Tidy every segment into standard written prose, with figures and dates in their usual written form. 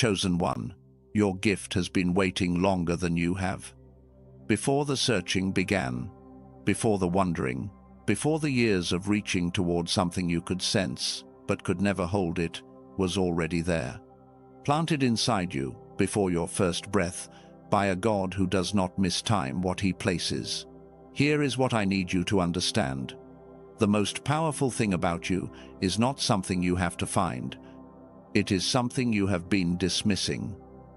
Chosen one, your gift has been waiting longer than you have. Before the searching began, before the wondering, before the years of reaching toward something you could sense, but could never hold, it was already there. Planted inside you, before your first breath, by a God who does not mistime what he places. Here is what I need you to understand. The most powerful thing about you is not something you have to find. It is something you have been dismissing.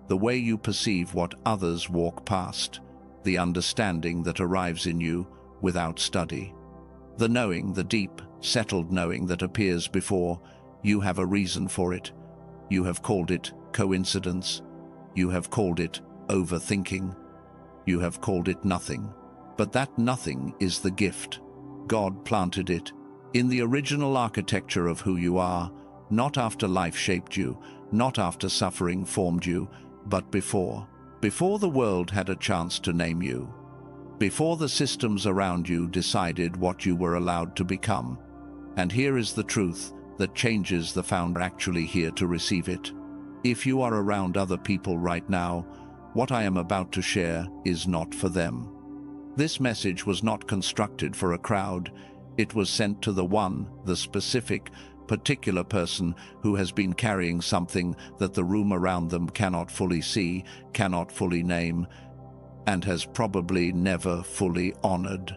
The way you perceive what others walk past. The understanding that arrives in you without study. The knowing, the deep, settled knowing that appears before you have a reason for it. You have called it coincidence. You have called it overthinking. You have called it nothing. But that nothing is the gift. God planted it in the original architecture of who you are, not after life shaped you, not after suffering formed you, but before the world had a chance to name you. Before the systems around you decided what you were allowed to become. And here is the truth that changes the founder actually here to receive it. If you are around other people right now, what I am about to share is not for them. This message was not constructed for a crowd. It was sent to the one, the specific, particular person who has been carrying something that the room around them cannot fully see, cannot fully name, and has probably never fully honored.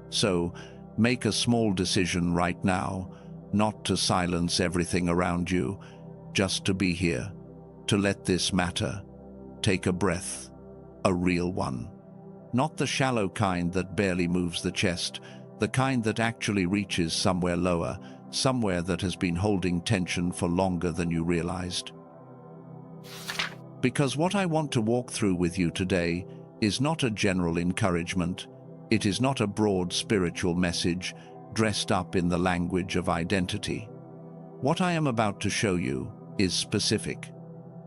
So, make a small decision right now, not to silence everything around you, just to be here, to let this matter. Take a breath, a real one. Not the shallow kind that barely moves the chest, the kind that actually reaches somewhere lower, somewhere that has been holding tension for longer than you realized. Because what I want to walk through with you today is not a general encouragement. It is not a broad spiritual message dressed up in the language of identity. What I am about to show you is specific.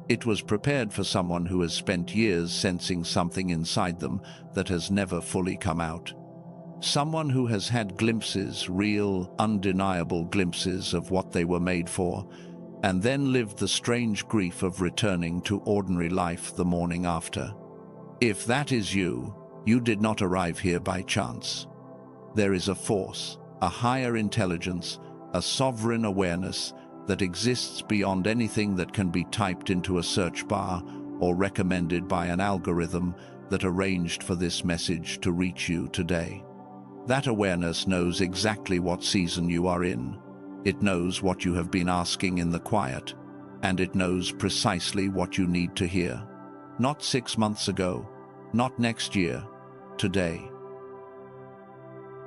It was prepared for someone who has spent years sensing something inside them that has never fully come out. Someone who has had glimpses, real, undeniable glimpses of what they were made for, and then lived the strange grief of returning to ordinary life the morning after. If that is you, you did not arrive here by chance. There is a force, a higher intelligence, a sovereign awareness that exists beyond anything that can be typed into a search bar or recommended by an algorithm that arranged for this message to reach you today. That awareness knows exactly what season you are in. It knows what you have been asking in the quiet, and it knows precisely what you need to hear. Not 6 months ago, not next year, today.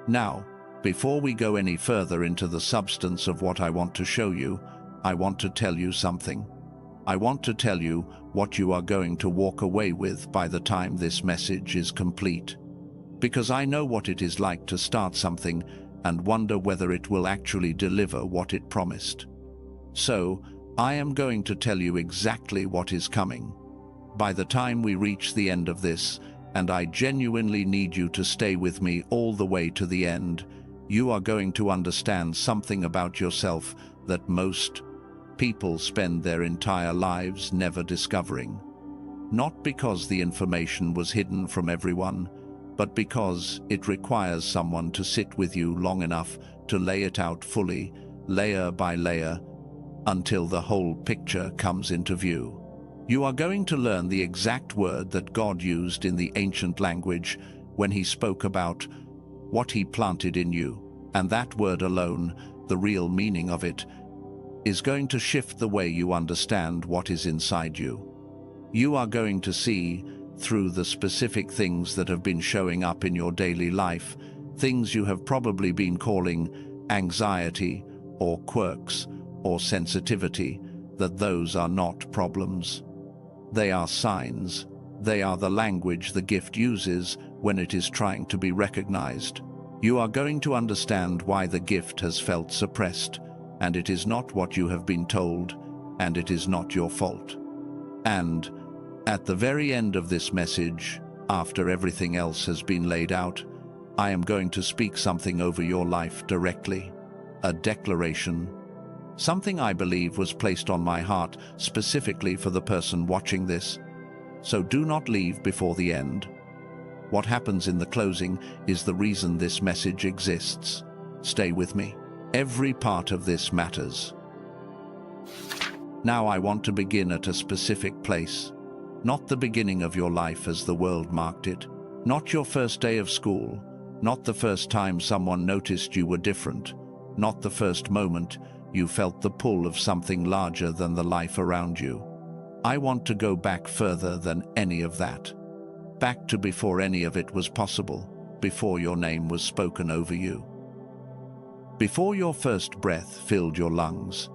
Now, before we go any further into the substance of what I want to show you, I want to tell you something. I want to tell you what you are going to walk away with by the time this message is complete. Because I know what it is like to start something and wonder whether it will actually deliver what it promised. So, I am going to tell you exactly what is coming. By the time we reach the end of this, and I genuinely need you to stay with me all the way to the end, you are going to understand something about yourself that most people spend their entire lives never discovering. Not because the information was hidden from everyone, but because it requires someone to sit with you long enough to lay it out fully, layer by layer, until the whole picture comes into view. You are going to learn the exact word that God used in the ancient language when he spoke about what he planted in you, and that word alone, the real meaning of it, is going to shift the way you understand what is inside you. You are going to see, through the specific things that have been showing up in your daily life, things you have probably been calling anxiety or quirks or sensitivity, that those are not problems. They are signs. They are the language the gift uses when it is trying to be recognized. You are going to understand why the gift has felt suppressed, and it is not what you have been told, and it is not your fault. And at the very end of this message, after everything else has been laid out, I am going to speak something over your life directly, a declaration, Something I believe was placed on my heart specifically for the person watching this. So do not leave before the end. What happens in the closing is the reason this message exists. Stay with me. Every part of this matters. Now I want to begin at a specific place. Not the beginning of your life as the world marked it. Not your first day of school. Not the first time someone noticed you were different. Not the first moment you felt the pull of something larger than the life around you. I want to go back further than any of that. Back to before any of it was possible, before your name was spoken over you. Before your first breath filled your lungs.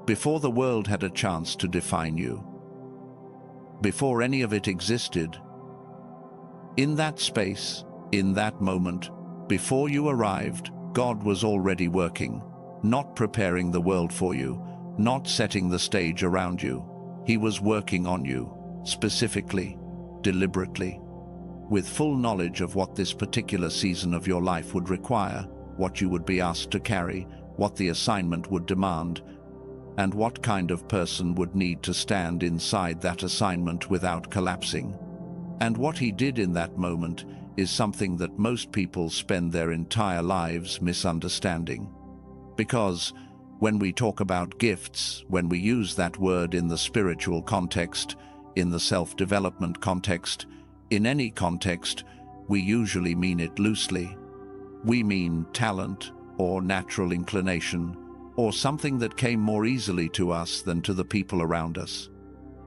Before the world had a chance to define you. Before any of it existed. In that space, in that moment, before you arrived, God was already working, not preparing the world for you, not setting the stage around you. He was working on you, specifically, deliberately, with full knowledge of what this particular season of your life would require, what you would be asked to carry, what the assignment would demand, and what kind of person would need to stand inside that assignment without collapsing. And what he did in that moment is something that most people spend their entire lives misunderstanding. Because when we talk about gifts, when we use that word in the spiritual context, in the self-development context, in any context, we usually mean it loosely. We mean talent or natural inclination, or something that came more easily to us than to the people around us.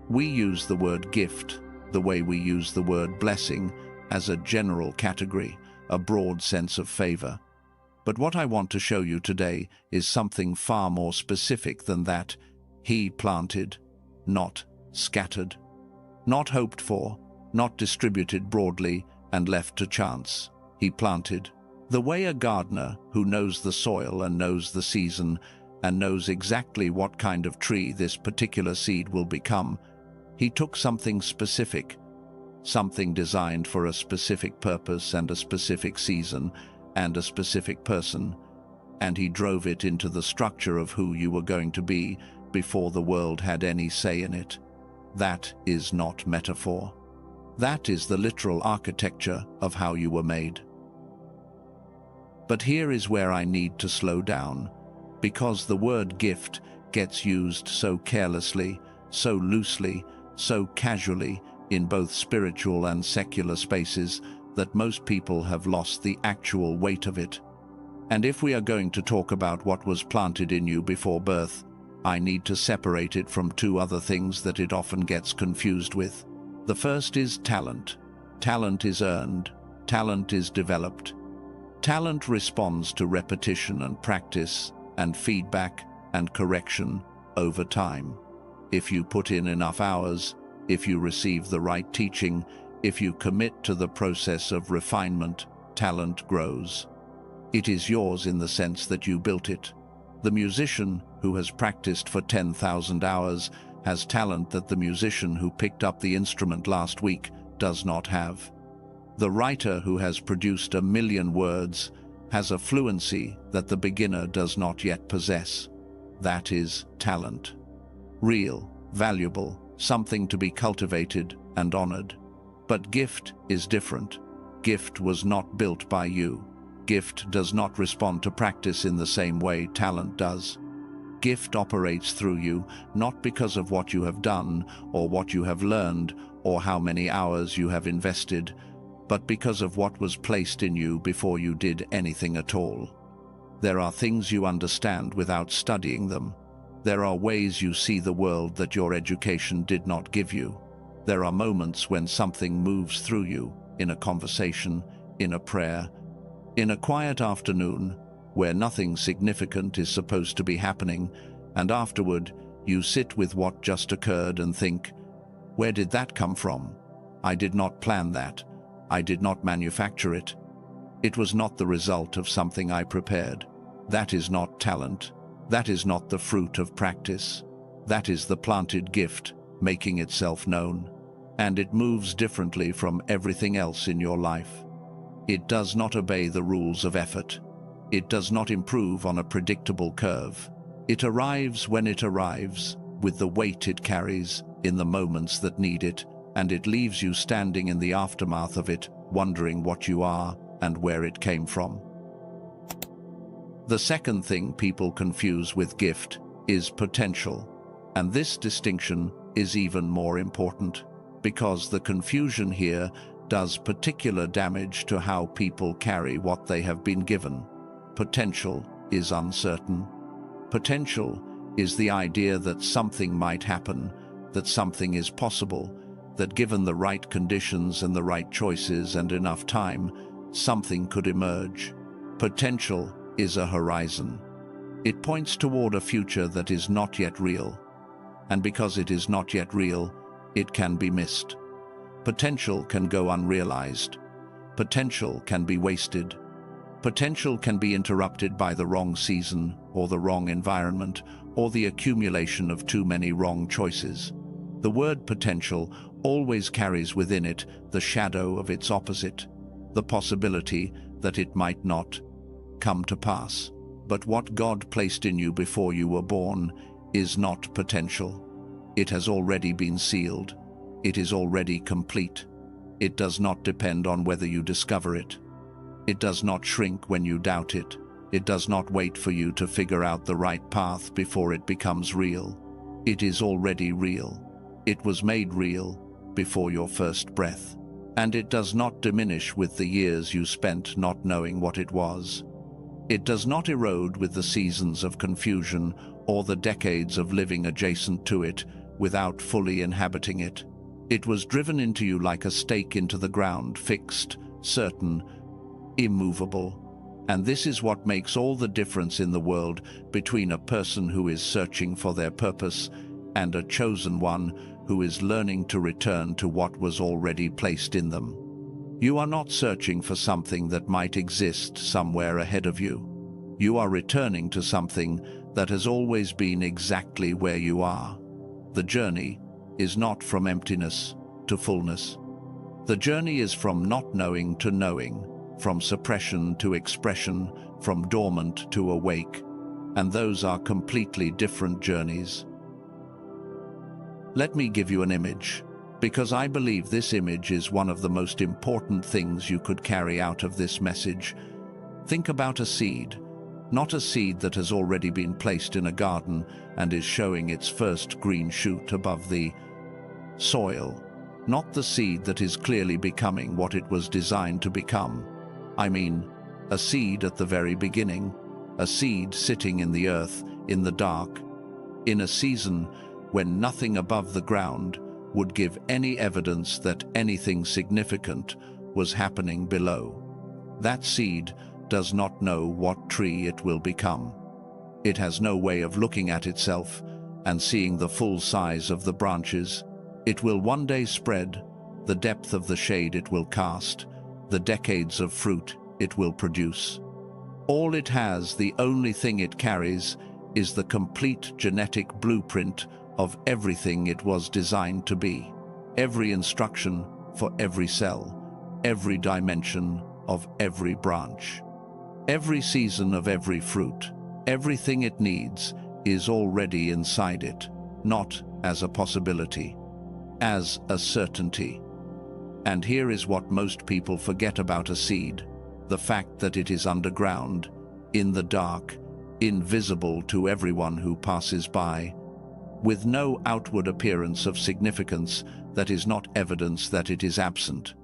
We use the word gift the way we use the word blessing as a general category, a broad sense of favor. But what I want to show you today is something far more specific than that. He planted, not scattered, not hoped for, not distributed broadly and left to chance. He planted. The way a gardener who knows the soil and knows the season and knows exactly what kind of tree this particular seed will become, he took something specific, something designed for a specific purpose and a specific season and a specific person, and he drove it into the structure of who you were going to be before the world had any say in it. That is not metaphor. That is the literal architecture of how you were made. But here is where I need to slow down, because the word gift gets used so carelessly, so loosely, so casually in both spiritual and secular spaces that most people have lost the actual weight of it. And if we are going to talk about what was planted in you before birth, I need to separate it from two other things that it often gets confused with. The first is talent. Talent is earned. Talent is developed. Talent responds to repetition and practice and feedback and correction over time. If you put in enough hours, if you receive the right teaching, if you commit to the process of refinement, talent grows. It is yours in the sense that you built it. The musician who has practiced for 10,000 hours has talent that the musician who picked up the instrument last week does not have. The writer who has produced 1 million words has a fluency that the beginner does not yet possess. That is talent. Real, valuable, something to be cultivated and honored. But gift is different. Gift was not built by you. Gift does not respond to practice in the same way talent does. Gift operates through you, not because of what you have done, or what you have learned, or how many hours you have invested, but because of what was placed in you before you did anything at all. There are things you understand without studying them. There are ways you see the world that your education did not give you. There are moments when something moves through you, in a conversation, in a prayer, in a quiet afternoon, where nothing significant is supposed to be happening, and afterward you sit with what just occurred and think, where did that come from? I did not plan that. I did not manufacture it. It was not the result of something I prepared. That is not talent. That is not the fruit of practice. That is the planted gift, making itself known. And it moves differently from everything else in your life. It does not obey the rules of effort. It does not improve on a predictable curve. It arrives when it arrives, with the weight it carries, in the moments that need it, and it leaves you standing in the aftermath of it, wondering what you are and where it came from. The second thing people confuse with gift is potential, and this distinction is even more important, because the confusion here does particular damage to how people carry what they have been given. Potential is uncertain. Potential is the idea that something might happen, that something is possible, that given the right conditions and the right choices and enough time, something could emerge. Potential is a horizon. It points toward a future that is not yet real, and because it is not yet real, it can be missed. Potential can go unrealized. Potential can be wasted. Potential can be interrupted by the wrong season, or the wrong environment, or the accumulation of too many wrong choices. The word potential always carries within it the shadow of its opposite, the possibility that it might not come to pass. But what God placed in you before you were born is not potential. It has already been sealed. It is already complete. It does not depend on whether you discover it. It does not shrink when you doubt it. It does not wait for you to figure out the right path before it becomes real. It is already real. It was made real before your first breath. And it does not diminish with the years you spent not knowing what it was. It does not erode with the seasons of confusion or the decades of living adjacent to it without fully inhabiting it. It was driven into you like a stake into the ground, fixed, certain, immovable. And this is what makes all the difference in the world between a person who is searching for their purpose and a chosen one who is learning to return to what was already placed in them. You are not searching for something that might exist somewhere ahead of you. You are returning to something that has always been exactly where you are. The journey is not from emptiness to fullness. The journey is from not knowing to knowing, from suppression to expression, from dormant to awake, and those are completely different journeys. Let me give you an image, because I believe this image is one of the most important things you could carry out of this message. Think about a seed, not a seed that has already been placed in a garden and is showing its first green shoot above the soil, not the seed that is clearly becoming what it was designed to become. I mean, a seed at the very beginning, a seed sitting in the earth, in the dark, in a season when nothing above the ground would give any evidence that anything significant was happening below. That seed does not know what tree it will become. It has no way of looking at itself and seeing the full size of the branches. It will one day spread, the depth of the shade it will cast, the decades of fruit it will produce. All it has, the only thing it carries, is the complete genetic blueprint of everything it was designed to be. Every instruction for every cell, every dimension of every branch, every season of every fruit, everything it needs is already inside it, not as a possibility, as a certainty. And here is what most people forget about a seed: the fact that it is underground, in the dark, invisible to everyone who passes by, with no outward appearance of significance. That is not evidence that it is absent.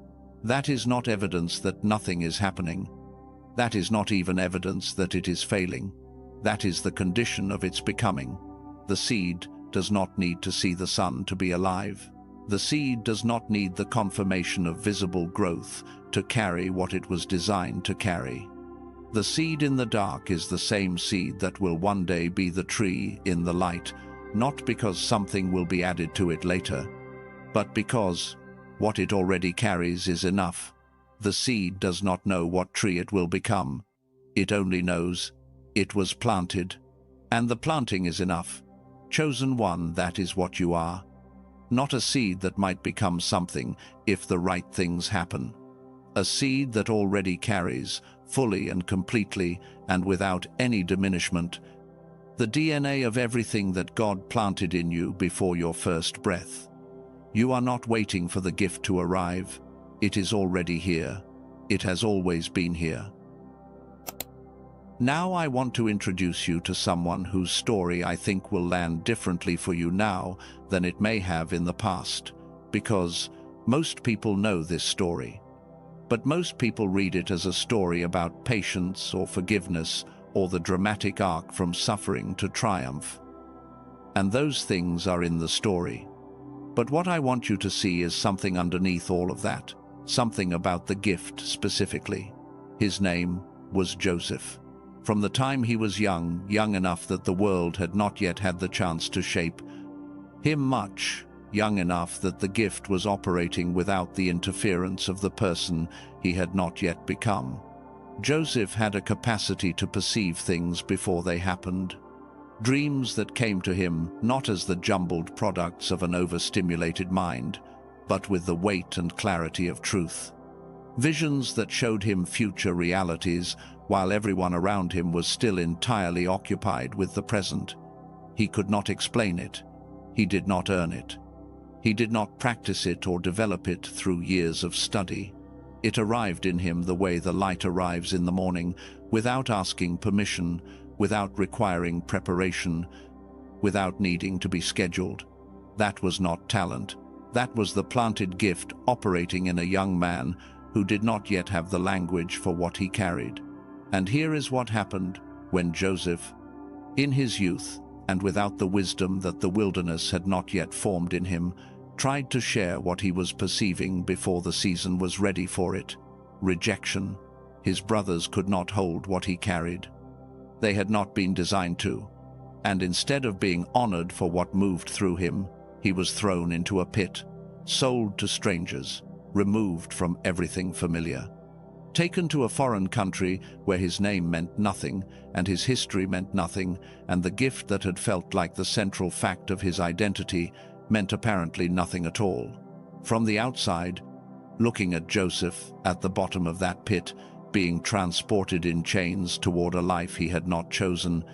That is not evidence that nothing is happening. That is not even evidence that it is failing. That is the condition of its becoming. The seed does not need to see the sun to be alive. The seed does not need the confirmation of visible growth to carry what it was designed to carry. The seed in the dark is the same seed that will one day be the tree in the light, not because something will be added to it later, but because what it already carries is enough. The seed does not know what tree it will become. It only knows it was planted, and the planting is enough. Chosen one, that is what you are. Not a seed that might become something if the right things happen. A seed that already carries, fully and completely and without any diminishment, The DNA of everything that God planted in you before your first breath. You are not waiting for the gift to arrive. It is already here. It has always been here. Now I want to introduce you to someone whose story I think will land differently for you now than it may have in the past, because most people know this story. But most people read it as a story about patience or forgiveness or the dramatic arc from suffering to triumph. And those things are in the story. But what I want you to see is something underneath all of that, something about the gift specifically. His name was Joseph. From the time he was young enough that the world had not yet had the chance to shape him much, young enough that the gift was operating without the interference of the person he had not yet become. Joseph had a capacity to perceive things before they happened. Dreams that came to him not as the jumbled products of an overstimulated mind, but with the weight and clarity of truth. Visions that showed him future realities while everyone around him was still entirely occupied with the present. He could not explain it. He did not earn it. He did not practice it or develop it through years of study. It arrived in him the way the light arrives in the morning, without asking permission, without requiring preparation, without needing to be scheduled. That was not talent. That was the planted gift operating in a young man who did not yet have the language for what he carried. And here is what happened when Joseph, in his youth, and without the wisdom that the wilderness had not yet formed in him, tried to share what he was perceiving before the season was ready for it. Rejection. His brothers could not hold what he carried. They had not been designed to. And instead of being honored for what moved through him, he was thrown into a pit, sold to strangers, removed from everything familiar. Taken to a foreign country where his name meant nothing, and his history meant nothing, and the gift that had felt like the central fact of his identity meant apparently nothing at all. From the outside, looking at Joseph at the bottom of that pit, being transported in chains toward a life he had not chosen,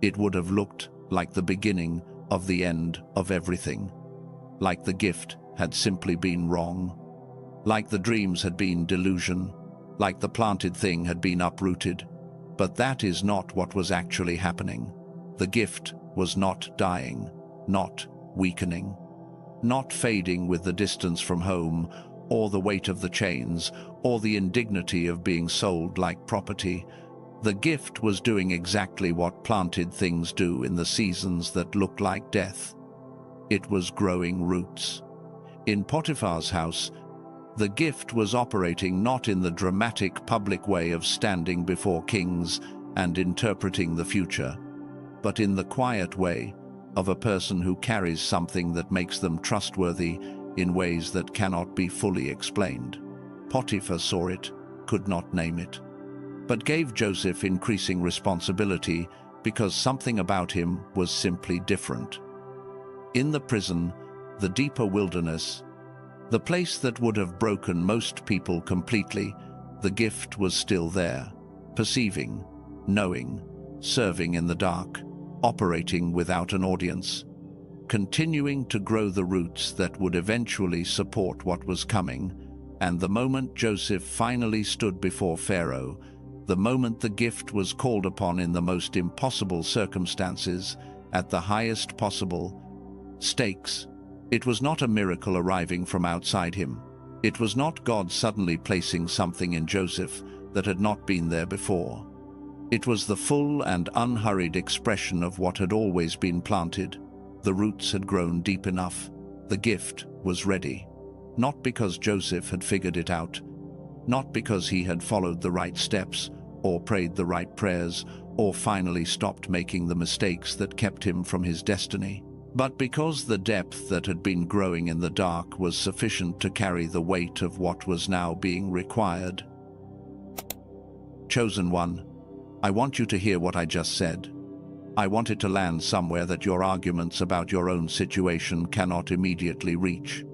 it would have looked like the beginning of the end of everything. Like the gift had simply been wrong. Like the dreams had been delusion. Like the planted thing had been uprooted. But that is not what was actually happening. The gift was not dying, not weakening, not fading with the distance from home, or the weight of the chains, or the indignity of being sold like property. The gift was doing exactly what planted things do in the seasons that look like death. It was growing roots. In Potiphar's house, the gift was operating not in the dramatic public way of standing before kings and interpreting the future, but in the quiet way of a person who carries something that makes them trustworthy in ways that cannot be fully explained. Potiphar saw it, could not name it, but gave Joseph increasing responsibility because something about him was simply different. In the prison, the deeper wilderness, the place that would have broken most people completely, the gift was still there, perceiving, knowing, serving in the dark, operating without an audience, continuing to grow the roots that would eventually support what was coming. And the moment Joseph finally stood before Pharaoh, the moment the gift was called upon in the most impossible circumstances, at the highest possible stakes, it was not a miracle arriving from outside him. It was not God suddenly placing something in Joseph that had not been there before. It was the full and unhurried expression of what had always been planted. The roots had grown deep enough. The gift was ready. Not because Joseph had figured it out, not because he had followed the right steps, or prayed the right prayers, or finally stopped making the mistakes that kept him from his destiny, but because the depth that had been growing in the dark was sufficient to carry the weight of what was now being required. Chosen one, I want you to hear what I just said. I want it to land somewhere that your arguments about your own situation cannot immediately reach.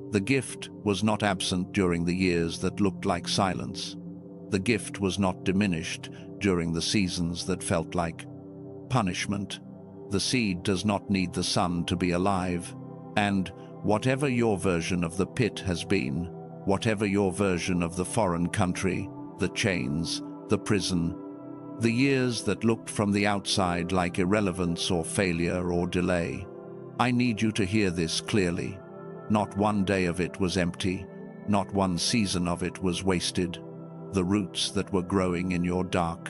The gift was not absent during the years that looked like silence. The gift was not diminished during the seasons that felt like punishment. The seed does not need the sun to be alive. And whatever your version of the pit has been, whatever your version of the foreign country, the chains, the prison, the years that looked from the outside like irrelevance or failure or delay, I need you to hear this clearly. Not one day of it was empty. Not one season of it was wasted. The roots that were growing in your dark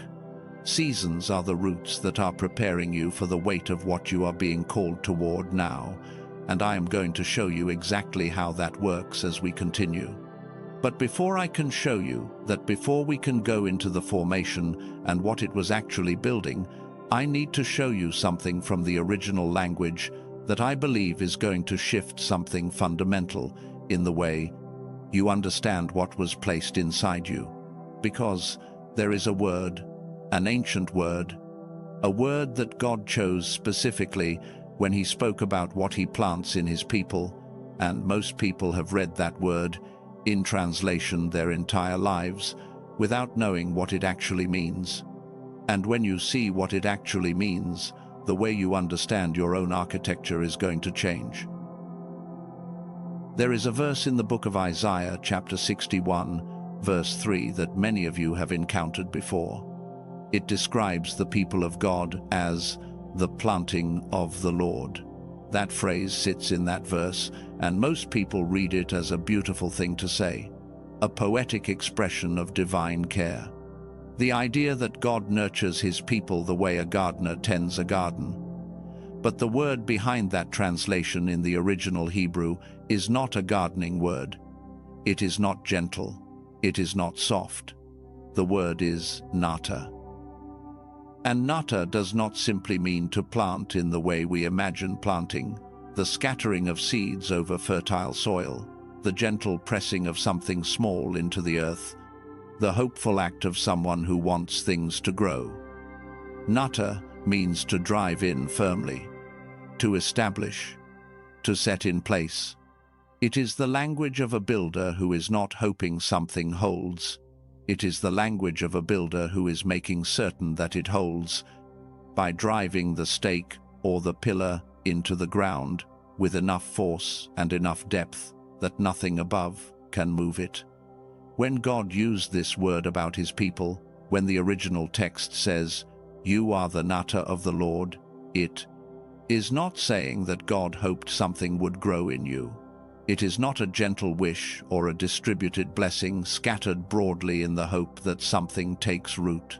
seasons are the roots that are preparing you for the weight of what you are being called toward now, and I am going to show you exactly how that works as we continue. But before I can show you that, before we can go into the formation and what it was actually building, I need to show you something from the original language that I believe is going to shift something fundamental in the way you understand what was placed inside you. Because there is a word, an ancient word, a word that God chose specifically when he spoke about what he plants in his people, and most people have read that word in translation their entire lives without knowing what it actually means. And when you see what it actually means, the way you understand your own architecture is going to change. There is a verse in the book of Isaiah, chapter 61, verse 3, that many of you have encountered before. It describes the people of God as the planting of the Lord. That phrase sits in that verse, and most people read it as a beautiful thing to say, a poetic expression of divine care. The idea that God nurtures his people the way a gardener tends a garden. But the word behind that translation in the original Hebrew is not a gardening word. It is not gentle. It is not soft. The word is nata. And nata does not simply mean to plant in the way we imagine planting, the scattering of seeds over fertile soil, the gentle pressing of something small into the earth, the hopeful act of someone who wants things to grow. Nata means to drive in firmly, to establish, to set in place. It is the language of a builder who is not hoping something holds. It is the language of a builder who is making certain that it holds by driving the stake or the pillar into the ground with enough force and enough depth that nothing above can move it. When God used this word about his people, when the original text says, "You are the nata of the Lord," it is not saying that God hoped something would grow in you. It is not a gentle wish or a distributed blessing scattered broadly in the hope that something takes root.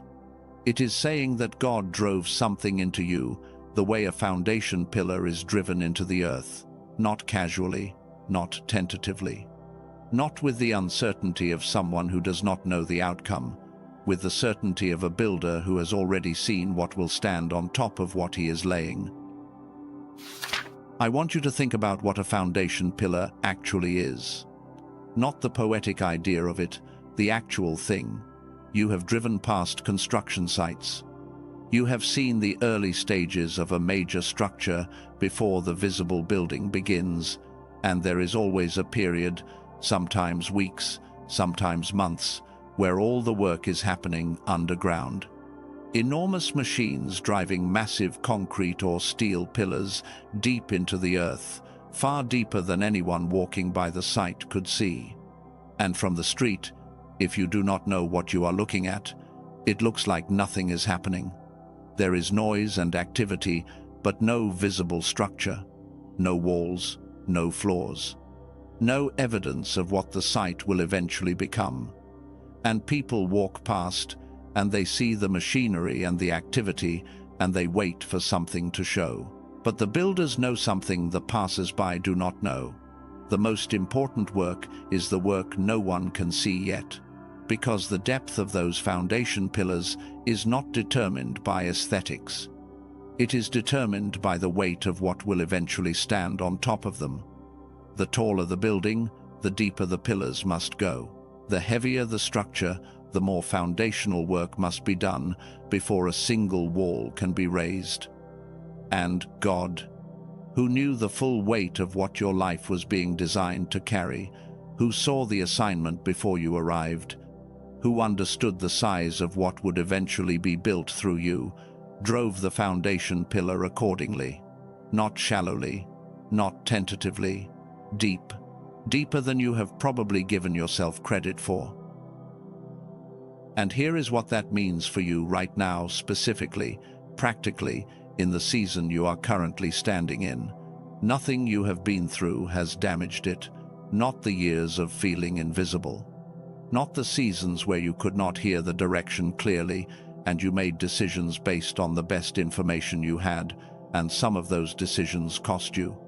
It is saying that God drove something into you the way a foundation pillar is driven into the earth, not casually, not tentatively, not with the uncertainty of someone who does not know the outcome, with the certainty of a builder who has already seen what will stand on top of what he is laying. I want you to think about what a foundation pillar actually is. Not the poetic idea of it, the actual thing. You have driven past construction sites. You have seen the early stages of a major structure before the visible building begins, and there is always a period, sometimes weeks, sometimes months, where all the work is happening underground. Enormous machines driving massive concrete or steel pillars deep into the earth, far deeper than anyone walking by the site could see. And from the street, if you do not know what you are looking at, it looks like nothing is happening. There is noise and activity, but no visible structure, no walls, no floors, no evidence of what the site will eventually become. And people walk past, and they see the machinery and the activity, and they wait for something to show. But the builders know something the passers-by do not know. The most important work is the work no one can see yet, because the depth of those foundation pillars is not determined by aesthetics. It is determined by the weight of what will eventually stand on top of them. The taller the building, the deeper the pillars must go. The heavier the structure, the more foundational work must be done before a single wall can be raised. And God, who knew the full weight of what your life was being designed to carry, who saw the assignment before you arrived, who understood the size of what would eventually be built through you, drove the foundation pillar accordingly. Not shallowly, not tentatively, deep, deeper than you have probably given yourself credit for. And here is what that means for you right now, specifically, practically, in the season you are currently standing in. Nothing you have been through has damaged it, not the years of feeling invisible. Not the seasons where you could not hear the direction clearly and you made decisions based on the best information you had, and some of those decisions cost you.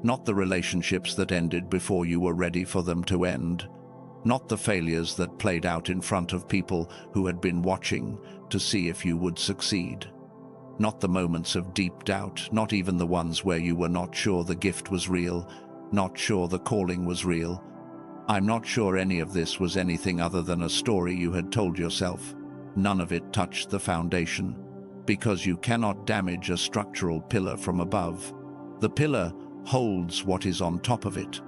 Not the relationships that ended before you were ready for them to end. Not the failures that played out in front of people who had been watching to see if you would succeed. Not the moments of deep doubt, not even the ones where you were not sure the gift was real, not sure the calling was real. I'm not sure any of this was anything other than a story you had told yourself. None of it touched the foundation, because you cannot damage a structural pillar from above. The pillar holds what is on top of it.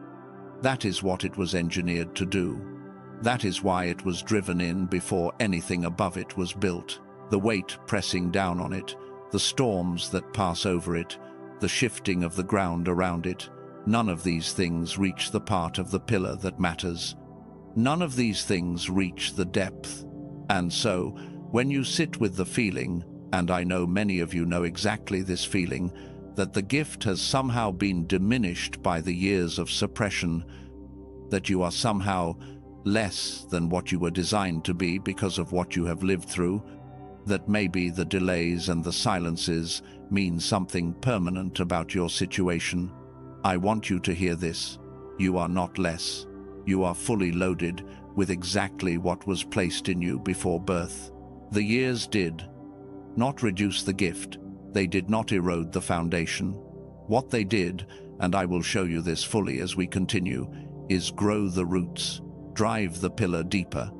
That is what it was engineered to do. That is why it was driven in before anything above it was built. The weight pressing down on it, the storms that pass over it, the shifting of the ground around it, none of these things reach the part of the pillar that matters. None of these things reach the depth. And so, when you sit with the feeling, and I know many of you know exactly this feeling, that the gift has somehow been diminished by the years of suppression, that you are somehow less than what you were designed to be because of what you have lived through, that maybe the delays and the silences mean something permanent about your situation. I want you to hear this. You are not less. You are fully loaded with exactly what was placed in you before birth. The years did not reduce the gift. They did not erode the foundation. What they did, and I will show you this fully as we continue, is grow the roots, drive the pillar deeper,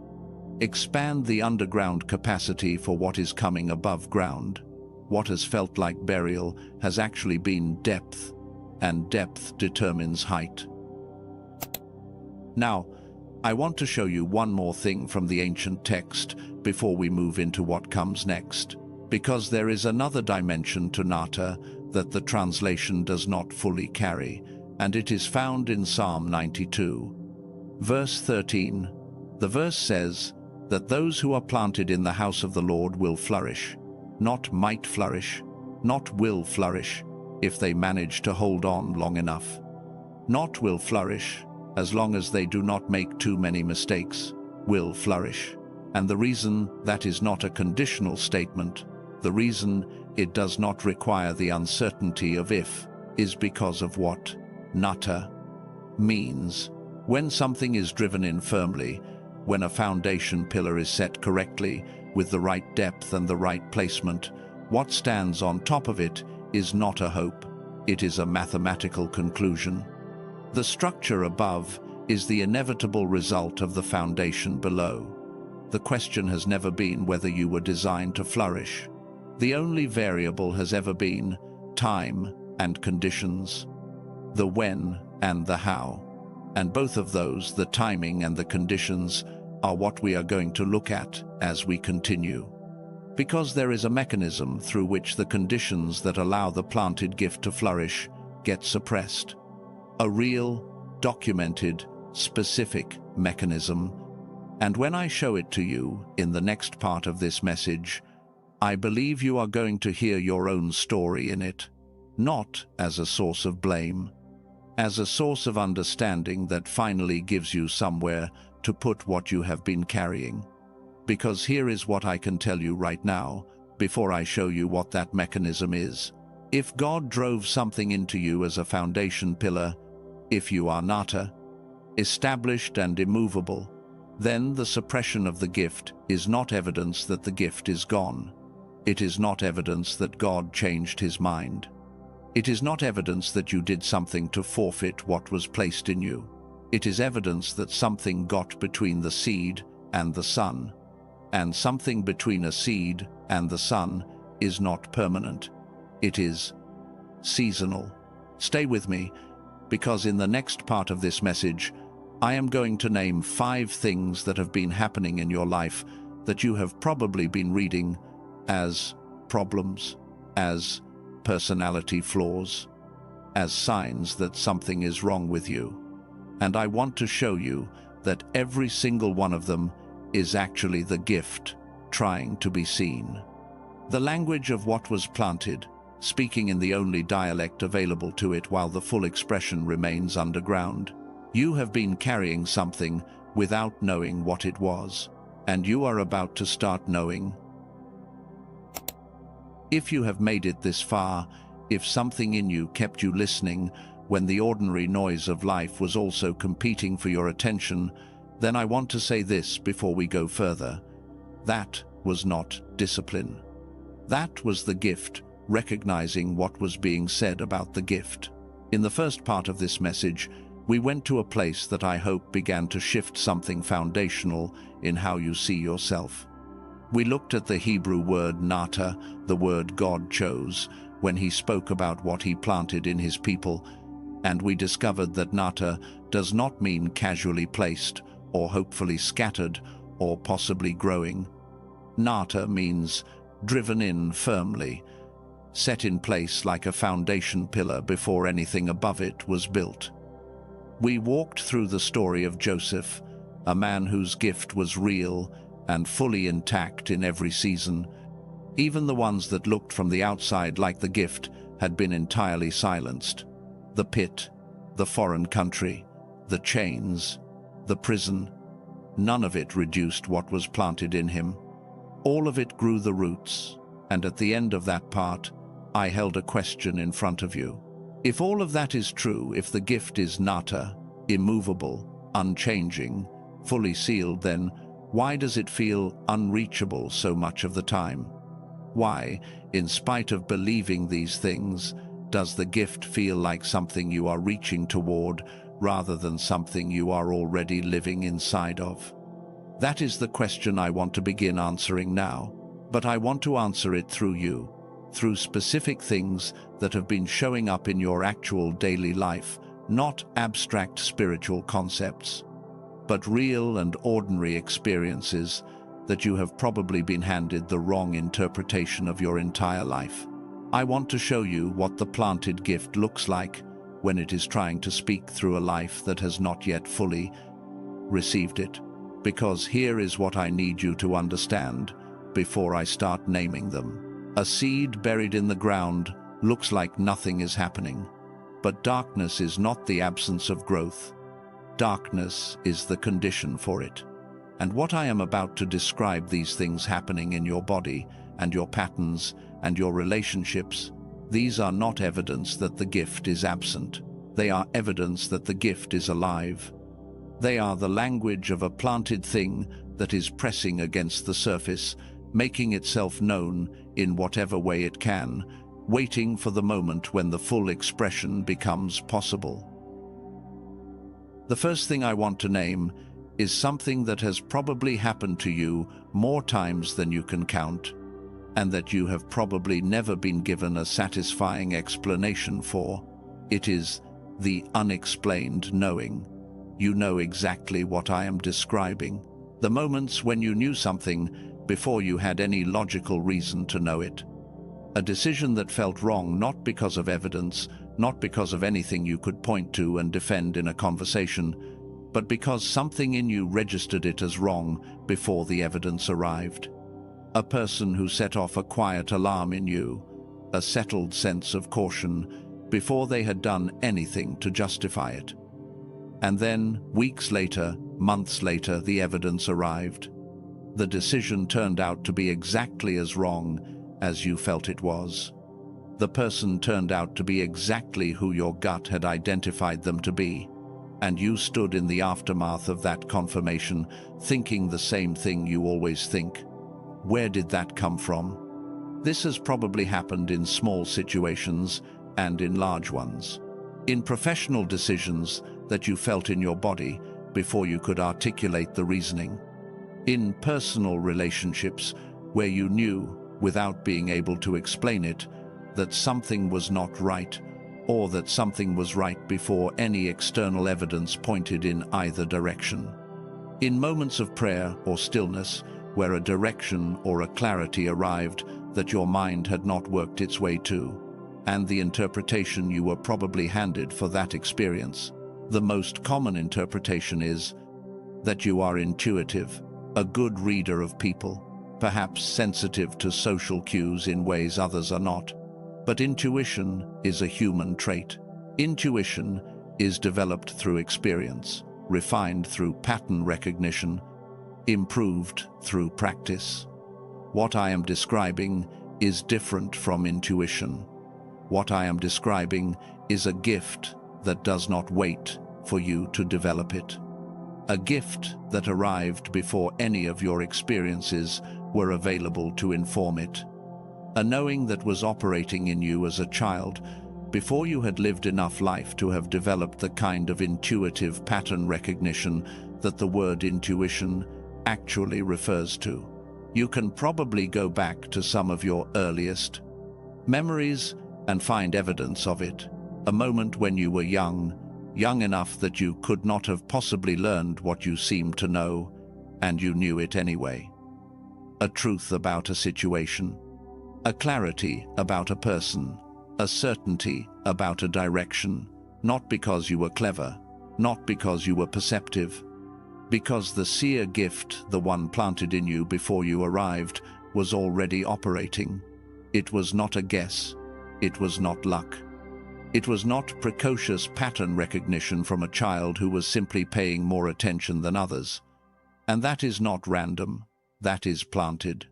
expand the underground capacity for what is coming above ground. What has felt like burial has actually been depth, and depth determines height. Now, I want to show you one more thing from the ancient text before we move into what comes next, because there is another dimension to Nata that the translation does not fully carry, and it is found in Psalm 92. Verse 13. The verse says that those who are planted in the house of the Lord will flourish, not might flourish, not will flourish, if they manage to hold on long enough. Not will flourish, as long as they do not make too many mistakes, will flourish. And the reason that is not a conditional statement, the reason it does not require the uncertainty of if, is because of what Nata means. When something is driven in firmly, when a foundation pillar is set correctly, with the right depth and the right placement, what stands on top of it is not a hope, it is a mathematical conclusion. The structure above is the inevitable result of the foundation below. The question has never been whether you were designed to flourish. The only variable has ever been time and conditions, the when and the how. And both of those, the timing and the conditions, are what we are going to look at as we continue. Because there is a mechanism through which the conditions that allow the planted gift to flourish get suppressed. A real, documented, specific mechanism. And when I show it to you in the next part of this message, I believe you are going to hear your own story in it, not as a source of blame, as a source of understanding that finally gives you somewhere to put what you have been carrying. Because here is what I can tell you right now, before I show you what that mechanism is. If God drove something into you as a foundation pillar, if you are Nata, established and immovable, then the suppression of the gift is not evidence that the gift is gone. It is not evidence that God changed his mind. It is not evidence that you did something to forfeit what was placed in you. It is evidence that something got between the seed and the sun. And something between a seed and the sun is not permanent. It is seasonal. Stay with me, because in the next part of this message, I am going to name 5 things that have been happening in your life that you have probably been reading as problems, as personality flaws, as signs that something is wrong with you. And I want to show you that every single one of them is actually the gift trying to be seen. The language of what was planted, speaking in the only dialect available to it while the full expression remains underground. You have been carrying something without knowing what it was, and you are about to start knowing. If you have made it this far, if something in you kept you listening when the ordinary noise of life was also competing for your attention, then I want to say this before we go further. That was not discipline. That was the gift, recognizing what was being said about the gift. In the first part of this message, we went to a place that I hope began to shift something foundational in how you see yourself. We looked at the Hebrew word nata, the word God chose, when he spoke about what he planted in his people, and we discovered that nata does not mean casually placed, or hopefully scattered, or possibly growing. Nata means driven in firmly, set in place like a foundation pillar before anything above it was built. We walked through the story of Joseph, a man whose gift was real and fully intact in every season. Even the ones that looked from the outside like the gift had been entirely silenced. The pit, the foreign country, the chains, the prison, none of it reduced what was planted in him. All of it grew the roots, and at the end of that part, I held a question in front of you. If all of that is true, if the gift is nata, immovable, unchanging, fully sealed, then why does it feel unreachable so much of the time? Why, in spite of believing these things, does the gift feel like something you are reaching toward rather than something you are already living inside of? That is the question I want to begin answering now, but I want to answer it through you, through specific things that have been showing up in your actual daily life, not abstract spiritual concepts, but real and ordinary experiences that you have probably been handed the wrong interpretation of your entire life. I want to show you what the planted gift looks like when it is trying to speak through a life that has not yet fully received it. Because here is what I need you to understand before I start naming them. A seed buried in the ground looks like nothing is happening, but darkness is not the absence of growth. Darkness is the condition for it. And what I am about to describe, these things happening in your body and your patterns and your relationships, these are not evidence that the gift is absent. They are evidence that the gift is alive. They are the language of a planted thing that is pressing against the surface, making itself known in whatever way it can, waiting for the moment when the full expression becomes possible. The first thing I want to name is something that has probably happened to you more times than you can count, and that you have probably never been given a satisfying explanation for. It is the unexplained knowing. You know exactly what I am describing. The moments when you knew something before you had any logical reason to know it. A decision that felt wrong not because of evidence, not because of anything you could point to and defend in a conversation, but because something in you registered it as wrong before the evidence arrived. A person who set off a quiet alarm in you, a settled sense of caution, before they had done anything to justify it. And then, weeks later, months later, the evidence arrived. The decision turned out to be exactly as wrong as you felt it was. The person turned out to be exactly who your gut had identified them to be, and you stood in the aftermath of that confirmation, thinking the same thing you always think. Where did that come from? This has probably happened in small situations and in large ones. In professional decisions that you felt in your body before you could articulate the reasoning. In personal relationships where you knew, without being able to explain it, that something was not right, or that something was right before any external evidence pointed in either direction. In moments of prayer or stillness, where a direction or a clarity arrived that your mind had not worked its way to, and the interpretation you were probably handed for that experience. The most common interpretation is that you are intuitive, a good reader of people, perhaps sensitive to social cues in ways others are not. But intuition is a human trait. Intuition is developed through experience, refined through pattern recognition, improved through practice. What I am describing is different from intuition. What I am describing is a gift that does not wait for you to develop it. A gift that arrived before any of your experiences were available to inform it. A knowing that was operating in you as a child, before you had lived enough life to have developed the kind of intuitive pattern recognition that the word intuition actually refers to. You can probably go back to some of your earliest memories and find evidence of it. A moment when you were young enough that you could not have possibly learned what you seemed to know, and you knew it anyway. A truth about a situation, a clarity about a person, a certainty about a direction, not because you were clever, not because you were perceptive, because the seer gift, the one planted in you before you arrived, was already operating. It was not a guess. It was not luck. It was not precocious pattern recognition from a child who was simply paying more attention than others. And that is not random. That is planted.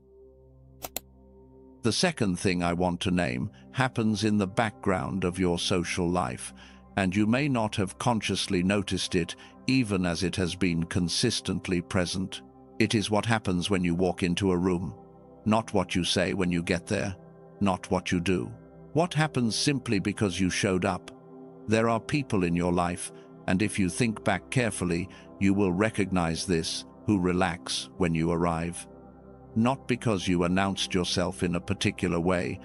The second thing I want to name happens in the background of your social life, and you may not have consciously noticed it even as it has been consistently present. It is what happens when you walk into a room, not what you say when you get there, not what you do. What happens simply because you showed up. There are people in your life, and if you think back carefully, you will recognize this, who relax when you arrive. Not because you announced yourself in a particular way,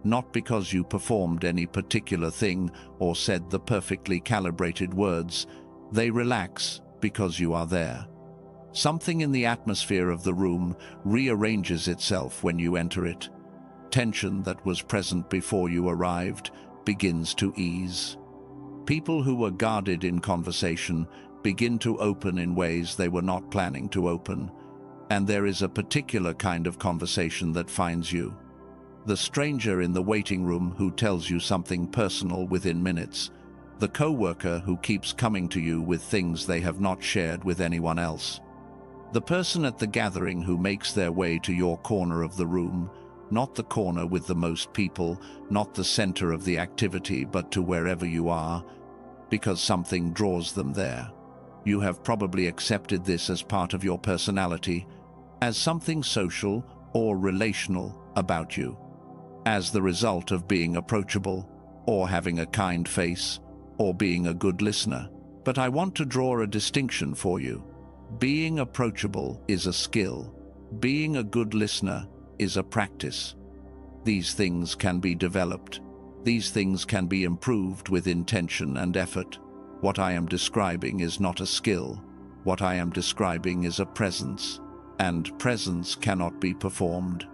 not because you performed any particular thing or said the perfectly calibrated words. They relax because you are there. Something in the atmosphere of the room rearranges itself when you enter it. Tension that was present before you arrived begins to ease. People who were guarded in conversation begin to open in ways they were not planning to open, and there is a particular kind of conversation that finds you. The stranger in the waiting room who tells you something personal within minutes. The co-worker who keeps coming to you with things they have not shared with anyone else. The person at the gathering who makes their way to your corner of the room, not the corner with the most people, not the center of the activity, but to wherever you are, because something draws them there. You have probably accepted this as part of your personality, as something social or relational about you, as the result of being approachable, or having a kind face, or being a good listener. But I want to draw a distinction for you. Being approachable is a skill. Being a good listener is a practice. These things can be developed. These things can be improved with intention and effort. What I am describing is not a skill. What I am describing is a presence. And presence cannot be performed.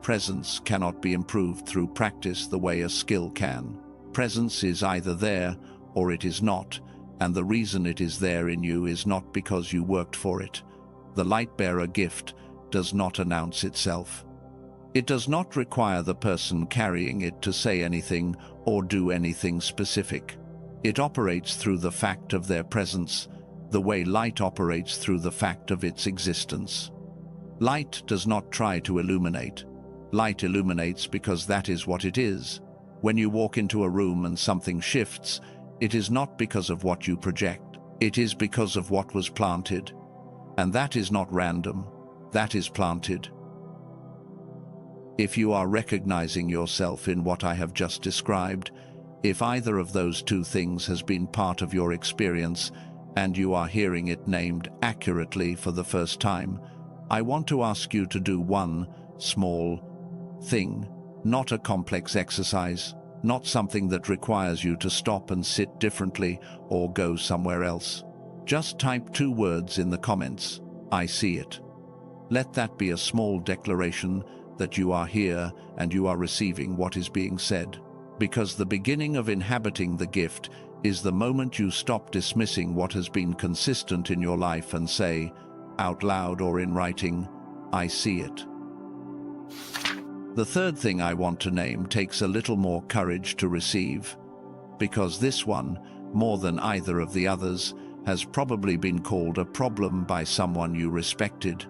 Presence cannot be improved through practice the way a skill can. Presence is either there or it is not, and the reason it is there in you is not because you worked for it. The light-bearer gift does not announce itself. It does not require the person carrying it to say anything or do anything specific. It operates through the fact of their presence, the way light operates through the fact of its existence. Light does not try to illuminate. Light illuminates because that is what it is. When you walk into a room and something shifts, it is not because of what you project. It is because of what was planted. And that is not random. That is planted. If you are recognizing yourself in what I have just described, if either of those two things has been part of your experience and you are hearing it named accurately for the first time, I want to ask you to do one small thing, not a complex exercise, not something that requires you to stop and sit differently or go somewhere else. Just type 2 words in the comments. I see it. Let that be a small declaration that you are here and you are receiving what is being said. Because the beginning of inhabiting the gift is the moment you stop dismissing what has been consistent in your life and say, out loud or in writing, I see it. The third thing I want to name takes a little more courage to receive, because this one, more than either of the others, has probably been called a problem by someone you respected.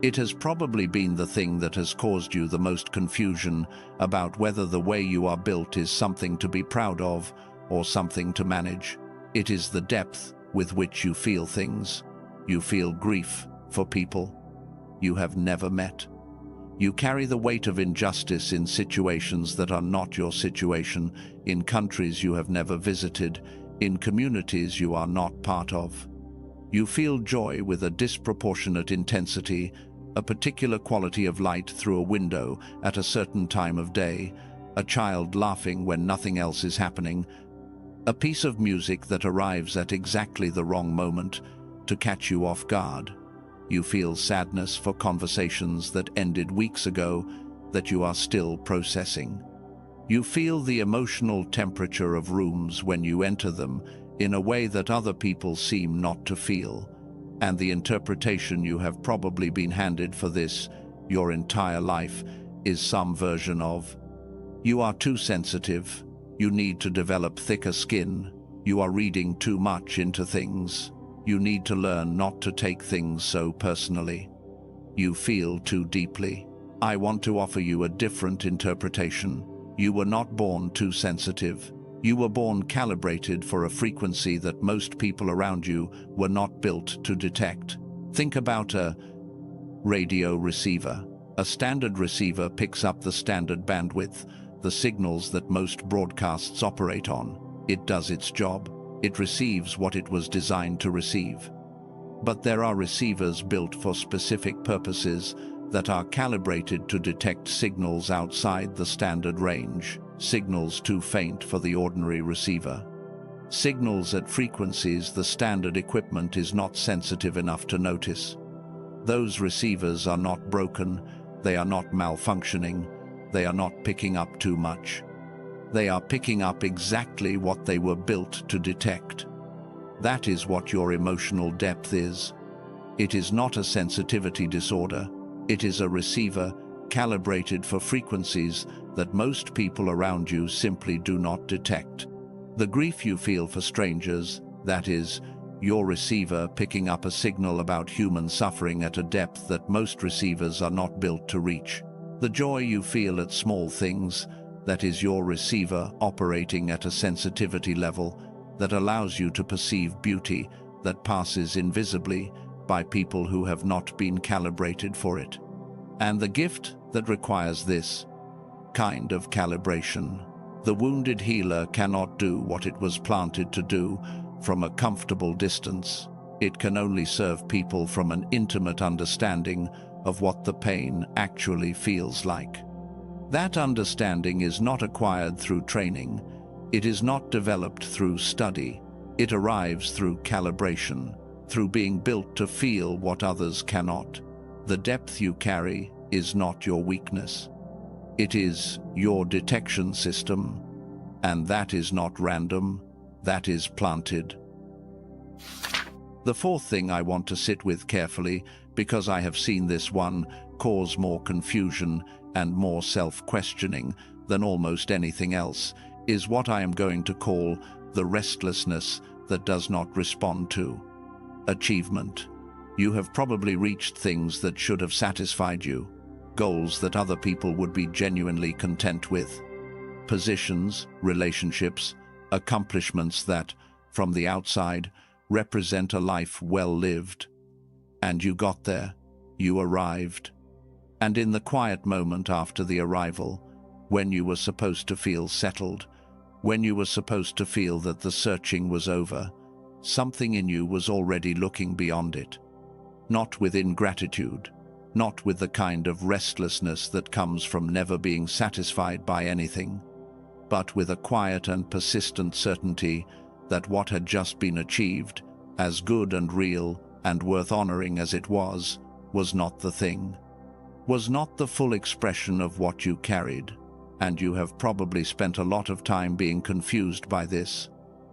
It has probably been the thing that has caused you the most confusion about whether the way you are built is something to be proud of or something to manage. It is the depth with which you feel things. You feel grief for people you have never met. You carry the weight of injustice in situations that are not your situation, in countries you have never visited, in communities you are not part of. You feel joy with a disproportionate intensity, a particular quality of light through a window at a certain time of day, a child laughing when nothing else is happening, a piece of music that arrives at exactly the wrong moment to catch you off guard. You feel sadness for conversations that ended weeks ago that you are still processing. You feel the emotional temperature of rooms when you enter them in a way that other people seem not to feel, and the interpretation you have probably been handed for this your entire life is some version of, you are too sensitive, you need to develop thicker skin, you are reading too much into things, you need to learn not to take things so personally. You feel too deeply. I want to offer you a different interpretation. You were not born too sensitive. You were born calibrated for a frequency that most people around you were not built to detect. Think about a radio receiver. A standard receiver picks up the standard bandwidth, the signals that most broadcasts operate on. It does its job. It receives what it was designed to receive. But there are receivers built for specific purposes that are calibrated to detect signals outside the standard range, signals too faint for the ordinary receiver. Signals at frequencies the standard equipment is not sensitive enough to notice. Those receivers are not broken, they are not malfunctioning, they are not picking up too much. They are picking up exactly what they were built to detect. That is what your emotional depth is. It is not a sensitivity disorder. It is a receiver calibrated for frequencies that most people around you simply do not detect. The grief you feel for strangers, that is, your receiver picking up a signal about human suffering at a depth that most receivers are not built to reach. The joy you feel at small things, that is your receiver operating at a sensitivity level that allows you to perceive beauty that passes invisibly by people who have not been calibrated for it. And the gift that requires this kind of calibration. The wounded healer cannot do what it was planted to do from a comfortable distance. It can only serve people from an intimate understanding of what the pain actually feels like. That understanding is not acquired through training. It is not developed through study. It arrives through calibration, through being built to feel what others cannot. The depth you carry is not your weakness. It is your detection system, and that is not random, that is planted. The fourth thing I want to sit with carefully, because I have seen this one cause more confusion and more self-questioning than almost anything else, is what I am going to call the restlessness that does not respond to achievement. You have probably reached things that should have satisfied you, goals that other people would be genuinely content with, positions, relationships, accomplishments that, from the outside, represent a life well lived. And you got there, you arrived. And in the quiet moment after the arrival, when you were supposed to feel settled, when you were supposed to feel that the searching was over, something in you was already looking beyond it. Not with ingratitude, not with the kind of restlessness that comes from never being satisfied by anything, but with a quiet and persistent certainty that what had just been achieved, as good and real and worth honoring as it was not the thing. was not the full expression of what you carried, and you have probably spent a lot of time being confused by this,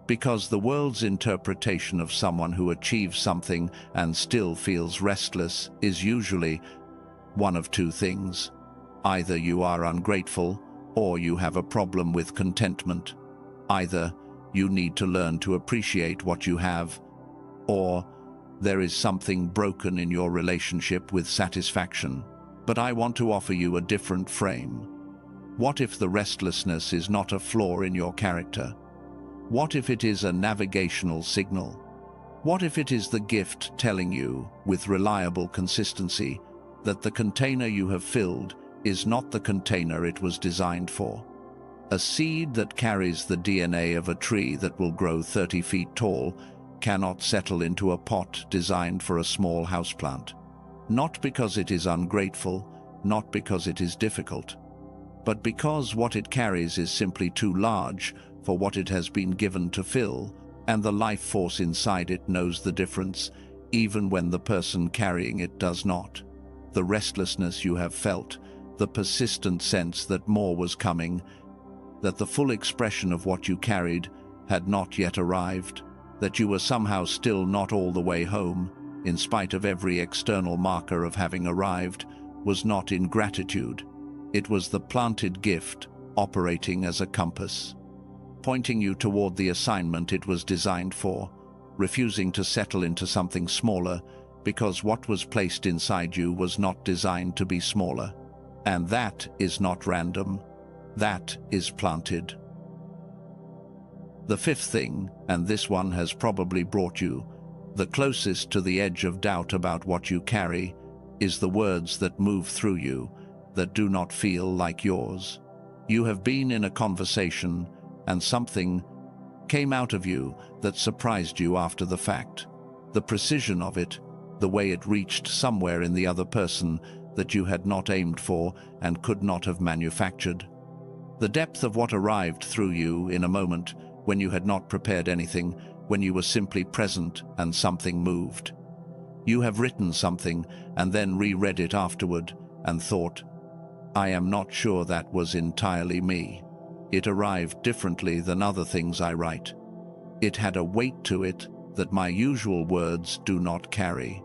because the world's interpretation of someone who achieves something and still feels restless is usually one of two things. Either you are ungrateful, or you have a problem with contentment. Either you need to learn to appreciate what you have, or there is something broken in your relationship with satisfaction. But I want to offer you a different frame. What if the restlessness is not a flaw in your character? What if it is a navigational signal? What if it is the gift telling you, with reliable consistency, that the container you have filled is not the container it was designed for? A seed that carries the DNA of a tree that will grow 30 feet tall cannot settle into a pot designed for a small houseplant. Not because it is ungrateful, not because it is difficult, but because what it carries is simply too large for what it has been given to fill, and the life force inside it knows the difference, even when the person carrying it does not. The restlessness you have felt, the persistent sense that more was coming, that the full expression of what you carried had not yet arrived, that you were somehow still not all the way home, in spite of every external marker of having arrived, was not ingratitude. It was the planted gift operating as a compass, pointing you toward the assignment it was designed for, refusing to settle into something smaller because what was placed inside you was not designed to be smaller. And that is not random. That is planted. The fifth thing, and this one has probably brought you the closest to the edge of doubt about what you carry, is the words that move through you, that do not feel like yours. You have been in a conversation, and something came out of you that surprised you after the fact. The precision of it, the way it reached somewhere in the other person that you had not aimed for and could not have manufactured. The depth of what arrived through you in a moment when you had not prepared anything, when you were simply present and something moved. You have written something and then reread it afterward and thought, I am not sure that was entirely me. It arrived differently than other things I write. It had a weight to it that my usual words do not carry.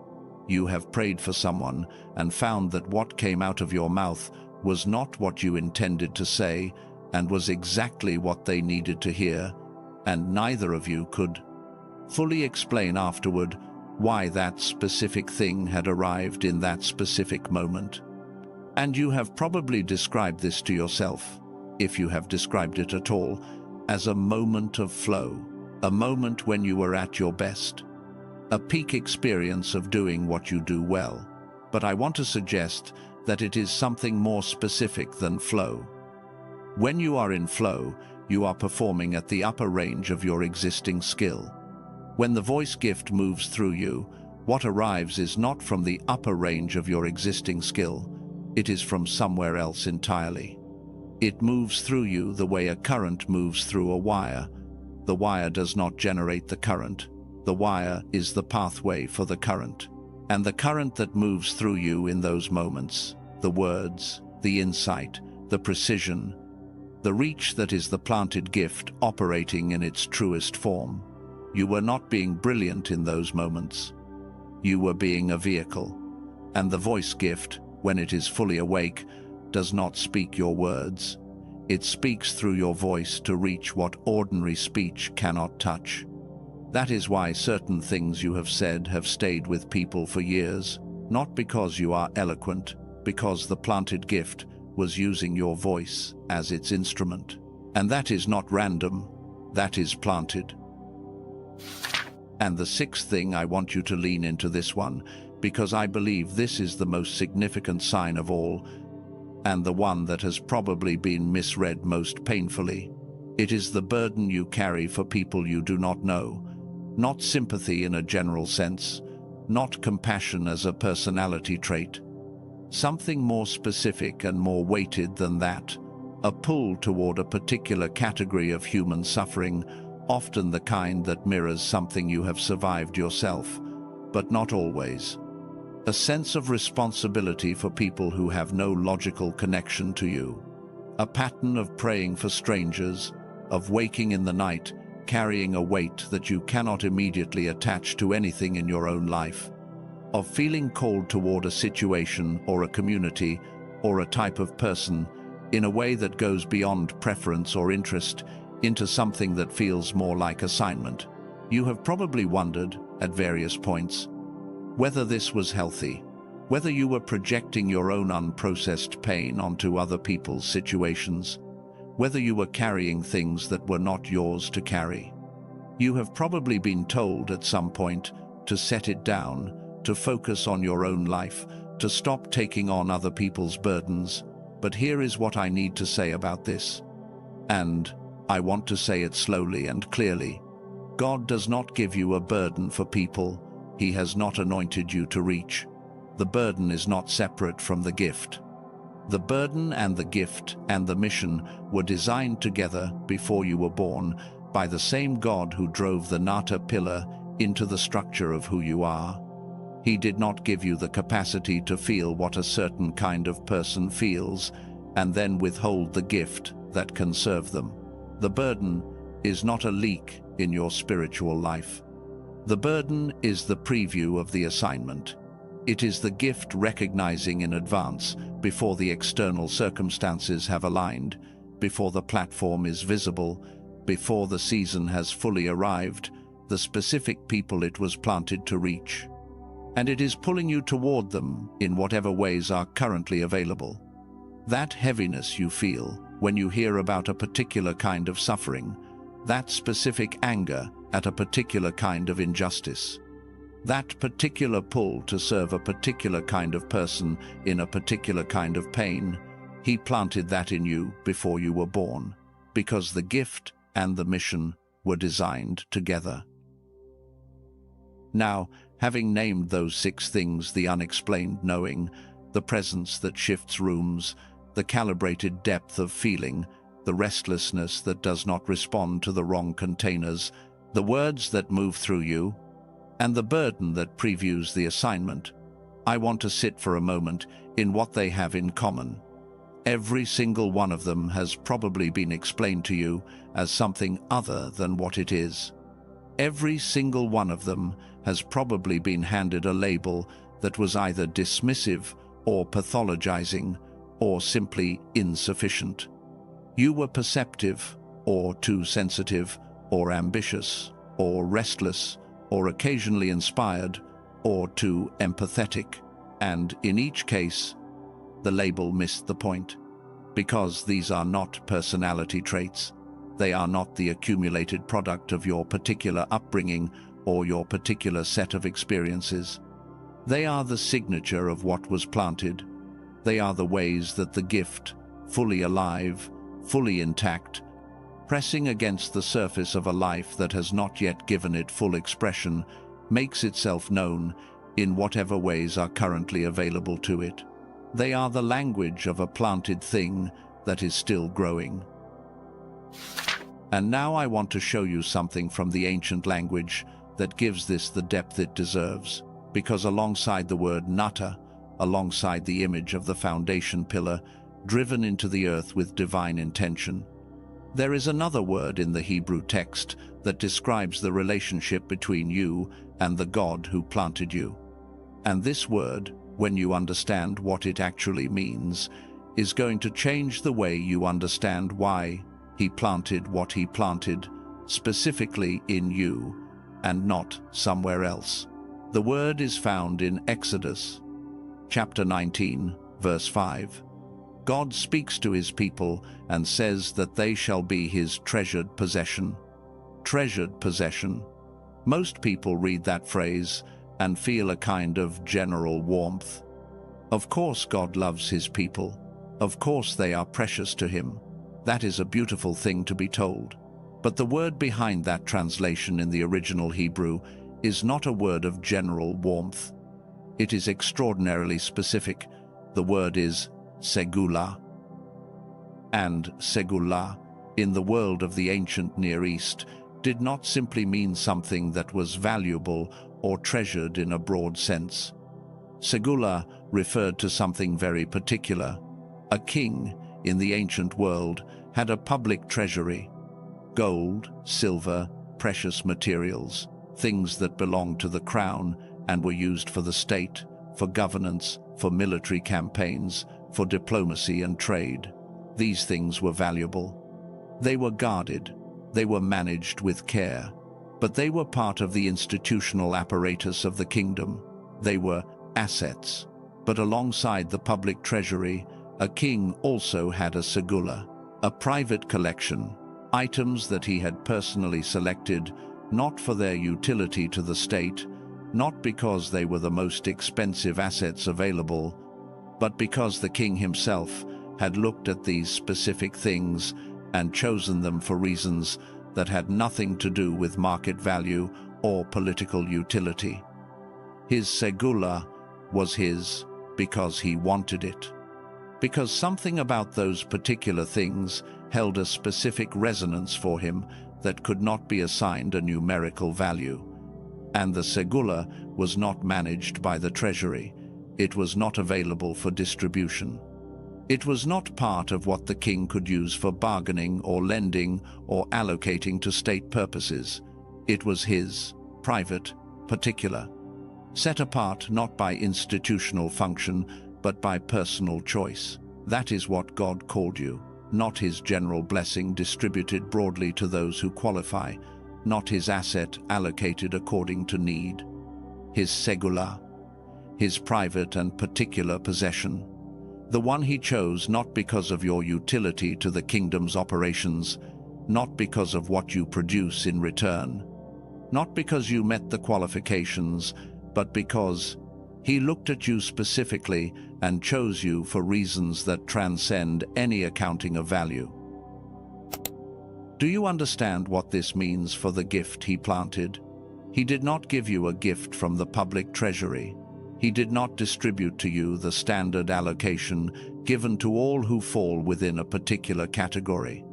You have prayed for someone and found that what came out of your mouth was not what you intended to say and was exactly what they needed to hear, and neither of you could fully explain afterward why that specific thing had arrived in that specific moment. And you have probably described this to yourself, if you have described it at all, as a moment of flow, a moment when you were at your best, a peak experience of doing what you do well. But I want to suggest that it is something more specific than flow. When you are in flow, you are performing at the upper range of your existing skill. When the voice gift moves through you, what arrives is not from the upper range of your existing skill, it is from somewhere else entirely. It moves through you the way a current moves through a wire. The wire does not generate the current. The wire is the pathway for the current. And the current that moves through you in those moments, the words, the insight, the precision, the reach that is the planted gift operating in its truest form. You were not being brilliant in those moments. You were being a vehicle. And the voice gift, when it is fully awake, does not speak your words. It speaks through your voice to reach what ordinary speech cannot touch. That is why certain things you have said have stayed with people for years, not because you are eloquent, because the planted gift was using your voice as its instrument. And that is not random, that is planted. And the sixth thing, I want you to lean into this one, because I believe this is the most significant sign of all, and the one that has probably been misread most painfully. It is the burden you carry for people you do not know. Not sympathy in a general sense, not compassion as a personality trait. Something more specific and more weighted than that, a pull toward a particular category of human suffering, often the kind that mirrors something you have survived yourself, but not always. a sense of responsibility for people who have no logical connection to you, a pattern of praying for strangers, of waking in the night, carrying a weight that you cannot immediately attach to anything in your own life, of feeling called toward a situation or a community or a type of person in a way that goes beyond preference or interest into something that feels more like assignment. You have probably wondered, at various points, whether this was healthy, whether you were projecting your own unprocessed pain onto other people's situations, whether you were carrying things that were not yours to carry. You have probably been told at some point to set it down, to focus on your own life, to stop taking on other people's burdens. But here is what I need to say about this. And I want to say it slowly and clearly. God does not give you a burden for people He has not anointed you to reach. The burden is not separate from the gift. The burden and the gift and the mission were designed together before you were born by the same God who drove the Nata pillar into the structure of who you are. He did not give you the capacity to feel what a certain kind of person feels and then withhold the gift that can serve them. The burden is not a leak in your spiritual life. The burden is the preview of the assignment. It is the gift recognizing in advance, before the external circumstances have aligned, before the platform is visible, before the season has fully arrived, the specific people it was planted to reach. And it is pulling you toward them in whatever ways are currently available. That heaviness you feel when you hear about a particular kind of suffering, that specific anger at a particular kind of injustice, that particular pull to serve a particular kind of person in a particular kind of pain, He planted that in you before you were born, because the gift and the mission were designed together. Now, having named those 6 things, the unexplained knowing, the presence that shifts rooms, the calibrated depth of feeling, the restlessness that does not respond to the wrong containers, the words that move through you, and the burden that previews the assignment, I want to sit for a moment in what they have in common. Every single one of them has probably been explained to you as something other than what it is. Every single one of them has probably been handed a label that was either dismissive or pathologizing or simply insufficient. You were perceptive or too sensitive or ambitious or restless or occasionally inspired or too empathetic, and in each case, the label missed the point, because these are not personality traits. They are not the accumulated product of your particular upbringing or your particular set of experiences. They are the signature of what was planted. They are the ways that the gift, fully alive, fully intact, pressing against the surface of a life that has not yet given it full expression, makes itself known in whatever ways are currently available to it. They are the language of a planted thing that is still growing. And now I want to show you something from the ancient language that gives this the depth it deserves, because alongside the word nata, alongside the image of the foundation pillar, driven into the earth with divine intention, there is another word in the Hebrew text that describes the relationship between you and the God who planted you. And this word, when you understand what it actually means, is going to change the way you understand why He planted what He planted, specifically in you, and not somewhere else. The word is found in Exodus, chapter 19, verse 5. God speaks to His people and says that they shall be His treasured possession. Treasured possession. Most people read that phrase and feel a kind of general warmth. Of course God loves His people. Of course they are precious to Him. That is a beautiful thing to be told. But the word behind that translation in the original Hebrew is not a word of general warmth. It is extraordinarily specific. The word is segula. And segula, in the world of the ancient Near East, did not simply mean something that was valuable or treasured in a broad sense. Segula referred to something very particular. A king, in the ancient world, had a public treasury. Gold, silver, precious materials, things that belonged to the crown and were used for the state, for governance, for military campaigns, for diplomacy and trade. These things were valuable. They were guarded. They were managed with care. But they were part of the institutional apparatus of the kingdom. They were assets. But alongside the public treasury, a king also had a segula, a private collection, items that he had personally selected, not for their utility to the state, not because they were the most expensive assets available, but because the king himself had looked at these specific things and chosen them for reasons that had nothing to do with market value or political utility. His segula was his because he wanted it, because something about those particular things held a specific resonance for him that could not be assigned a numerical value. And the segula was not managed by the treasury. It was not available for distribution. It was not part of what the king could use for bargaining or lending or allocating to state purposes. It was his, private, particular, set apart not by institutional function, but by personal choice. That is what God called you, not his general blessing distributed broadly to those who qualify, not his asset allocated according to need. His segula, his private and particular possession, the one he chose not because of your utility to the kingdom's operations, not because of what you produce in return, not because you met the qualifications, but because he looked at you specifically and chose you for reasons that transcend any accounting of value. Do you understand what this means for the gift he planted? He did not give you a gift from the public treasury. He did not distribute to you the standard allocation given to all who fall within a particular category.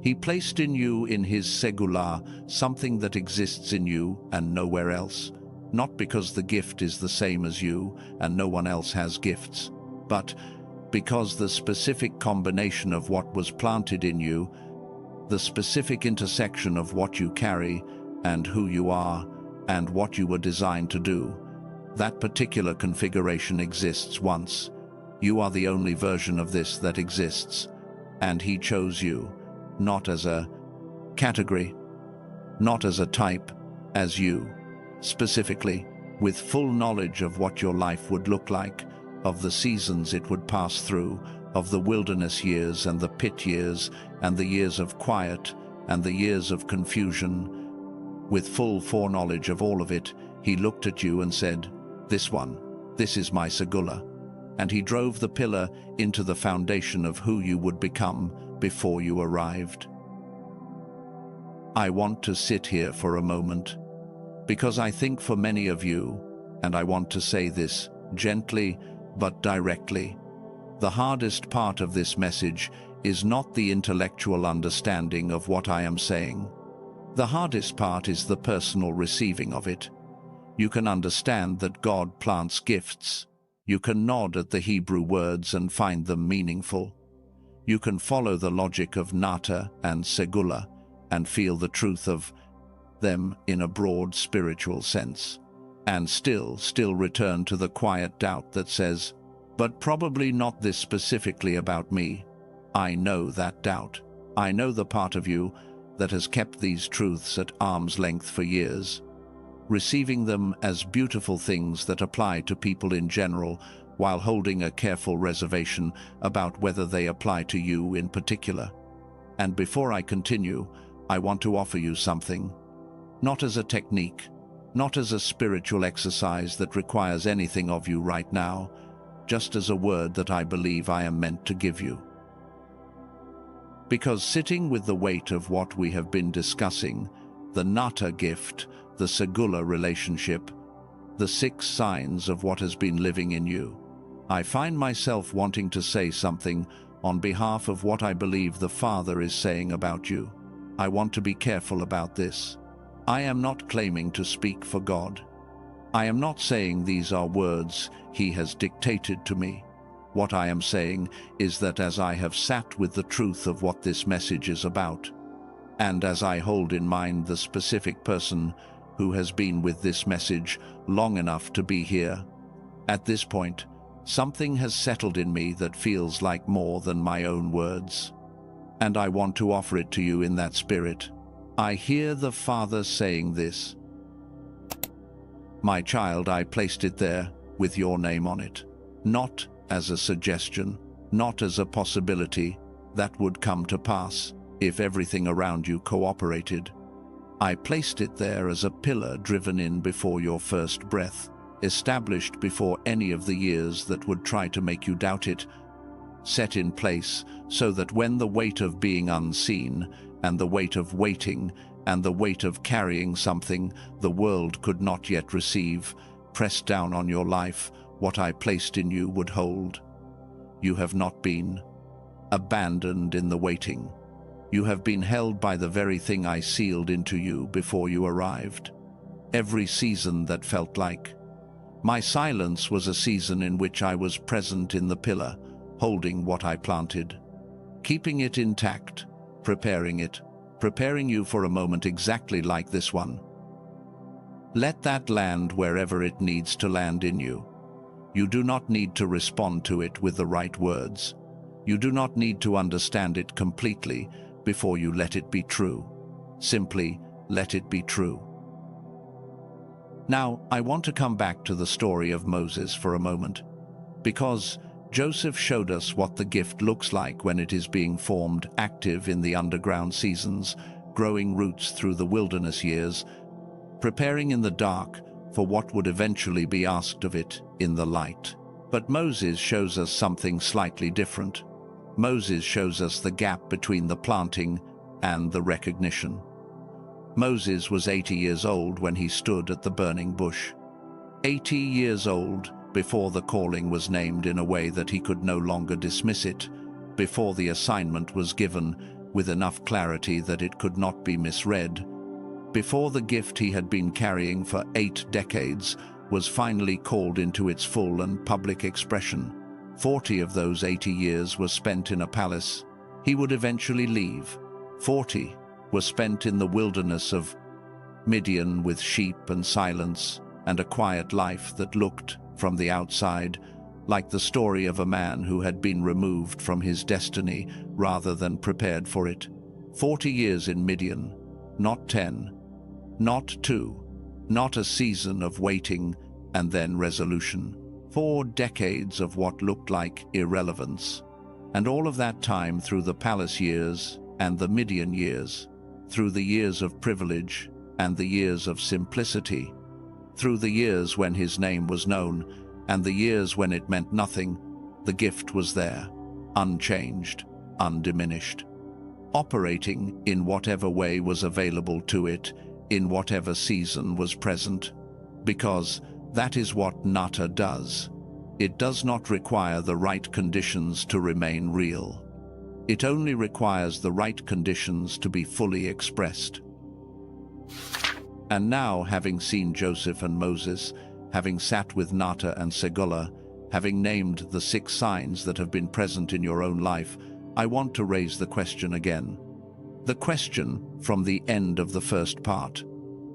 He placed in you, in his segula, something that exists in you and nowhere else, not because the gift is the same as you and no one else has gifts, but because the specific combination of what was planted in you, the specific intersection of what you carry and who you are and what you were designed to do, that particular configuration exists once. You are the only version of this that exists, and he chose you, not as a category, not as a type, as you, specifically, with full knowledge of what your life would look like, of the seasons it would pass through, of the wilderness years and the pit years and the years of quiet and the years of confusion. With full foreknowledge of all of it, he looked at you and said, this is my segula. And he drove the pillar into the foundation of who you would become before you arrived. I want to sit here for a moment, because I think for many of you, and I want to say this gently but directly, the hardest part of this message is not the intellectual understanding of what I am saying. The hardest part is the personal receiving of it. You can understand that God plants gifts. You can nod at the Hebrew words and find them meaningful. You can follow the logic of nata and segula and feel the truth of them in a broad spiritual sense, and still return to the quiet doubt that says, but probably not this specifically about me. I know that doubt. I know the part of you that has kept these truths at arm's length for years, receiving them as beautiful things that apply to people in general, while holding a careful reservation about whether they apply to you in particular. And before I continue, I want to offer you something, not as a technique, not as a spiritual exercise that requires anything of you right now, just as a word that I believe I am meant to give you. Because sitting with the weight of what we have been discussing, the nata gift, the segula relationship, the 6 signs of what has been living in you, I find myself wanting to say something on behalf of what I believe the Father is saying about you. I want to be careful about this. I am not claiming to speak for God. I am not saying these are words he has dictated to me. What I am saying is that as I have sat with the truth of what this message is about, and as I hold in mind the specific person who has been with this message long enough to be here, at this point, something has settled in me that feels like more than my own words. And I want to offer it to you in that spirit. I hear the Father saying this. My child, I placed it there with your name on it, not as a suggestion, not as a possibility that would come to pass if everything around you cooperated. I placed it there as a pillar driven in before your first breath, established before any of the years that would try to make you doubt it, set in place so that when the weight of being unseen and the weight of waiting and the weight of carrying something the world could not yet receive pressed down on your life, what I placed in you would hold. You have not been abandoned in the waiting. You have been held by the very thing I sealed into you before you arrived. Every season that felt like my silence was a season in which I was present in the pillar, holding what I planted, keeping it intact, preparing you for a moment exactly like this one. Let that land wherever it needs to land in you. You do not need to respond to it with the right words. You do not need to understand it completely before you let it be true. Simply let it be true. Now, I want to come back to the story of Moses for a moment, because Joseph showed us what the gift looks like when it is being formed, active in the underground seasons, growing roots through the wilderness years, preparing in the dark for what would eventually be asked of it in the light. But Moses shows us something slightly different. Moses shows us the gap between the planting and the recognition. Moses was 80 years old when he stood at the burning bush. 80 years old before the calling was named in a way that he could no longer dismiss it, before the assignment was given with enough clarity that it could not be misread, before the gift he had been carrying for 8 decades was finally called into its full and public expression. 40 of those 80 years were spent in a palace. He would eventually leave. 40 were spent in the wilderness of Midian with sheep and silence and a quiet life that looked, from the outside, like the story of a man who had been removed from his destiny rather than prepared for it. 40 years in Midian, not 10, not 2, not a season of waiting and then resolution. 4 decades of what looked like irrelevance. And all of that time through the palace years and the Midian years, through the years of privilege and the years of simplicity, through the years when his name was known and the years when it meant nothing, the gift was there, unchanged, undiminished, operating in whatever way was available to it, in whatever season was present, because that is what Nata does. It does not require the right conditions to remain real. It only requires the right conditions to be fully expressed. And now, having seen Joseph and Moses, having sat with Nata and Segula, having named the 6 signs that have been present in your own life, I want to raise the question again. The question from the end of the first part.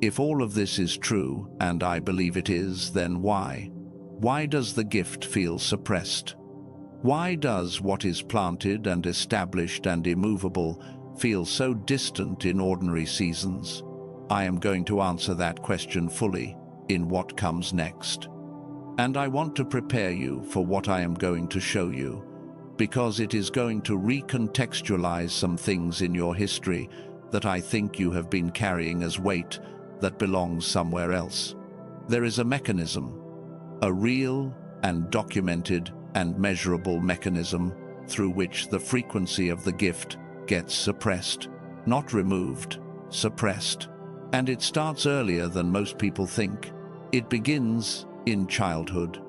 If all of this is true, and I believe it is, then why? Why does the gift feel suppressed? Why does what is planted and established and immovable feel so distant in ordinary seasons? I am going to answer that question fully in what comes next. And I want to prepare you for what I am going to show you, because it is going to recontextualize some things in your history that I think you have been carrying as weight that belongs somewhere else. There is a mechanism, a real and documented and measurable mechanism through which the frequency of the gift gets suppressed, not removed, suppressed. And it starts earlier than most people think. It begins in childhood.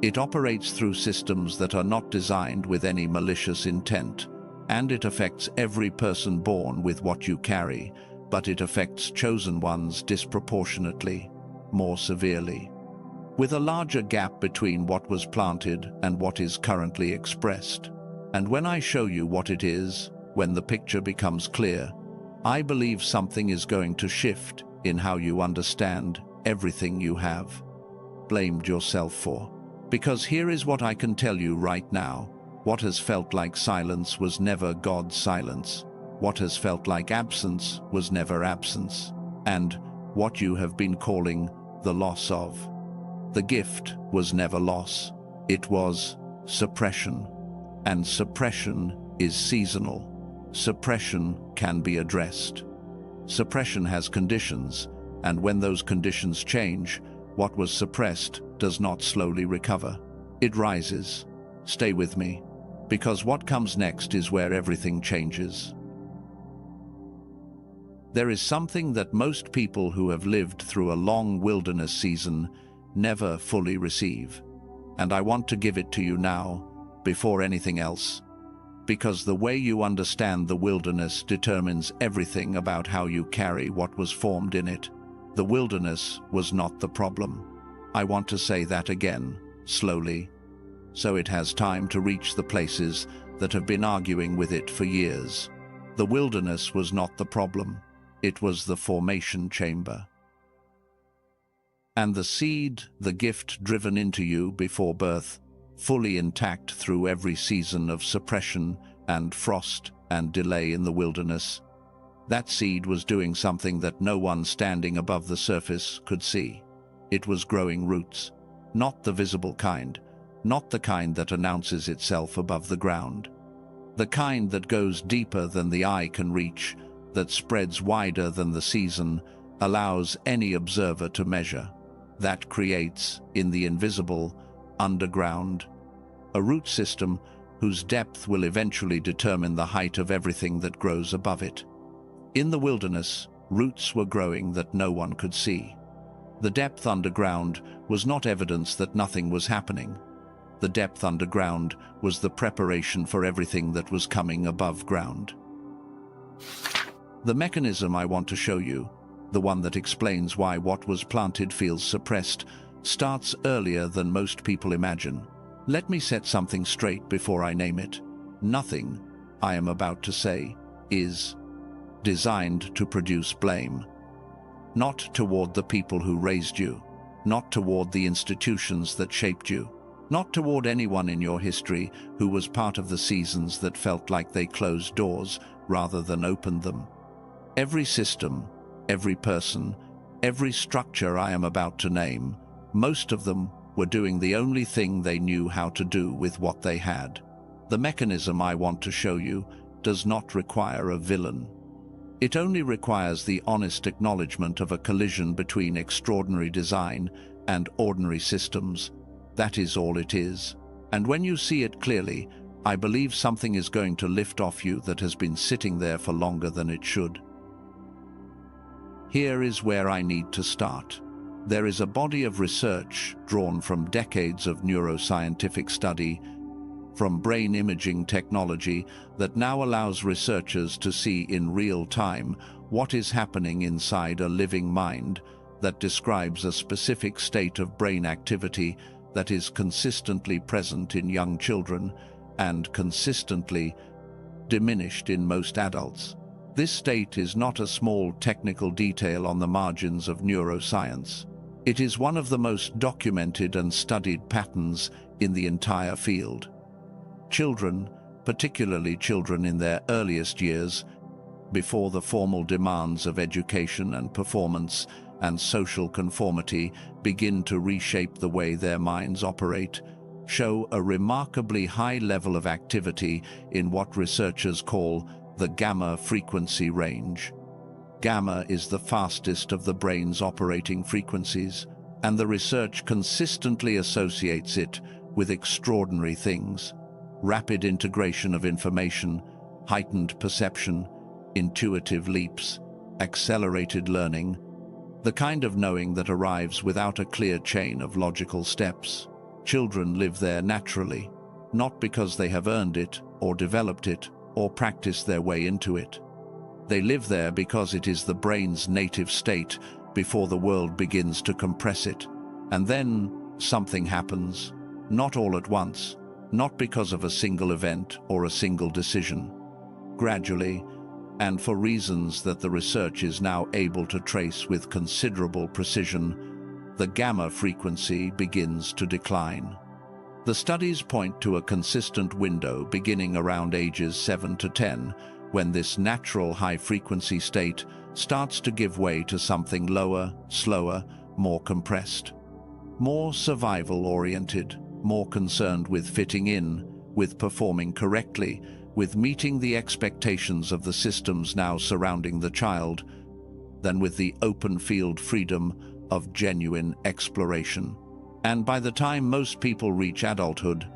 It operates through systems that are not designed with any malicious intent, and it affects every person born with what you carry, but it affects chosen ones disproportionately, more severely. with a larger gap between what was planted and what is currently expressed. And when I show you what it is, when the picture becomes clear, I believe something is going to shift in how you understand everything you have blamed yourself for. Because here is what I can tell you right now. What has felt like silence was never God's silence. What has felt like absence was never absence. And what you have been calling the loss of the gift was never loss. It was suppression. And suppression is seasonal. Suppression can be addressed. Suppression has conditions, and when those conditions change, what was suppressed does not slowly recover. It rises. Stay with me, because what comes next is where everything changes. There is something that most people who have lived through a long wilderness season never fully receive. And I want to give it to you now, before anything else, because the way you understand the wilderness determines everything about how you carry what was formed in it. The wilderness was not the problem. I want to say that again, slowly, so it has time to reach the places that have been arguing with it for years. The wilderness was not the problem. It was the formation chamber. And the seed, the gift driven into you before birth, fully intact through every season of suppression and frost and delay in the wilderness. That seed was doing something that no one standing above the surface could see. It was growing roots, not the visible kind, not the kind that announces itself above the ground. The kind that goes deeper than the eye can reach, that spreads wider than the season, allows any observer to measure. That creates, in the invisible, underground, a root system whose depth will eventually determine the height of everything that grows above it. In the wilderness, roots were growing that no one could see. The depth underground was not evidence that nothing was happening. The depth underground was the preparation for everything that was coming above ground. The mechanism I want to show you, the one that explains why what was planted feels suppressed, starts earlier than most people imagine. Let me set something straight before I name it. Nothing I am about to say is designed to produce blame. Not toward the people who raised you, not toward the institutions that shaped you, not toward anyone in your history who was part of the seasons that felt like they closed doors rather than opened them. Every system, every person, every structure I am about to name, most of them were doing the only thing they knew how to do with what they had. The mechanism I want to show you does not require a villain. It only requires the honest acknowledgement of a collision between extraordinary design and ordinary systems. That is all it is. And when you see it clearly, I believe something is going to lift off you that has been sitting there for longer than it should. Here is where I need to start. There is a body of research drawn from decades of neuroscientific study, from brain imaging technology that now allows researchers to see in real time what is happening inside a living mind, that describes a specific state of brain activity that is consistently present in young children and consistently diminished in most adults. This state is not a small technical detail on the margins of neuroscience. It is one of the most documented and studied patterns in the entire field. Children, particularly children in their earliest years, before the formal demands of education and performance and social conformity begin to reshape the way their minds operate, show a remarkably high level of activity in what researchers call the gamma frequency range. Gamma is the fastest of the brain's operating frequencies, and the research consistently associates it with extraordinary things: rapid integration of information, heightened perception, intuitive leaps, accelerated learning, the kind of knowing that arrives without a clear chain of logical steps. Children live there naturally, not because they have earned it or developed it or practiced their way into it. They live there because it is the brain's native state before the world begins to compress it. And then, something happens, not all at once, not because of a single event or a single decision. Gradually, and for reasons that the research is now able to trace with considerable precision, the gamma frequency begins to decline. The studies point to a consistent window beginning around ages 7 to 10, when this natural high-frequency state starts to give way to something lower, slower, more compressed, more survival-oriented, more concerned with fitting in, with performing correctly, with meeting the expectations of the systems now surrounding the child, than with the open-field freedom of genuine exploration. And by the time most people reach adulthood,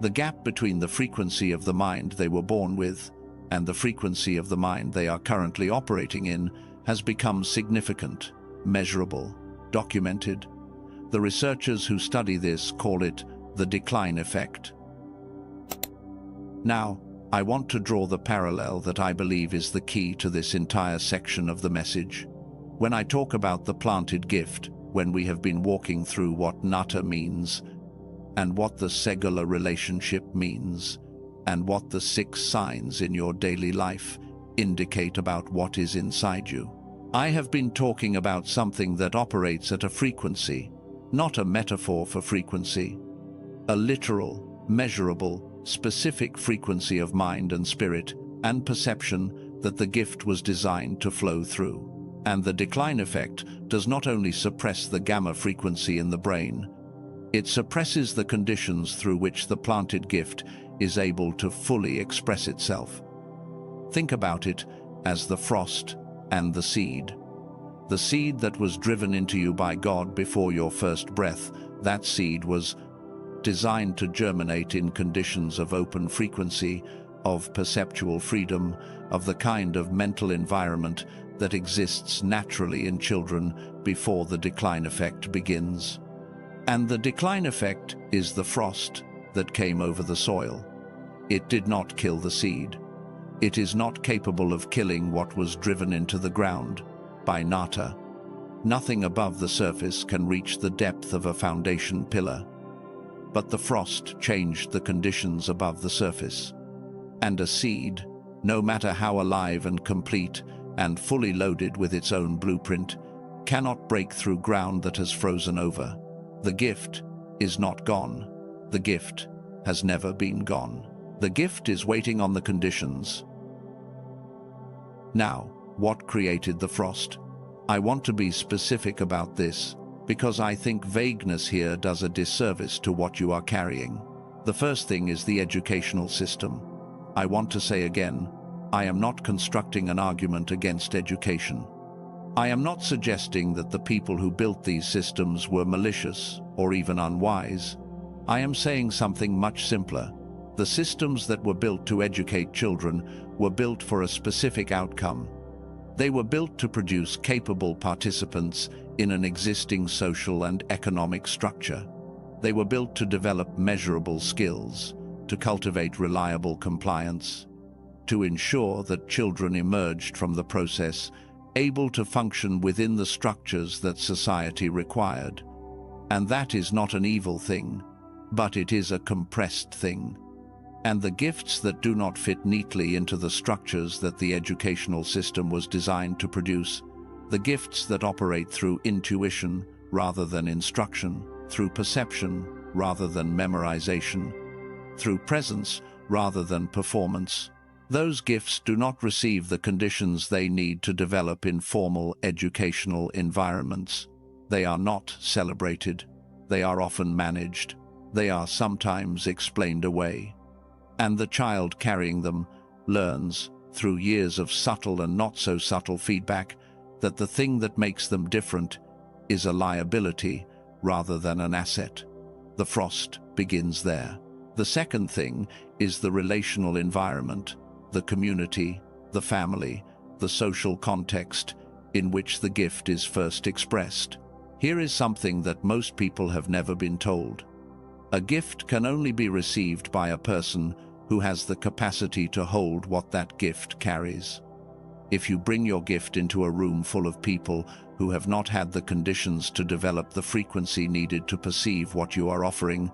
the gap between the frequency of the mind they were born with and the frequency of the mind they are currently operating in has become significant, measurable, documented. The researchers who study this call it the decline effect. Now, I want to draw the parallel that I believe is the key to this entire section of the message. When I talk about the planted gift, when we have been walking through what Nata means, and what the Segula relationship means, and what the 6 signs in your daily life indicate about what is inside you, I have been talking about something that operates at a frequency, not a metaphor for frequency, a literal, measurable, specific frequency of mind and spirit and perception that the gift was designed to flow through. And the decline effect does not only suppress the gamma frequency in the brain, it suppresses the conditions through which the planted gift is able to fully express itself. Think about it as the frost and the seed. The seed that was driven into you by God before your first breath, that seed was designed to germinate in conditions of open frequency, of perceptual freedom, of the kind of mental environment that exists naturally in children before the decline effect begins. And the decline effect is the frost that came over the soil. It did not kill the seed. It is not capable of killing what was driven into the ground by Nata. Nothing above the surface can reach the depth of a foundation pillar. But the frost changed the conditions above the surface. And a seed, no matter how alive and complete and fully loaded with its own blueprint, cannot break through ground that has frozen over. The gift is not gone. The gift has never been gone. The gift is waiting on the conditions. Now, what created the frost? I want to be specific about this, because I think vagueness here does a disservice to what you are carrying. The first thing is the educational system. I want to say again, I am not constructing an argument against education. I am not suggesting that the people who built these systems were malicious or even unwise. I am saying something much simpler. The systems that were built to educate children were built for a specific outcome. They were built to produce capable participants in an existing social and economic structure. They were built to develop measurable skills, to cultivate reliable compliance, to ensure that children emerged from the process able to function within the structures that society required. And that is not an evil thing, but it is a compressed thing. And the gifts that do not fit neatly into the structures that the educational system was designed to produce, the gifts that operate through intuition rather than instruction, through perception rather than memorization, through presence rather than performance, those gifts do not receive the conditions they need to develop in formal educational environments. They are not celebrated. They are often managed. They are sometimes explained away. And the child carrying them learns, through years of subtle and not so subtle feedback, that the thing that makes them different is a liability rather than an asset. The frost begins there. The second thing is the relational environment, the community, the family, the social context in which the gift is first expressed. Here is something that most people have never been told. A gift can only be received by a person who has the capacity to hold what that gift carries. If you bring your gift into a room full of people who have not had the conditions to develop the frequency needed to perceive what you are offering,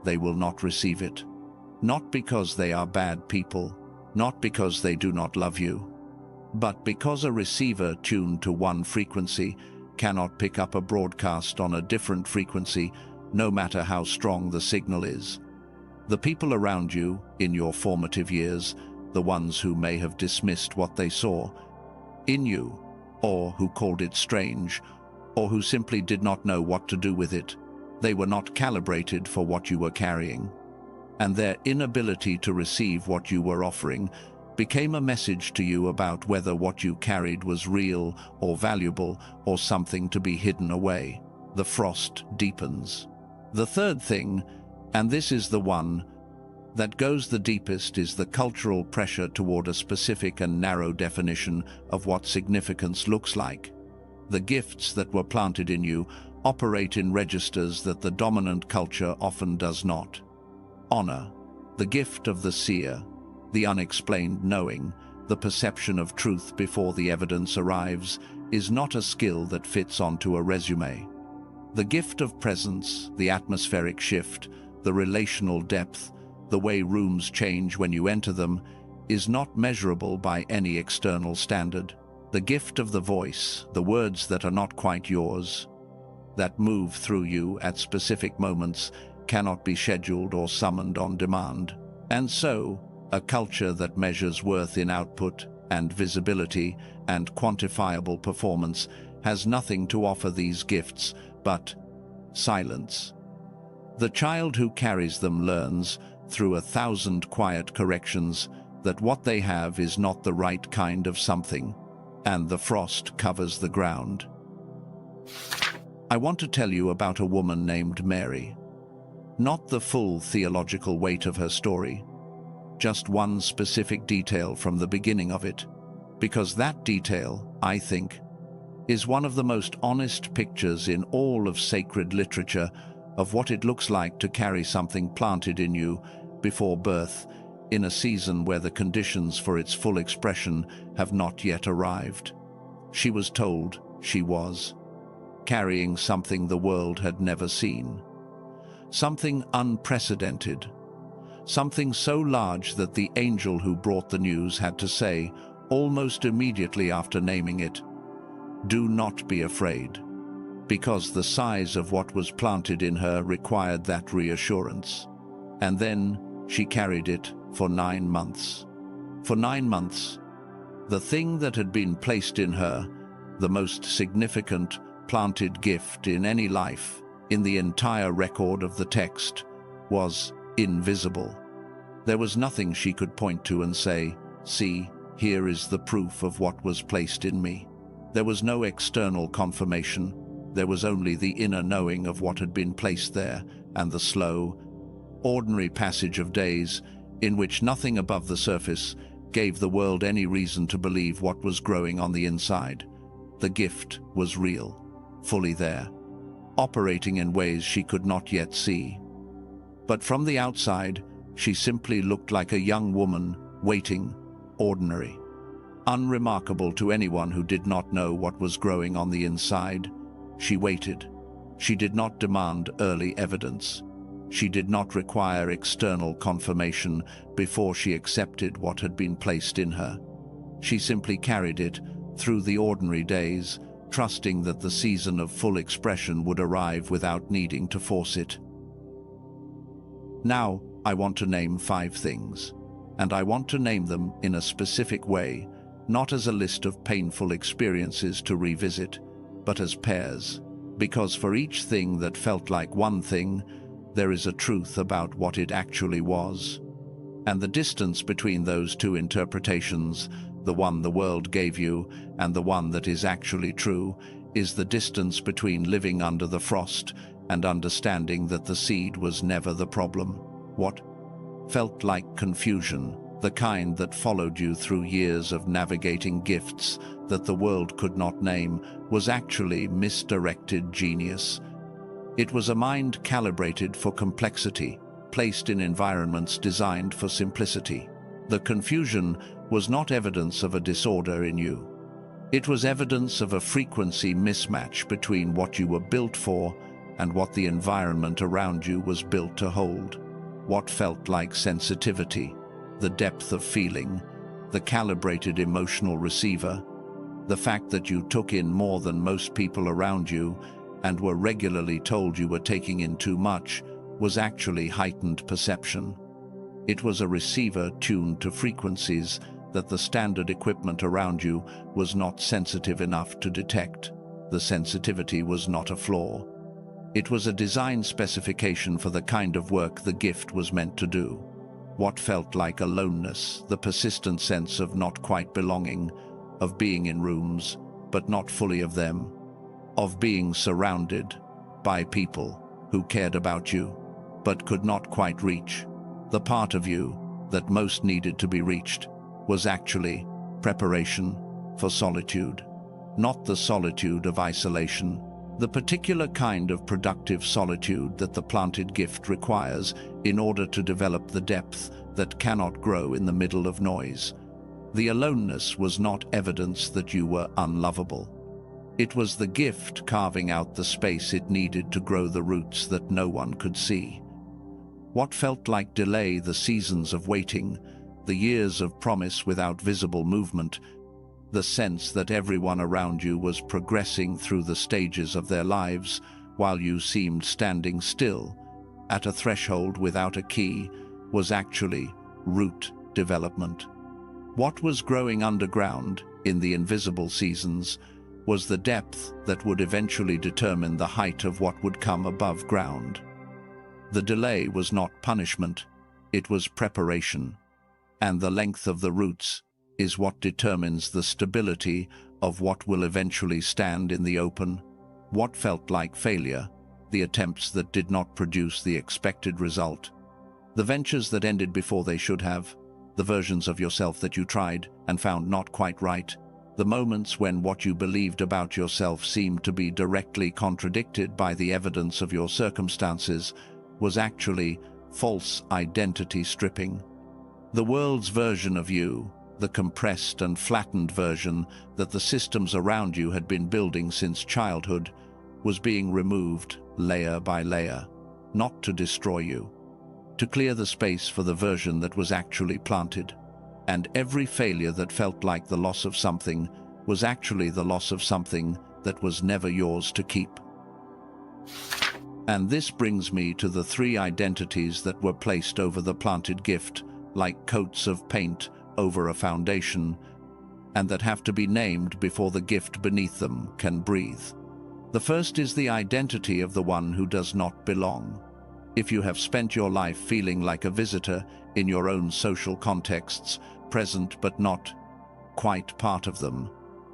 they will not receive it. Not because they are bad people, not because they do not love you, but because a receiver tuned to one frequency cannot pick up a broadcast on a different frequency, no matter how strong the signal is. The people around you, in your formative years, the ones who may have dismissed what they saw in you, or who called it strange, or who simply did not know what to do with it, they were not calibrated for what you were carrying. And their inability to receive what you were offering became a message to you about whether what you carried was real or valuable or something to be hidden away. The frost deepens. The third thing, and this is the one that goes the deepest, is the cultural pressure toward a specific and narrow definition of what significance looks like. The gifts that were planted in you operate in registers that the dominant culture often does not. Honor, the gift of the seer, the unexplained knowing, the perception of truth before the evidence arrives, is not a skill that fits onto a resume. The gift of presence, the atmospheric shift, the relational depth, the way rooms change when you enter them, is not measurable by any external standard. The gift of the voice, the words that are not quite yours, that move through you at specific moments, cannot be scheduled or summoned on demand. And so, a culture that measures worth in output and visibility and quantifiable performance has nothing to offer these gifts but silence. The child who carries them learns, through 1,000 quiet corrections, that what they have is not the right kind of something, and the frost covers the ground. I want to tell you about a woman named Mary. Not the full theological weight of her story, just one specific detail from the beginning of it, because that detail, I think, is one of the most honest pictures in all of sacred literature of what it looks like to carry something planted in you before birth, in a season where the conditions for its full expression have not yet arrived. She was told she was carrying something the world had never seen, something unprecedented, something so large that the angel who brought the news had to say, almost immediately after naming it, "Do not be afraid," because the size of what was planted in her required that reassurance. And then she carried it for 9 months. For 9 months, the thing that had been placed in her, the most significant planted gift in any life, in the entire record of the text, was invisible. There was nothing she could point to and say, "See, here is the proof of what was placed in me." There was no external confirmation. There was only the inner knowing of what had been placed there, and the slow, ordinary passage of days in which nothing above the surface gave the world any reason to believe what was growing on the inside. The gift was real, fully there, operating in ways she could not yet see. But from the outside, she simply looked like a young woman, waiting, ordinary, unremarkable to anyone who did not know what was growing on the inside. She waited. She did not demand early evidence. She did not require external confirmation before she accepted what had been placed in her. She simply carried it through the ordinary days, trusting that the season of full expression would arrive without needing to force it. Now, I want to name 5 things, and I want to name them in a specific way, not as a list of painful experiences to revisit, but as pairs, because for each thing that felt like one thing, there is a truth about what it actually was. And the distance between those two interpretations, the one the world gave you and the one that is actually true, is the distance between living under the frost and understanding that the seed was never the problem. What felt like confusion, the kind that followed you through years of navigating gifts that the world could not name, was actually misdirected genius. It was a mind calibrated for complexity, placed in environments designed for simplicity. The confusion was not evidence of a disorder in you. It was evidence of a frequency mismatch between what you were built for and what the environment around you was built to hold. What felt like sensitivity, the depth of feeling, the calibrated emotional receiver, the fact that you took in more than most people around you and were regularly told you were taking in too much, was actually heightened perception. It was a receiver tuned to frequencies that the standard equipment around you was not sensitive enough to detect. The sensitivity was not a flaw. It was a design specification for the kind of work the gift was meant to do. What felt like aloneness, the persistent sense of not quite belonging, of being in rooms, but not fully of them, of being surrounded by people who cared about you, but could not quite reach. The part of you that most needed to be reached was actually preparation for solitude, not the solitude of isolation, the particular kind of productive solitude that the planted gift requires in order to develop the depth that cannot grow in the middle of noise. The aloneness was not evidence that you were unlovable. It was the gift carving out the space it needed to grow the roots that no one could see. What felt like delay, the seasons of waiting, the years of promise without visible movement, the sense that everyone around you was progressing through the stages of their lives while you seemed standing still, at a threshold without a key, was actually root development. What was growing underground, in the invisible seasons, was the depth that would eventually determine the height of what would come above ground. The delay was not punishment, it was preparation, and the length of the roots is what determines the stability of what will eventually stand in the open. What felt like failure, the attempts that did not produce the expected result, the ventures that ended before they should have, the versions of yourself that you tried and found not quite right, the moments when what you believed about yourself seemed to be directly contradicted by the evidence of your circumstances, was actually false identity stripping. The world's version of you, the compressed and flattened version that the systems around you had been building since childhood, was being removed layer by layer, not to destroy you, to clear the space for the version that was actually planted. And every failure that felt like the loss of something was actually the loss of something that was never yours to keep. And this brings me to the three identities that were placed over the planted gift, like coats of paint over a foundation, and that have to be named before the gift beneath them can breathe. The first is the identity of the one who does not belong. If you have spent your life feeling like a visitor in your own social contexts, present but not quite part of them,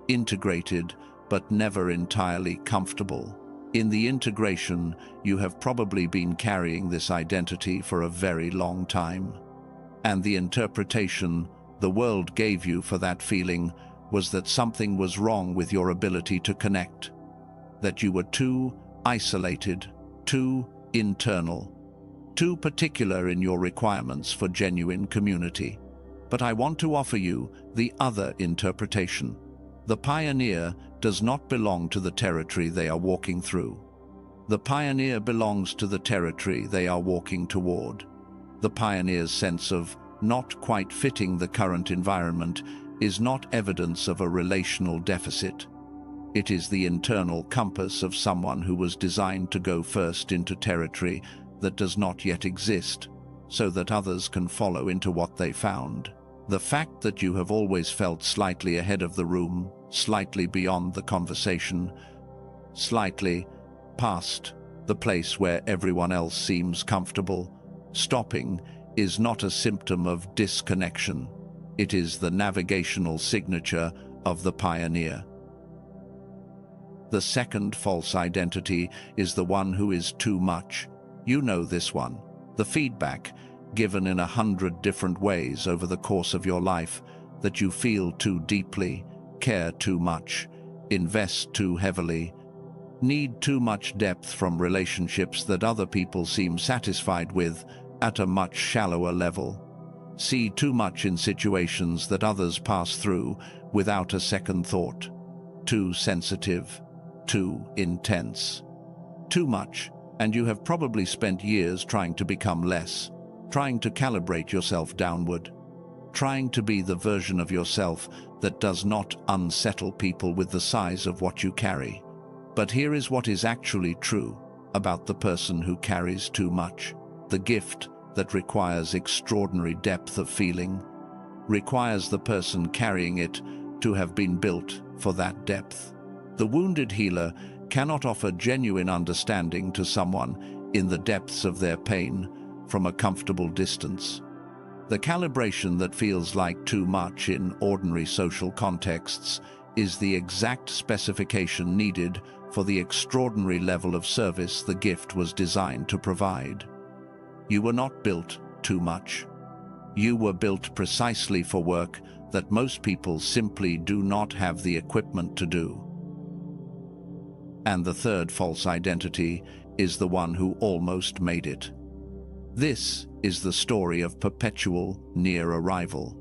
integrated but never entirely comfortable, in the integration, you have probably been carrying this identity for a very long time. And the interpretation the world gave you for that feeling was that something was wrong with your ability to connect, that you were too isolated, too internal, too particular in your requirements for genuine community. But I want to offer you the other interpretation. The pioneer does not belong to the territory they are walking through. The pioneer belongs to the territory they are walking toward. The pioneer's sense of not quite fitting the current environment is not evidence of a relational deficit. It is the internal compass of someone who was designed to go first into territory that does not yet exist, so that others can follow into what they found. The fact that you have always felt slightly ahead of the room, slightly beyond the conversation, slightly past the place where everyone else seems comfortable, stopping, is not a symptom of disconnection. It is the navigational signature of the pioneer. The second false identity is the one who is too much. You know this one. The feedback, given in 100 different ways over the course of your life, that you feel too deeply, care too much, invest too heavily, need too much depth from relationships that other people seem satisfied with at a much shallower level. See too much in situations that others pass through without a second thought. Too sensitive, too intense. Too much, and you have probably spent years trying to become less, trying to calibrate yourself downward, trying to be the version of yourself that does not unsettle people with the size of what you carry. But here is what is actually true about the person who carries too much. The gift that requires extraordinary depth of feeling requires the person carrying it to have been built for that depth. The wounded healer cannot offer genuine understanding to someone in the depths of their pain from a comfortable distance. The calibration that feels like too much in ordinary social contexts is the exact specification needed for the extraordinary level of service the gift was designed to provide. You were not built too much. You were built precisely for work that most people simply do not have the equipment to do. And the third false identity is the one who almost made it. This is the story of perpetual near arrival,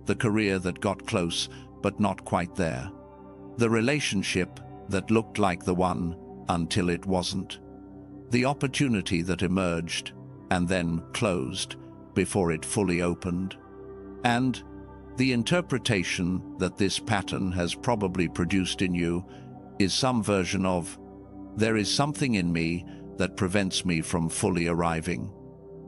the career that got close but not quite there, the relationship that looked like the one until it wasn't, the opportunity that emerged and then closed before it fully opened, and the interpretation that this pattern has probably produced in you is some version of, "There is something in me that prevents me from fully arriving,"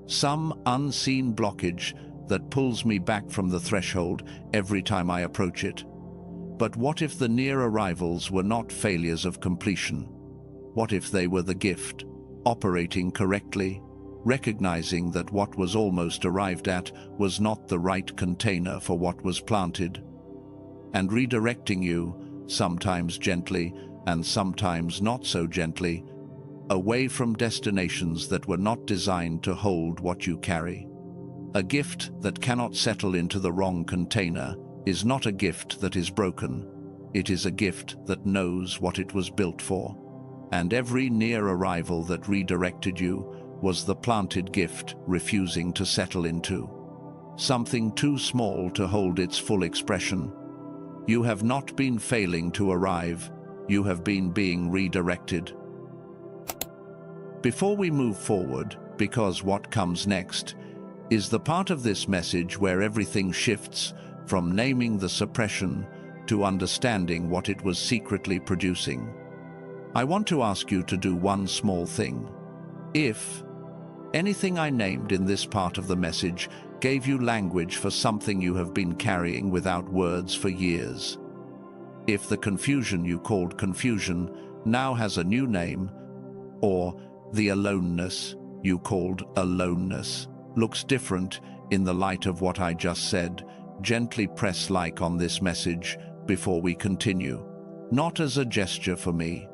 some unseen blockage that pulls me back from the threshold every time I approach it. But what if the near arrivals were not failures of completion? What if they were the gift, operating correctly, recognizing that what was almost arrived at was not the right container for what was planted, and redirecting you, sometimes gently and sometimes not so gently, away from destinations that were not designed to hold what you carry? A gift that cannot settle into the wrong container is not a gift that is broken. It is a gift that knows what it was built for. And every near arrival that redirected you was the planted gift refusing to settle into something too small to hold its full expression. You have not been failing to arrive. You have been being redirected. Before we move forward, because what comes next is the part of this message where everything shifts from naming the suppression to understanding what it was secretly producing. I want to ask you to do one small thing. If anything I named in this part of the message gave you language for something you have been carrying without words for years, if the confusion you called confusion now has a new name, or the aloneness you called aloneness looks different in the light of what I just said, gently press like on this message before we continue. Not as a gesture for me,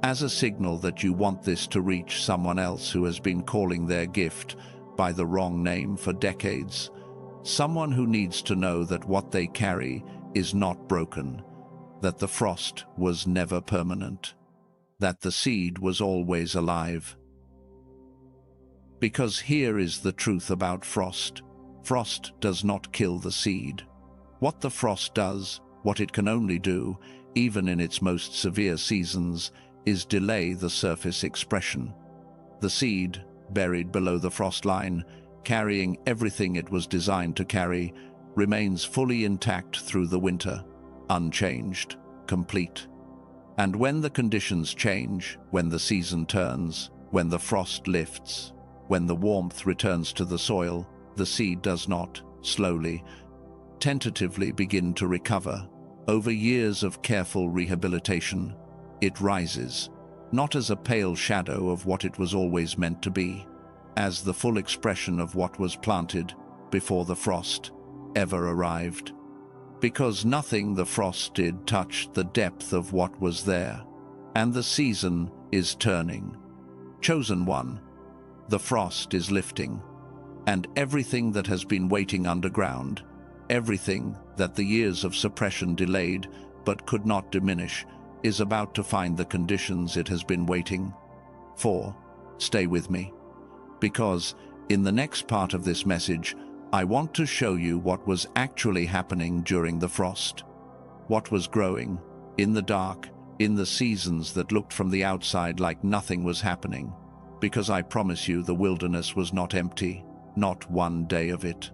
as a signal that you want this to reach someone else who has been calling their gift by the wrong name for decades. Someone who needs to know that what they carry is not broken, that the frost was never permanent, that the seed was always alive. Because here is the truth about frost. Frost does not kill the seed. What the frost does, what it can only do, even in its most severe seasons, is delay the surface expression. The seed, buried below the frost line, carrying everything it was designed to carry, remains fully intact through the winter, unchanged, complete. And when the conditions change, when the season turns, when the frost lifts, when the warmth returns to the soil, the seed does not, slowly, tentatively begin to recover. Over years of careful rehabilitation, it rises, not as a pale shadow of what it was always meant to be, as the full expression of what was planted before the frost ever arrived. Because nothing the frost did touched the depth of what was there, and the season is turning. Chosen one, the frost is lifting, and everything that has been waiting underground, everything that the years of suppression delayed but could not diminish, is about to find the conditions it has been waiting for. Stay with me, because in the next part of this message, I want to show you what was actually happening during the frost. What was growing, in the dark, in the seasons that looked from the outside like nothing was happening. Because I promise you the wilderness was not empty, not one day of it.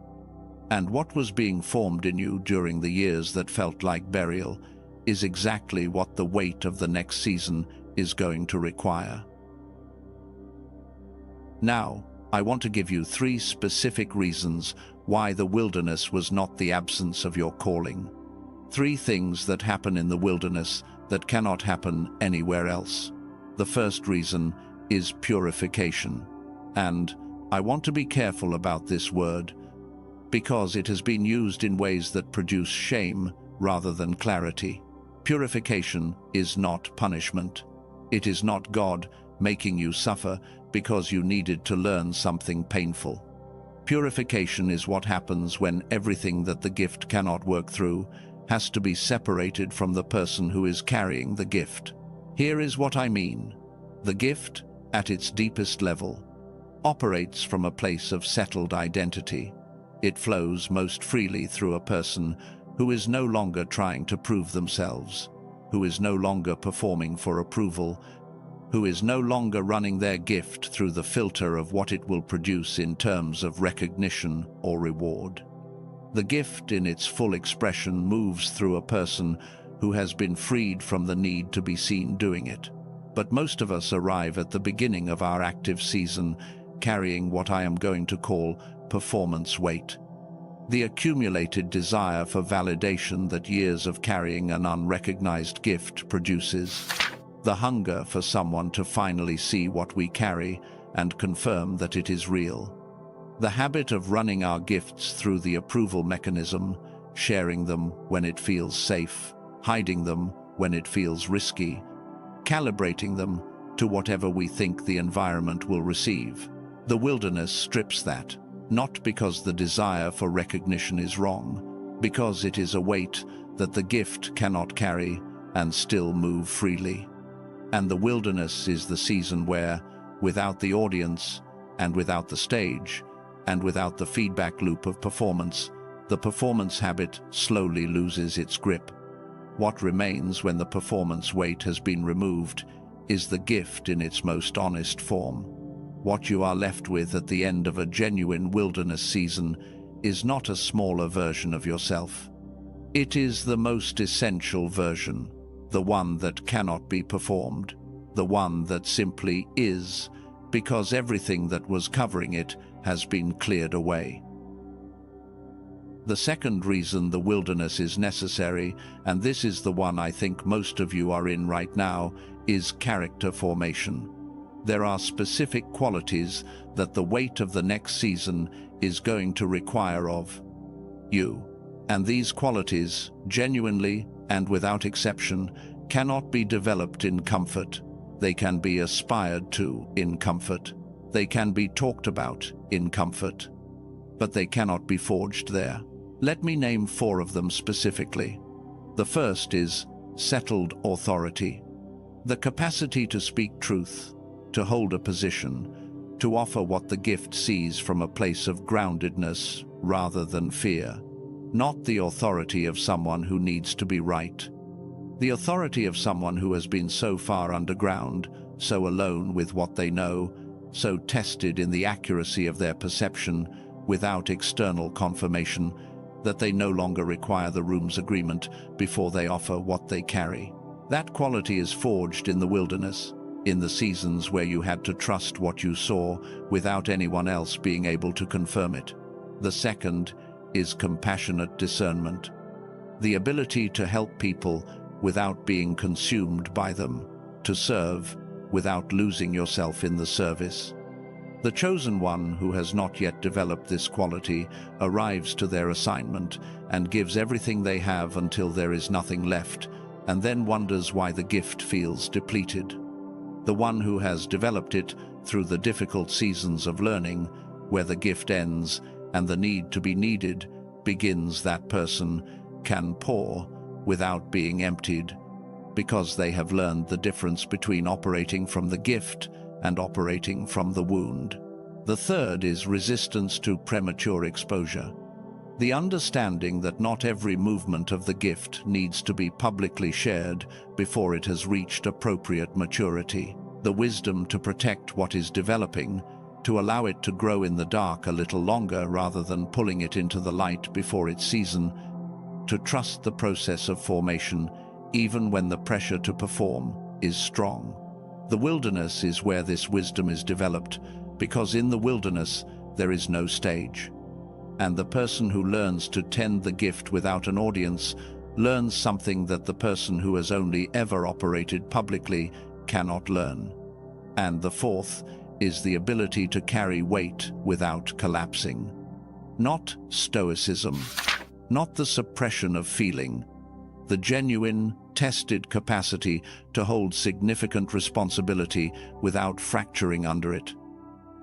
And what was being formed in you during the years that felt like burial is exactly what the weight of the next season is going to require. Now, I want to give you 3 specific reasons why the wilderness was not the absence of your calling. 3 things that happen in the wilderness that cannot happen anywhere else. The first reason is purification. And I want to be careful about this word, because it has been used in ways that produce shame rather than clarity. Purification is not punishment. It is not God making you suffer because you needed to learn something painful. Purification is what happens when everything that the gift cannot work through has to be separated from the person who is carrying the gift. Here is what I mean. The gift, at its deepest level, operates from a place of settled identity. It flows most freely through a person who is no longer trying to prove themselves, who is no longer performing for approval, who is no longer running their gift through the filter of what it will produce in terms of recognition or reward. The gift in its full expression moves through a person who has been freed from the need to be seen doing it. But most of us arrive at the beginning of our active season carrying what I am going to call performance weight. The accumulated desire for validation that years of carrying an unrecognized gift produces. The hunger for someone to finally see what we carry and confirm that it is real. The habit of running our gifts through the approval mechanism, sharing them when it feels safe, hiding them when it feels risky, calibrating them to whatever we think the environment will receive. The wilderness strips that, not because the desire for recognition is wrong, because it is a weight that the gift cannot carry and still move freely. And the wilderness is the season where, without the audience, and without the stage, and without the feedback loop of performance, the performance habit slowly loses its grip. What remains when the performance weight has been removed is the gift in its most honest form. What you are left with at the end of a genuine wilderness season is not a smaller version of yourself. It is the most essential version, the one that cannot be performed, the one that simply is, because everything that was covering it has been cleared away. The second reason the wilderness is necessary, and this is the one I think most of you are in right now, is character formation. There are specific qualities that the weight of the next season is going to require of you. And these qualities, genuinely and without exception, cannot be developed in comfort. They can be aspired to in comfort. They can be talked about in comfort. But they cannot be forged there. Let me name 4 of them specifically. The first is settled authority. The capacity to speak truth, to hold a position, to offer what the gift sees from a place of groundedness rather than fear. Not the authority of someone who needs to be right. The authority of someone who has been so far underground, so alone with what they know, so tested in the accuracy of their perception without external confirmation, that they no longer require the room's agreement before they offer what they carry. That quality is forged in the wilderness, in the seasons where you had to trust what you saw without anyone else being able to confirm it. The second is compassionate discernment. The ability to help people without being consumed by them, to serve without losing yourself in the service. The chosen one who has not yet developed this quality arrives to their assignment and gives everything they have until there is nothing left, and then wonders why the gift feels depleted. The one who has developed it through the difficult seasons of learning, where the gift ends and the need to be needed begins, that person can pour without being emptied, because they have learned the difference between operating from the gift and operating from the wound. The third is resistance to premature exposure. The understanding that not every movement of the gift needs to be publicly shared before it has reached appropriate maturity. The wisdom to protect what is developing, to allow it to grow in the dark a little longer rather than pulling it into the light before its season, to trust the process of formation even when the pressure to perform is strong. The wilderness is where this wisdom is developed, because in the wilderness there is no stage. And the person who learns to tend the gift without an audience learns something that the person who has only ever operated publicly cannot learn. And the fourth is the ability to carry weight without collapsing. Not stoicism, not the suppression of feeling, the genuine, tested capacity to hold significant responsibility without fracturing under it.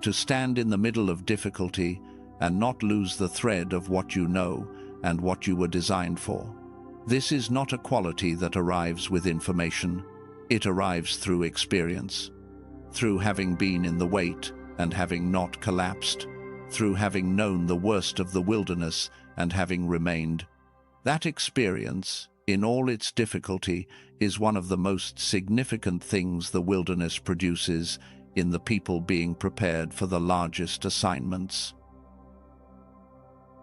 To stand in the middle of difficulty and not lose the thread of what you know and what you were designed for. This is not a quality that arrives with information. It arrives through experience, through having been in the weight and having not collapsed, through having known the worst of the wilderness and having remained. That experience, in all its difficulty, is one of the most significant things the wilderness produces in the people being prepared for the largest assignments.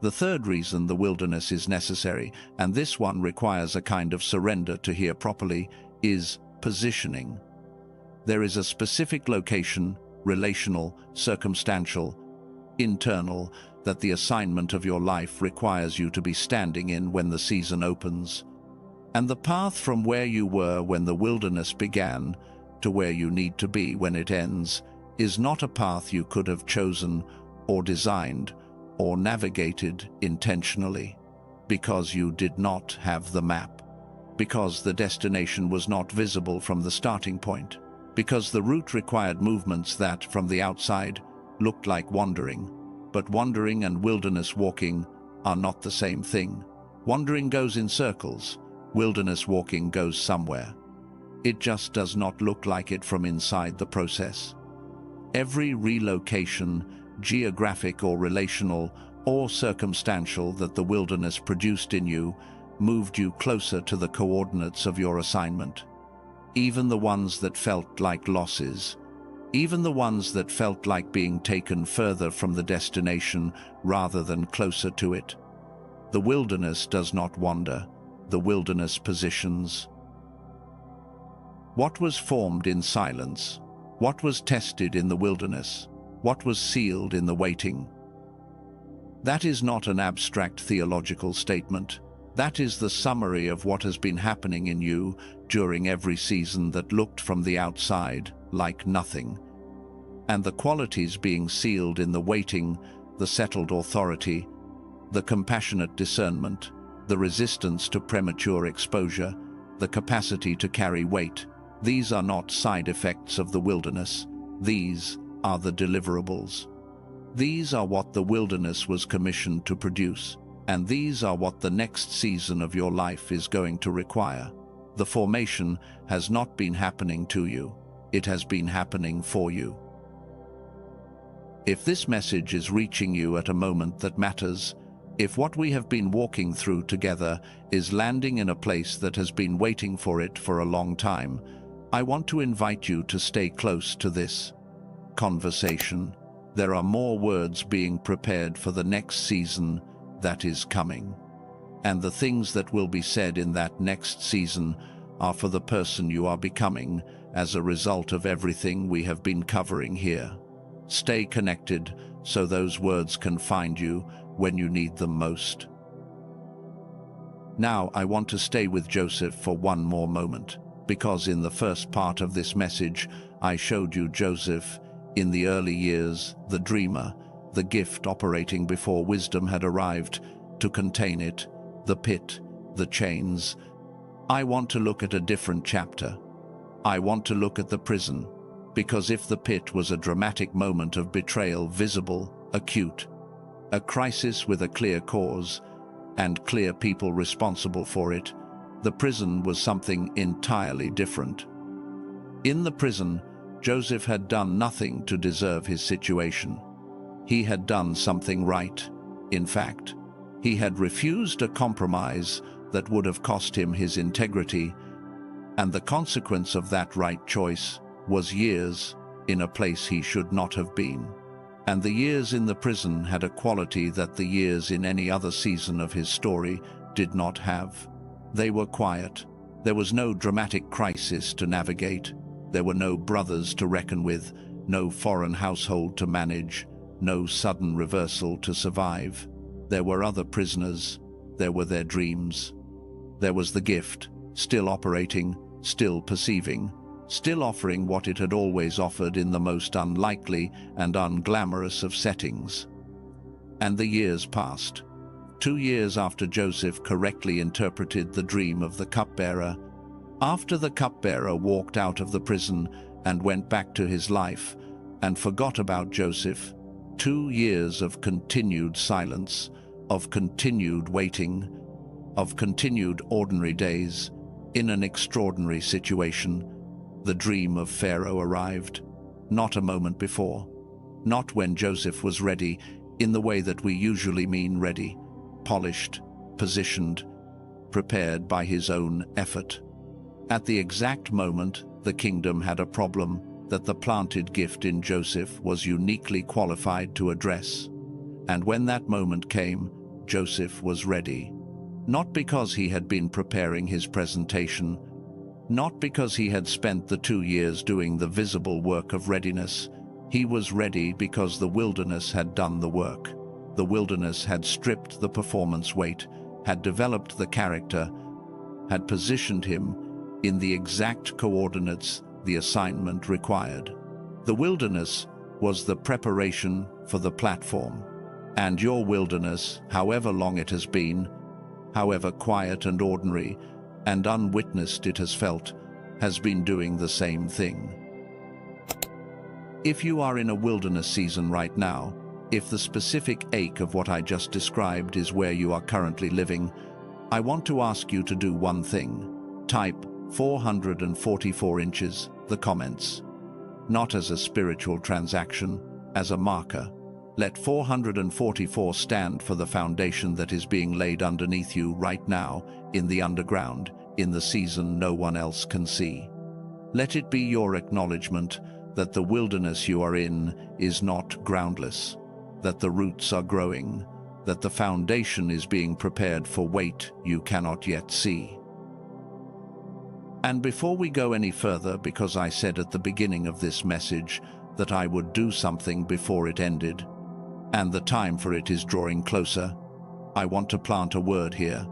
The third reason the wilderness is necessary, and this one requires a kind of surrender to hear properly, is positioning. There is a specific location, relational, circumstantial, internal, that the assignment of your life requires you to be standing in when the season opens. And the path from where you were when the wilderness began to where you need to be when it ends is not a path you could have chosen or designed or navigated intentionally, because you did not have the map, because the destination was not visible from the starting point, because the route required movements that, from the outside, looked like wandering. But wandering and wilderness walking are not the same thing. Wandering goes in circles, wilderness walking goes somewhere. It just does not look like it from inside the process. Every relocation, geographic or relational or circumstantial, that the wilderness produced in you moved you closer to the coordinates of your assignment. Even the ones that felt like losses, even the ones that felt like being taken further from the destination rather than closer to it. The wilderness does not wander, the wilderness positions. What was formed in silence? What was tested in the wilderness? What was sealed in the waiting? That is not an abstract theological statement. That is the summary of what has been happening in you during every season that looked from the outside like nothing. And the qualities being sealed in the waiting, the settled authority, the compassionate discernment, the resistance to premature exposure, the capacity to carry weight, these are not side effects of the wilderness. These are the deliverables. These are what the wilderness was commissioned to produce, and these are what the next season of your life is going to require. The formation has not been happening to you. It has been happening for you. If this message is reaching you at a moment that matters, if what we have been walking through together is landing in a place that has been waiting for it for a long time, I want to invite you to stay close to this conversation. There are more words being prepared for the next season that is coming. And the things that will be said in that next season are for the person you are becoming as a result of everything we have been covering here. Stay connected so those words can find you when you need them most. Now I want to stay with Joseph for one more moment, because in the first part of this message I showed you Joseph in the early years, the dreamer, the gift operating before wisdom had arrived to contain it, the pit, the chains. I want to look at a different chapter. I want to look at the prison, because if the pit was a dramatic moment of betrayal, visible, acute, a crisis with a clear cause and clear people responsible for it, the prison was something entirely different. In the prison, Joseph had done nothing to deserve his situation. He had done something right. In fact, he had refused a compromise that would have cost him his integrity, and the consequence of that right choice was years in a place he should not have been. And the years in the prison had a quality that the years in any other season of his story did not have. They were quiet. There was no dramatic crisis to navigate. There were no brothers to reckon with, no foreign household to manage, no sudden reversal to survive. There were other prisoners. There were their dreams. There was the gift, still operating, still perceiving, still offering what it had always offered in the most unlikely and unglamorous of settings. And the years passed. 2 years after Joseph correctly interpreted the dream of the cupbearer, after the cupbearer walked out of the prison and went back to his life and forgot about Joseph, 2 years of continued silence, of continued waiting, of continued ordinary days, in an extraordinary situation, the dream of Pharaoh arrived, not a moment before, not when Joseph was ready, in the way that we usually mean ready, polished, positioned, prepared by his own effort. At the exact moment, the kingdom had a problem that the planted gift in Joseph was uniquely qualified to address. And when that moment came, Joseph was ready. Not because he had been preparing his presentation, not because he had spent the 2 years doing the visible work of readiness. He was ready because the wilderness had done the work. The wilderness had stripped the performance weight, had developed the character, had positioned him in the exact coordinates the assignment required. The wilderness was the preparation for the platform. And your wilderness, however long it has been, however quiet and ordinary and unwitnessed it has felt, has been doing the same thing. If you are in a wilderness season right now, if the specific ache of what I just described is where you are currently living, I want to ask you to do one thing. Type 444 inches, the comments. Not as a spiritual transaction, as a marker. Let 444 stand for the foundation that is being laid underneath you right now, in the underground, in the season no one else can see. Let it be your acknowledgement that the wilderness you are in is not groundless, that the roots are growing, that the foundation is being prepared for weight you cannot yet see. And before we go any further, because I said at the beginning of this message that I would do something before it ended, and the time for it is drawing closer, I want to plant a word here.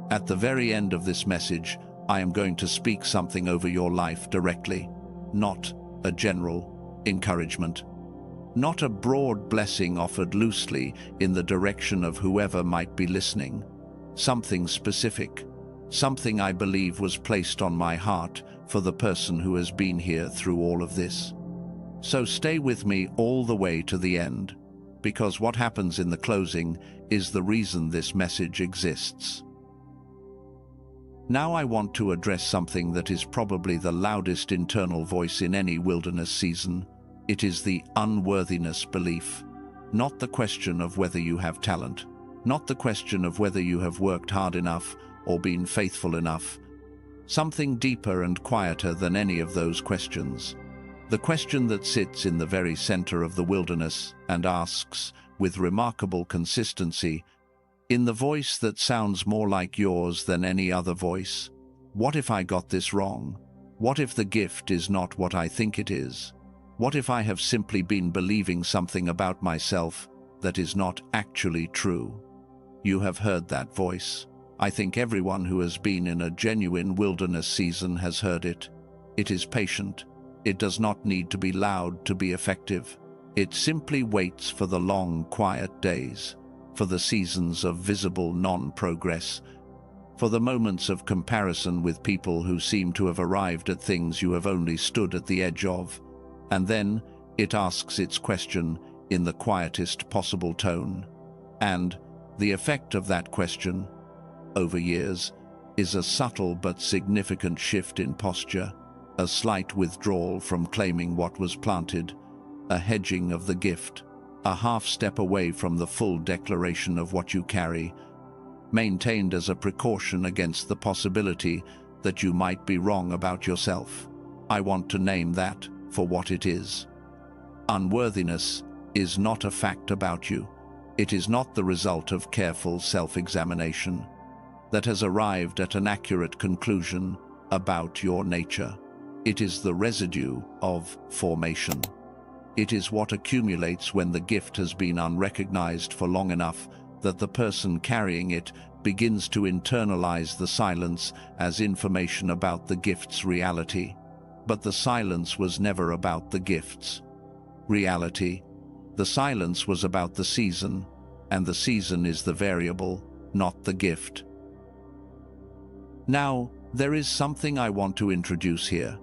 At the very end of this message, I am going to speak something over your life directly, not a general encouragement, not a broad blessing offered loosely in the direction of whoever might be listening. Something specific, something I believe was placed on my heart for the person who has been here through all of this. So stay with me all the way to the end, because what happens in the closing is the reason this message exists. Now I want to address something that is probably the loudest internal voice in any wilderness season. It is the unworthiness belief. Not the question of whether you have talent, not the question of whether you have worked hard enough or been faithful enough. Something deeper and quieter than any of those questions. The question that sits in the very center of the wilderness and asks, with remarkable consistency, in the voice that sounds more like yours than any other voice, what if I got this wrong? What if the gift is not what I think it is? What if I have simply been believing something about myself that is not actually true? You have heard that voice. I think everyone who has been in a genuine wilderness season has heard it. It is patient. It does not need to be loud to be effective. It simply waits for the long, quiet days, for the seasons of visible non-progress, for the moments of comparison with people who seem to have arrived at things you have only stood at the edge of. And then it asks its question in the quietest possible tone. And the effect of that question, over years, is a subtle but significant shift in posture, a slight withdrawal from claiming what was planted, a hedging of the gift, a half step away from the full declaration of what you carry, maintained as a precaution against the possibility that you might be wrong about yourself. I want to name that for what it is. Unworthiness is not a fact about you. It is not the result of careful self-examination that has arrived at an accurate conclusion about your nature. It is the residue of formation. It is what accumulates when the gift has been unrecognized for long enough that the person carrying it begins to internalize the silence as information about the gift's reality. But the silence was never about the gift's reality. The silence was about the season, and the season is the variable, not the gift. Now, there is something I want to introduce here,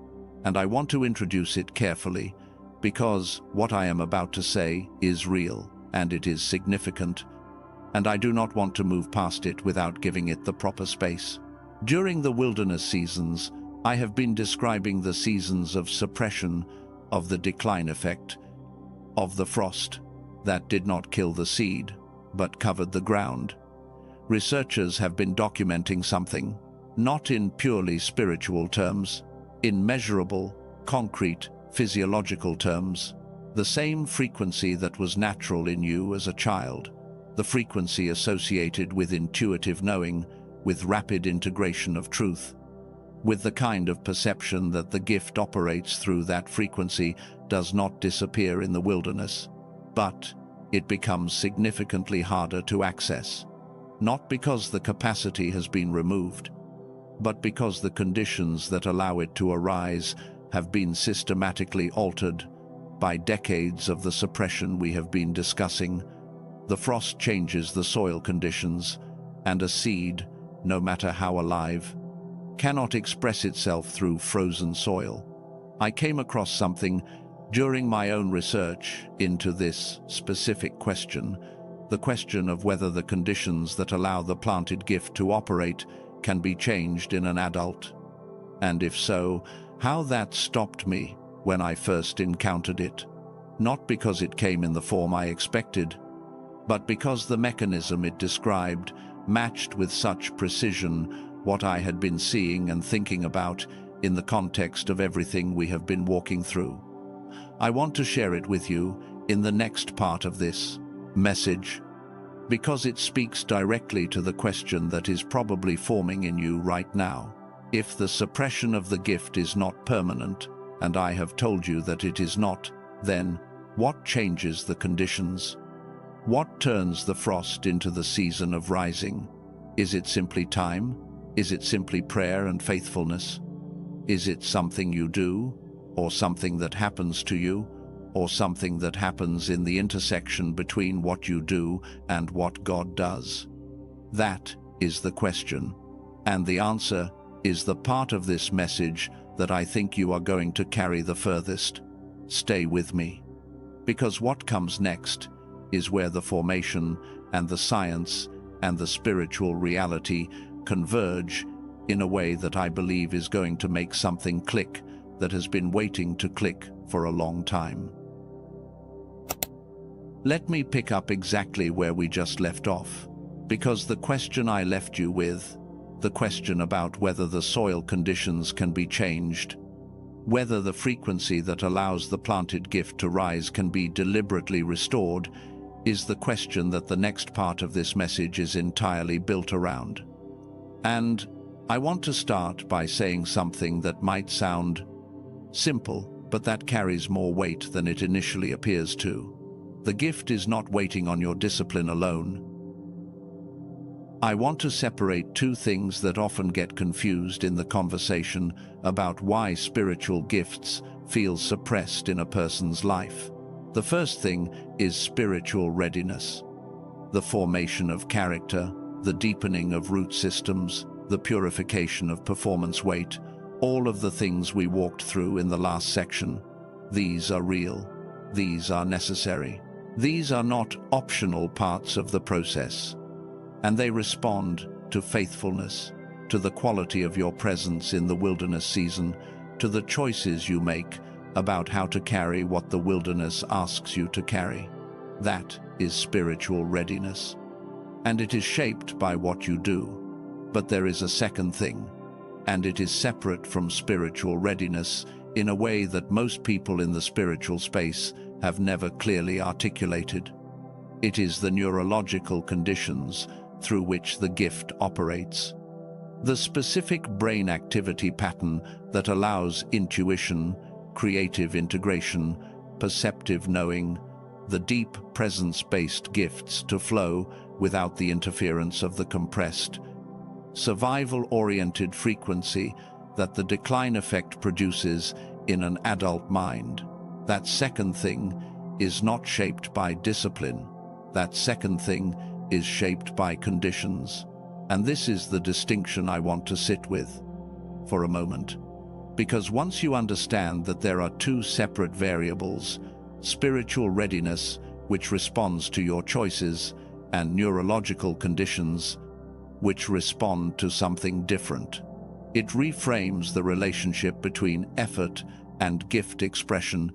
and I want to introduce it carefully, because what I am about to say is real, and it is significant, and I do not want to move past it without giving it the proper space. During the wilderness seasons, I have been describing the seasons of suppression, of the decline effect, of the frost that did not kill the seed, but covered the ground. Researchers have been documenting something, not in purely spiritual terms, in measurable, concrete, physiological terms, the same frequency that was natural in you as a child, the frequency associated with intuitive knowing, with rapid integration of truth, with the kind of perception that the gift operates through that frequency does not disappear in the wilderness, but it becomes significantly harder to access, not because the capacity has been removed, but because the conditions that allow it to arise have been systematically altered by decades of the suppression we have been discussing. The frost changes the soil conditions, and a seed, no matter how alive, cannot express itself through frozen soil. I came across something during my own research into this specific question, the question of whether the conditions that allow the planted gift to operate can be changed in an adult, and if so, how that stopped me when I first encountered it, not because it came in the form I expected, but because the mechanism it described matched with such precision what I had been seeing and thinking about in the context of everything we have been walking through. I want to share it with you in the next part of this message, because it speaks directly to the question that is probably forming in you right now. If the suppression of the gift is not permanent, and I have told you that it is not, then what changes the conditions? What turns the frost into the season of rising? Is it simply time? Is it simply prayer and faithfulness? Is it something you do, or something that happens to you, or something that happens in the intersection between what you do and what God does? That is the question, and the answer is the part of this message that I think you are going to carry the furthest. Stay with me, because what comes next is where the formation and the science and the spiritual reality converge in a way that I believe is going to make something click that has been waiting to click for a long time. Let me pick up exactly where we just left off, because the question I left you with, the question about whether the soil conditions can be changed, whether the frequency that allows the planted gift to rise can be deliberately restored, is the question that the next part of this message is entirely built around. And I want to start by saying something that might sound simple, but that carries more weight than it initially appears to. The gift is not waiting on your discipline alone. I want to separate two things that often get confused in the conversation about why spiritual gifts feel suppressed in a person's life. The first thing is spiritual readiness, the formation of character, the deepening of root systems, the purification of performance weight, all of the things we walked through in the last section. These are real. These are necessary. These are not optional parts of the process. And they respond to faithfulness, to the quality of your presence in the wilderness season, to the choices you make about how to carry what the wilderness asks you to carry. That is spiritual readiness. And it is shaped by what you do. But there is a second thing, and it is separate from spiritual readiness in a way that most people in the spiritual space have never clearly articulated. It is the neurological conditions through which the gift operates. The specific brain activity pattern that allows intuition, creative integration, perceptive knowing, the deep presence-based gifts to flow without the interference of the compressed, survival-oriented frequency that the decline effect produces in an adult mind. That second thing is not shaped by discipline. That second thing is shaped by conditions. And this is the distinction I want to sit with for a moment. Because once you understand that there are two separate variables, spiritual readiness, which responds to your choices, and neurological conditions, which respond to something different, it reframes the relationship between effort and gift expression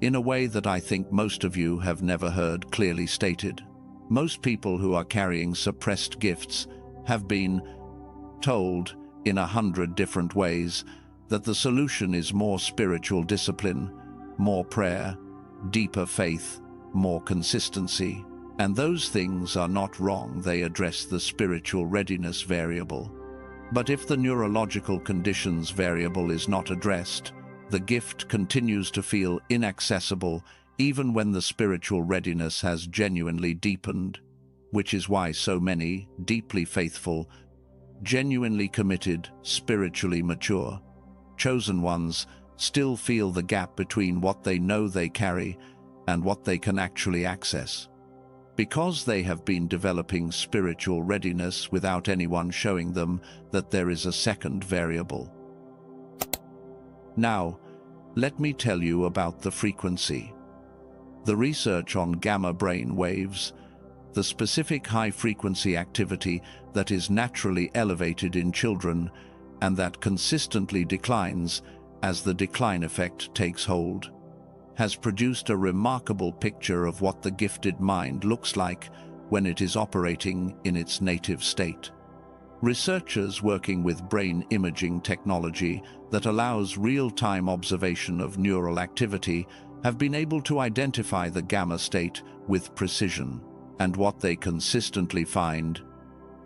in a way that I think most of you have never heard clearly stated. Most people who are carrying suppressed gifts have been told in 100 different ways that the solution is more spiritual discipline, more prayer, deeper faith, more consistency. And those things are not wrong. They address the spiritual readiness variable. But if the neurological conditions variable is not addressed, the gift continues to feel inaccessible even when the spiritual readiness has genuinely deepened, which is why so many deeply faithful, genuinely committed, spiritually mature, chosen ones still feel the gap between what they know they carry and what they can actually access. Because they have been developing spiritual readiness without anyone showing them that there is a second variable. Now, let me tell you about the frequency. The research on gamma brain waves, the specific high-frequency activity that is naturally elevated in children and that consistently declines as the decline effect takes hold, has produced a remarkable picture of what the gifted mind looks like when it is operating in its native state. Researchers working with brain imaging technology that allows real-time observation of neural activity have been able to identify the gamma state with precision, and what they consistently find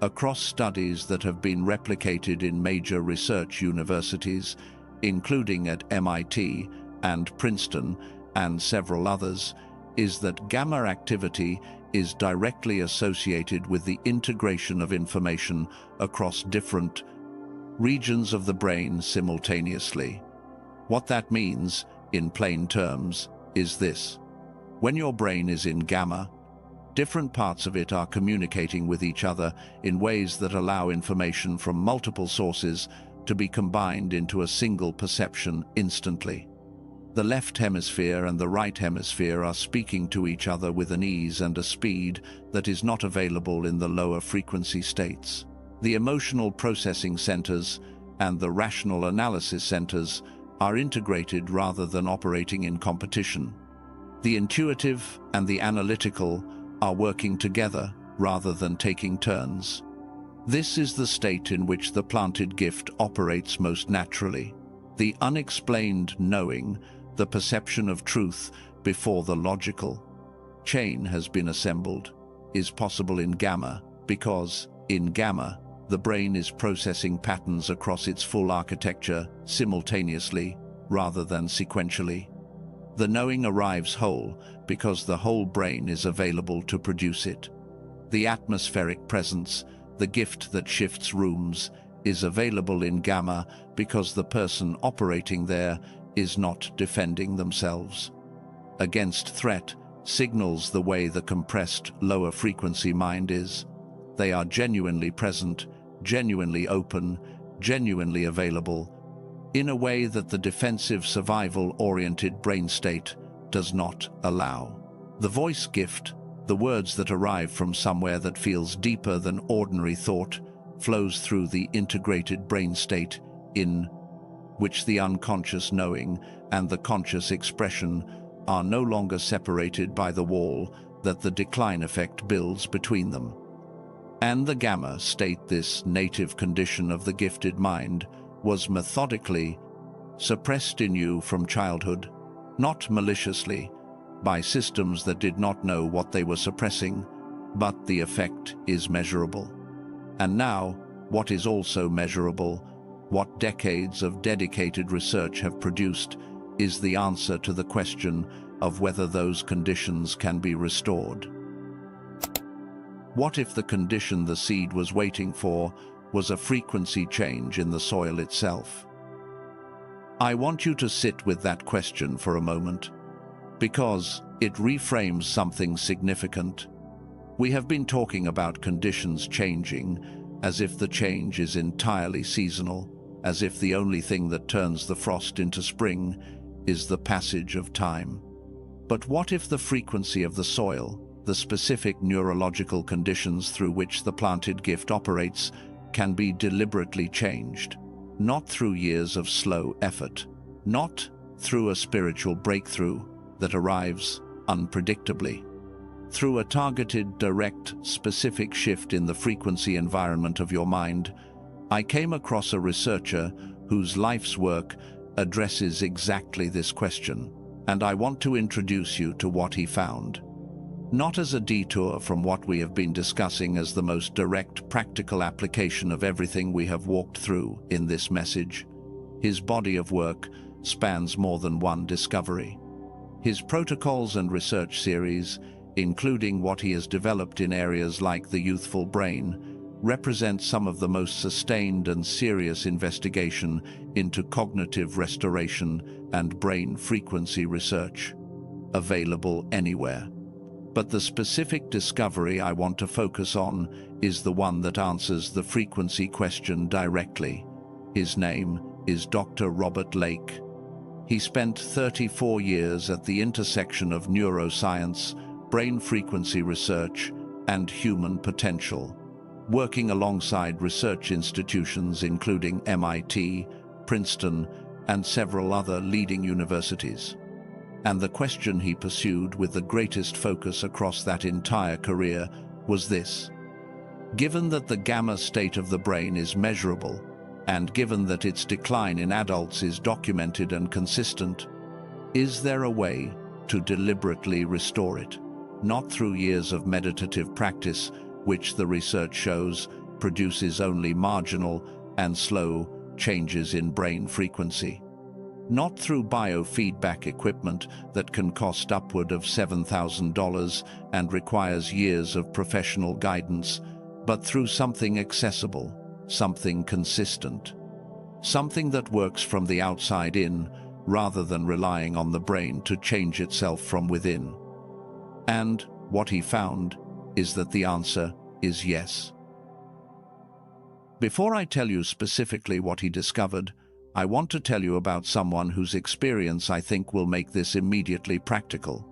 across studies that have been replicated in major research universities, including at MIT and Princeton and several others, is that gamma activity is directly associated with the integration of information across different regions of the brain simultaneously. What that means, in plain terms, is this. When your brain is in gamma, different parts of it are communicating with each other in ways that allow information from multiple sources to be combined into a single perception instantly. The left hemisphere and the right hemisphere are speaking to each other with an ease and a speed that is not available in the lower frequency states. The emotional processing centers and the rational analysis centers are integrated rather than operating in competition. The intuitive and the analytical are working together rather than taking turns. This is the state in which the planted gift operates most naturally. The unexplained knowing, the perception of truth before the logical chain has been assembled, is possible in gamma because, in gamma, the brain is processing patterns across its full architecture simultaneously rather than sequentially. The knowing arrives whole because the whole brain is available to produce it. The atmospheric presence, the gift that shifts rooms, is available in gamma because the person operating there is not defending themselves against threat, signals the way the compressed lower frequency mind is. They are genuinely present, genuinely open, genuinely available, in a way that the defensive survival-oriented brain state does not allow. The voice gift, the words that arrive from somewhere that feels deeper than ordinary thought, flows through the integrated brain state in which the unconscious knowing and the conscious expression are no longer separated by the wall that the decline effect builds between them. And the gamma state, this native condition of the gifted mind, was methodically suppressed in you from childhood, not maliciously, by systems that did not know what they were suppressing, but the effect is measurable. And now, what is also measurable, what decades of dedicated research have produced, is the answer to the question of whether those conditions can be restored. What if the condition the seed was waiting for was a frequency change in the soil itself? I want you to sit with that question for a moment, because it reframes something significant. We have been talking about conditions changing as if the change is entirely seasonal, as if the only thing that turns the frost into spring is the passage of time. But what if the frequency of the soil, the specific neurological conditions through which the planted gift operates, can be deliberately changed? Not through years of slow effort, not through a spiritual breakthrough that arrives unpredictably. Through a targeted, direct, specific shift in the frequency environment of your mind. I came across a researcher whose life's work addresses exactly this question, and I want to introduce you to what he found. Not as a detour from what we have been discussing, as the most direct, practical application of everything we have walked through in this message. His body of work spans more than one discovery. His protocols and research series, including what he has developed in areas like the youthful brain, represent some of the most sustained and serious investigation into cognitive restoration and brain frequency research available anywhere. But the specific discovery I want to focus on is the one that answers the frequency question directly. His name is Dr. Robert Lake. He spent 34 years at the intersection of neuroscience, brain frequency research, and human potential, working alongside research institutions including MIT, Princeton, and several other leading universities. And the question he pursued with the greatest focus across that entire career was this: given that the gamma state of the brain is measurable, and given that its decline in adults is documented and consistent, is there a way to deliberately restore it? Not through years of meditative practice, which the research shows produces only marginal and slow changes in brain frequency. Not through biofeedback equipment that can cost upward of $7,000 and requires years of professional guidance, but through something accessible, something consistent, something that works from the outside in rather than relying on the brain to change itself from within. And what he found is that the answer is yes. Before I tell you specifically what he discovered, I want to tell you about someone whose experience I think will make this immediately practical.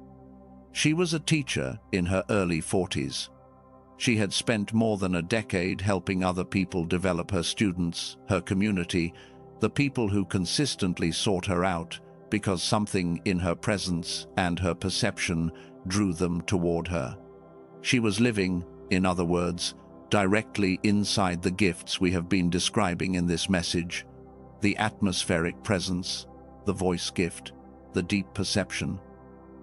She was a teacher in her early 40s. She had spent more than a decade helping other people develop her students, her community, the people who consistently sought her out because something in her presence and her perception drew them toward her. She was living, in other words, directly inside the gifts we have been describing in this message: the atmospheric presence, the voice gift, the deep perception.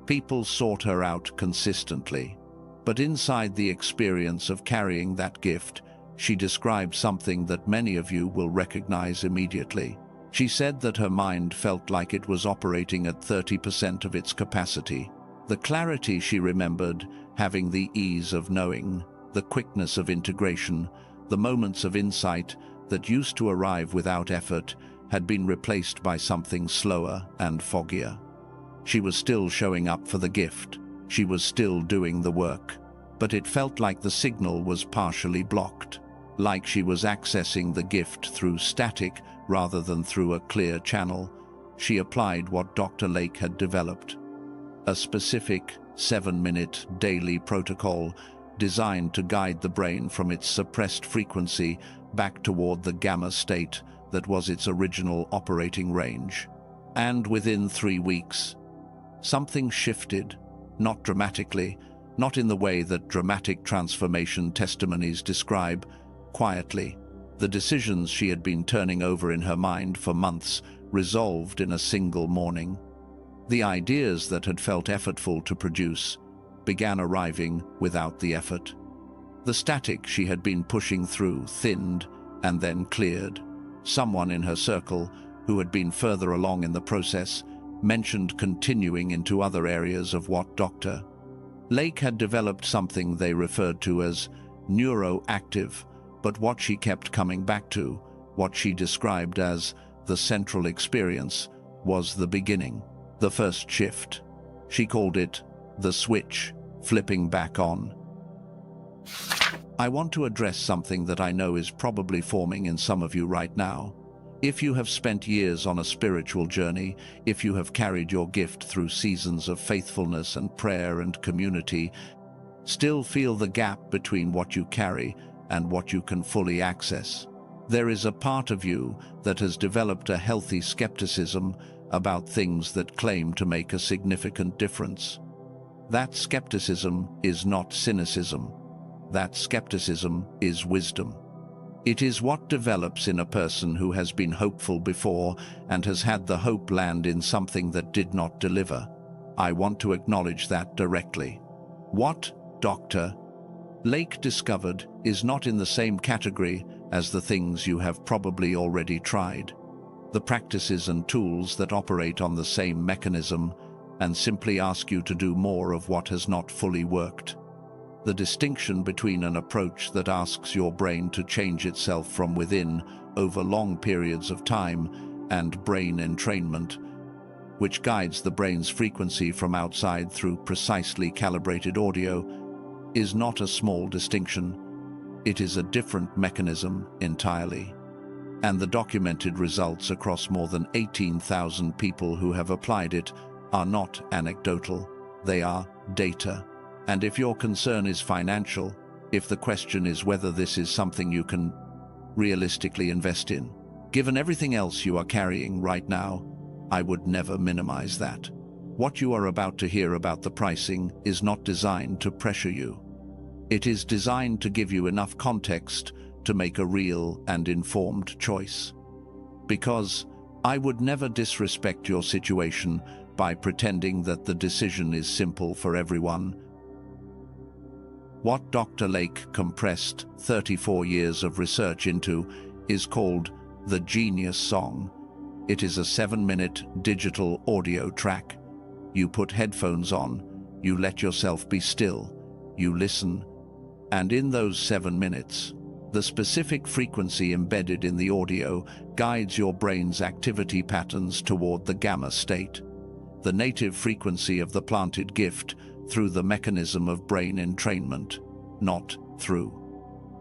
People sought her out consistently, but inside the experience of carrying that gift, she described something that many of you will recognize immediately. She said that her mind felt like it was operating at 30% of its capacity. The clarity she remembered, having the ease of knowing, the quickness of integration, the moments of insight that used to arrive without effort, had been replaced by something slower and foggier. She was still showing up for the gift. She was still doing the work, but it felt like the signal was partially blocked, like she was accessing the gift through static rather than through a clear channel. She applied what Dr. Lake had developed: a specific 7-minute daily protocol designed to guide the brain from its suppressed frequency back toward the gamma state that was its original operating range. And within 3 weeks, something shifted, not dramatically, not in the way that dramatic transformation testimonies describe. Quietly, the decisions she had been turning over in her mind for months resolved in a single morning. The ideas that had felt effortful to produce began arriving without the effort. The static she had been pushing through thinned and then cleared. Someone in her circle, who had been further along in the process, mentioned continuing into other areas of what Dr. Lake had developed, something they referred to as neuroactive, but what she kept coming back to, what she described as the central experience, was the beginning, the first shift. She called it the switch, flipping back on. I want to address something that I know is probably forming in some of you right now. If you have spent years on a spiritual journey, if you have carried your gift through seasons of faithfulness and prayer and community, still feel the gap between what you carry and what you can fully access. There is a part of you that has developed a healthy skepticism about things that claim to make a significant difference. That skepticism is not cynicism. That skepticism is wisdom. It is what develops in a person who has been hopeful before and has had the hope land in something that did not deliver. I want to acknowledge that directly. What Dr. Lake discovered is not in the same category as the things you have probably already tried. The practices and tools that operate on the same mechanism and simply ask you to do more of what has not fully worked. The distinction between an approach that asks your brain to change itself from within over long periods of time and brain entrainment, which guides the brain's frequency from outside through precisely calibrated audio, is not a small distinction. It is a different mechanism entirely. And the documented results across more than 18,000 people who have applied it are not anecdotal. They are data. And if your concern is financial, if the question is whether this is something you can realistically invest in, given everything else you are carrying right now, I would never minimize that. What you are about to hear about the pricing is not designed to pressure you. It is designed to give you enough context to make a real and informed choice. Because I would never disrespect your situation by pretending that the decision is simple for everyone. What Dr. Lake compressed 34 years of research into is called the Genius Song. It is a 7-minute digital audio track. You put headphones on, you let yourself be still, you listen, and in those 7 minutes, the specific frequency embedded in the audio guides your brain's activity patterns toward the gamma state, the native frequency of the planted gift, through the mechanism of brain entrainment, not through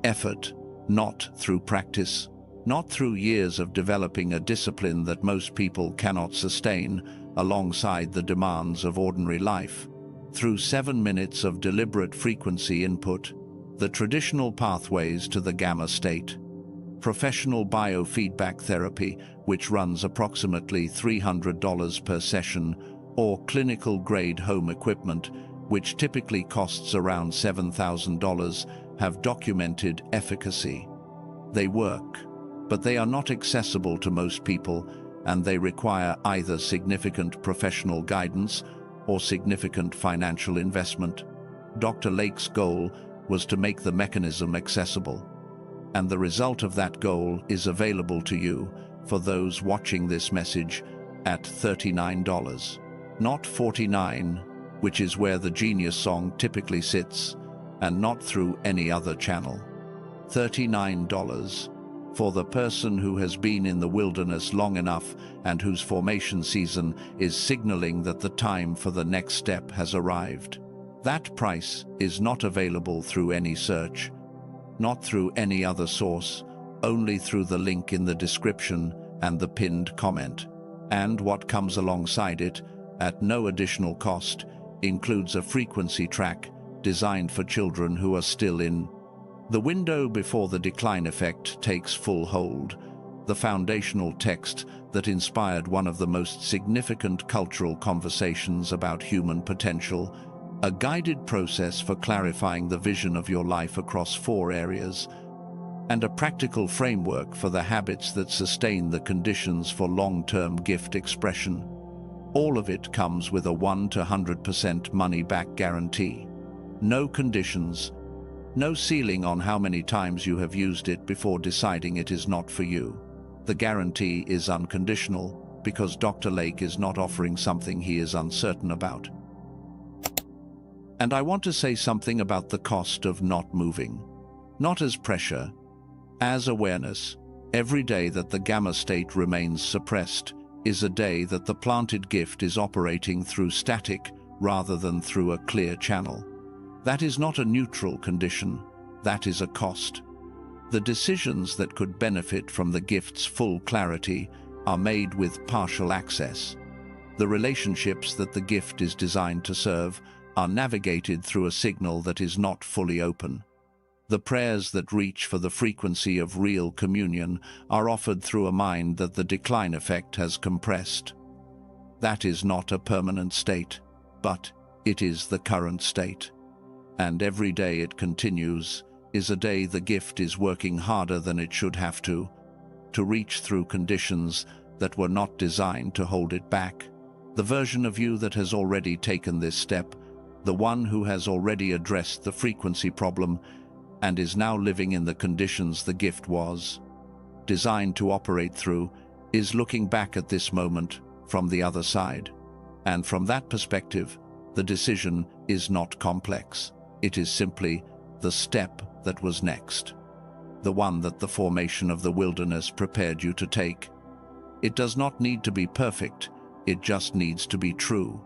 effort, not through practice, not through years of developing a discipline that most people cannot sustain alongside the demands of ordinary life, through 7 minutes of deliberate frequency input, the traditional pathways to the gamma state. Professional biofeedback therapy, which runs approximately $300 per session, or clinical-grade home equipment, which typically costs around $7,000, have documented efficacy. They work, but they are not accessible to most people, and they require either significant professional guidance or significant financial investment. Dr. Lake's goal was to make the mechanism accessible, and the result of that goal is available to you, for those watching this message, at $39, not $49, which is where the Genius Song typically sits, and not through any other channel. $39 for the person who has been in the wilderness long enough and whose formation season is signaling that the time for the next step has arrived. That price is not available through any search, not through any other source, only through the link in the description and the pinned comment. And what comes alongside it, at no additional cost, includes a frequency track designed for children who are still in the window before the decline effect takes full hold. The foundational text that inspired one of the most significant cultural conversations about human potential a guided process for clarifying the vision of your life across 4 areas, and a practical framework for the habits that sustain the conditions for long-term gift expression. All of it comes with a 1 to 100% money-back guarantee. No conditions, no ceiling on how many times you have used it before deciding it is not for you. The guarantee is unconditional because Dr. Lake is not offering something he is uncertain about. And I want to say something about the cost of not moving. Not as pressure, as awareness. Every day that the gamma state remains suppressed is a day that the planted gift is operating through static rather than through a clear channel. That is not a neutral condition, that is a cost. The decisions that could benefit from the gift's full clarity are made with partial access. The relationships that the gift is designed to serve are navigated through a signal that is not fully open. The prayers that reach for the frequency of real communion are offered through a mind that the decline effect has compressed. That is not a permanent state, but it is the current state. And every day it continues is a day the gift is working harder than it should have to reach through conditions that were not designed to hold it back. The version of you that has already taken this step, the one who has already addressed the frequency problem and is now living in the conditions the gift was designed to operate through, is looking back at this moment from the other side. And from that perspective, the decision is not complex. It is simply the step that was next, the one that the formation of the wilderness prepared you to take. It does not need to be perfect, it just needs to be true.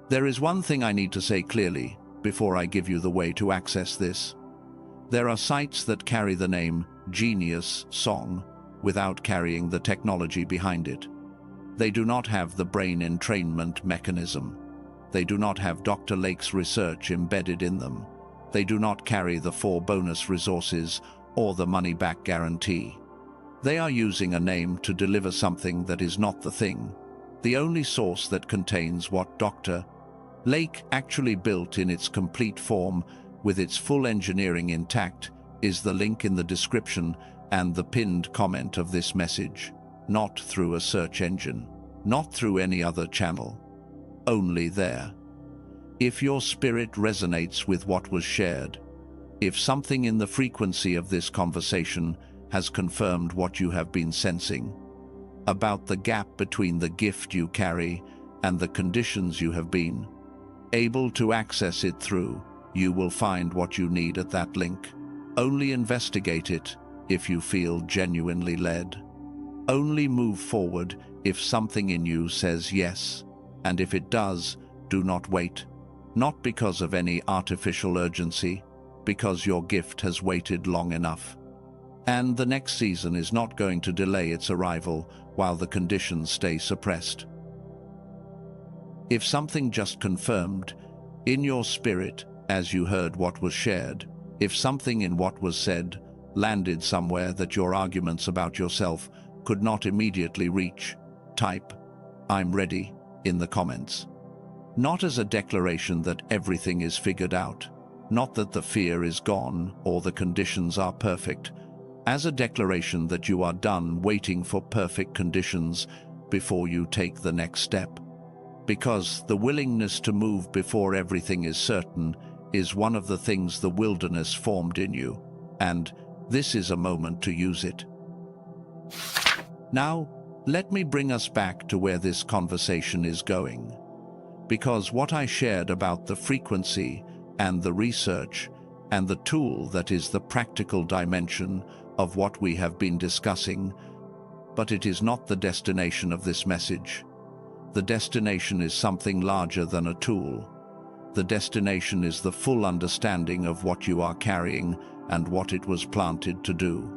There is one thing I need to say clearly before I give you the way to access this. There are sites that carry the name Genius Song without carrying the technology behind it. They do not have the brain entrainment mechanism. They do not have Dr. Lake's research embedded in them. They do not carry the 4 bonus resources or the money-back guarantee. They are using a name to deliver something that is not the thing. The only source that contains what Dr. Lake actually built in its complete form, with its full engineering intact, is the link in the description and the pinned comment of this message. Not through a search engine, not through any other channel. Only there. If your spirit resonates with what was shared, if something in the frequency of this conversation has confirmed what you have been sensing, about the gap between the gift you carry and the conditions you have been able to access it through, you will find what you need at that link. Only investigate it if you feel genuinely led. Only move forward if something in you says yes, and if it does, do not wait. Not because of any artificial urgency, because your gift has waited long enough. And the next season is not going to delay its arrival while the conditions stay suppressed. If something just confirmed in your spirit as you heard what was shared, if something in what was said landed somewhere that your arguments about yourself could not immediately reach, type, "I'm ready," in the comments. Not as a declaration that everything is figured out, not that the fear is gone or the conditions are perfect, as a declaration that you are done waiting for perfect conditions before you take the next step. Because the willingness to move before everything is certain is one of the things the wilderness formed in you, and this is a moment to use it. Now, let me bring us back to where this conversation is going. Because what I shared about the frequency and the research and the tool that is the practical dimension of what we have been discussing, but it is not the destination of this message. The destination is something larger than a tool. The destination is the full understanding of what you are carrying and what it was planted to do.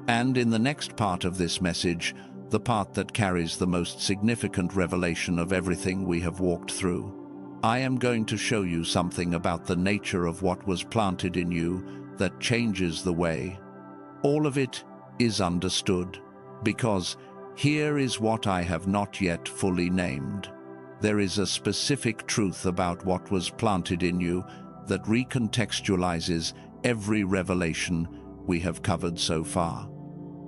And in the next part of this message, the part that carries the most significant revelation of everything we have walked through, I am going to show you something about the nature of what was planted in you that changes the way all of it is understood. Because here is what I have not yet fully named. There is a specific truth about what was planted in you that recontextualizes every revelation we have covered so far.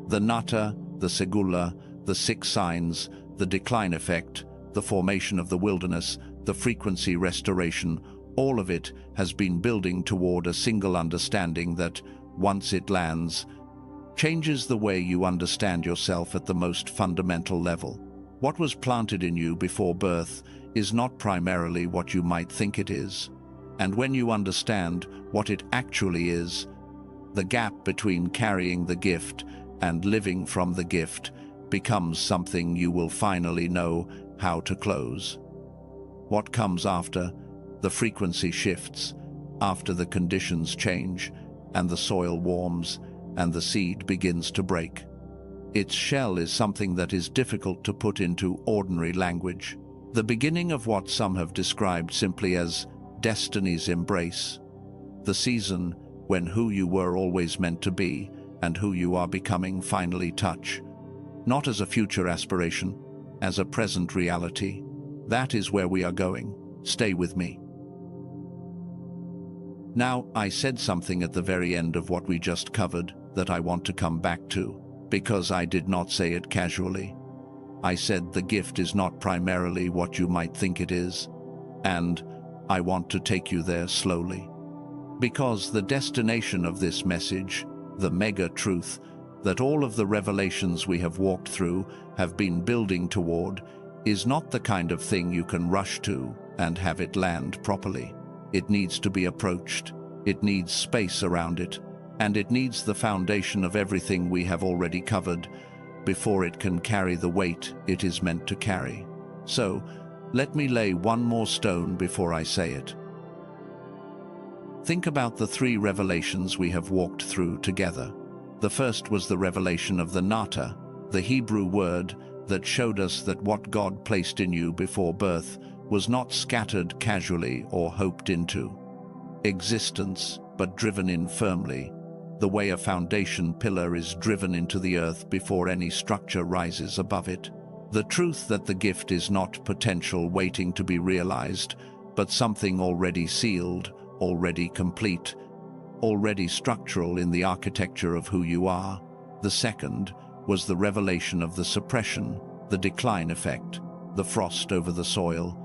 The Nata, the Segula, the 6 signs, the decline effect, the formation of the wilderness, the frequency restoration, all of it has been building toward a single understanding that, once it lands, changes the way you understand yourself at the most fundamental level. What was planted in you before birth is not primarily what you might think it is. And when you understand what it actually is, the gap between carrying the gift and living from the gift becomes something you will finally know how to close. What comes after? The frequency shifts, after the conditions change, and the soil warms, and the seed begins to break. Its shell is something that is difficult to put into ordinary language. The beginning of what some have described simply as destiny's embrace. The season when who you were always meant to be and who you are becoming finally touch. Not as a future aspiration, as a present reality. That is where we are going. Stay with me. Now, I said something at the very end of what we just covered that I want to come back to, because I did not say it casually. I said the gift is not primarily what you might think it is, and I want to take you there slowly. Because the destination of this message, the mega truth, that all of the revelations we have walked through have been building toward, is not the kind of thing you can rush to and have it land properly. It needs to be approached, it needs space around it, and it needs the foundation of everything we have already covered before it can carry the weight it is meant to carry. So, let me lay one more stone before I say it. Think about the 3 revelations we have walked through together. The first was the revelation of the Nata, the Hebrew word that showed us that what God placed in you before birth was not scattered casually or hoped into existence, but driven in firmly, the way a foundation pillar is driven into the earth before any structure rises above it. The truth that the gift is not potential waiting to be realized, but something already sealed, already complete, already structural in the architecture of who you are. The second was the revelation of the suppression, the decline effect, the frost over the soil,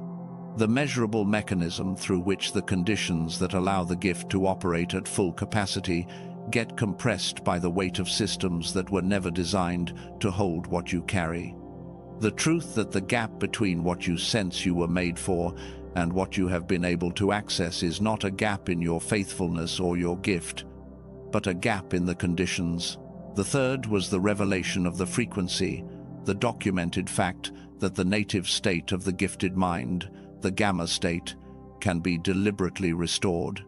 the measurable mechanism through which the conditions that allow the gift to operate at full capacity get compressed by the weight of systems that were never designed to hold what you carry. The truth that the gap between what you sense you were made for and what you have been able to access is not a gap in your faithfulness or your gift, but a gap in the conditions. The third was the revelation of the frequency, the documented fact that the native state of the gifted mind, the gamma state, can be deliberately restored,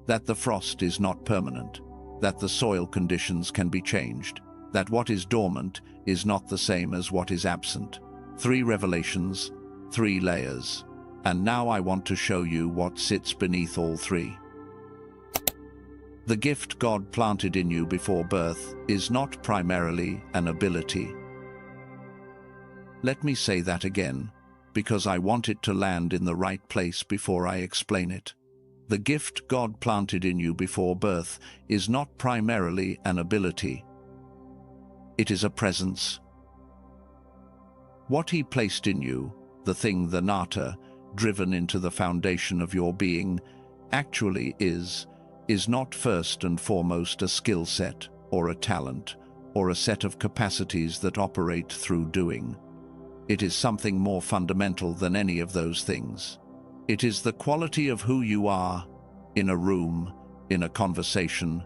that the frost is not permanent, that the soil conditions can be changed, that what is dormant is not the same as what is absent. 3 revelations, 3 layers. And now I want to show you what sits beneath all 3. The gift God planted in you before birth is not primarily an ability. Let me say that again, because I want it to land in the right place before I explain it. The gift God planted in you before birth is not primarily an ability. It is a presence. What He placed in you, the thing, the Nata, driven into the foundation of your being, actually is not first and foremost a skill set or a talent or a set of capacities that operate through doing. It is something more fundamental than any of those things. It is the quality of who you are, in a room, in a conversation,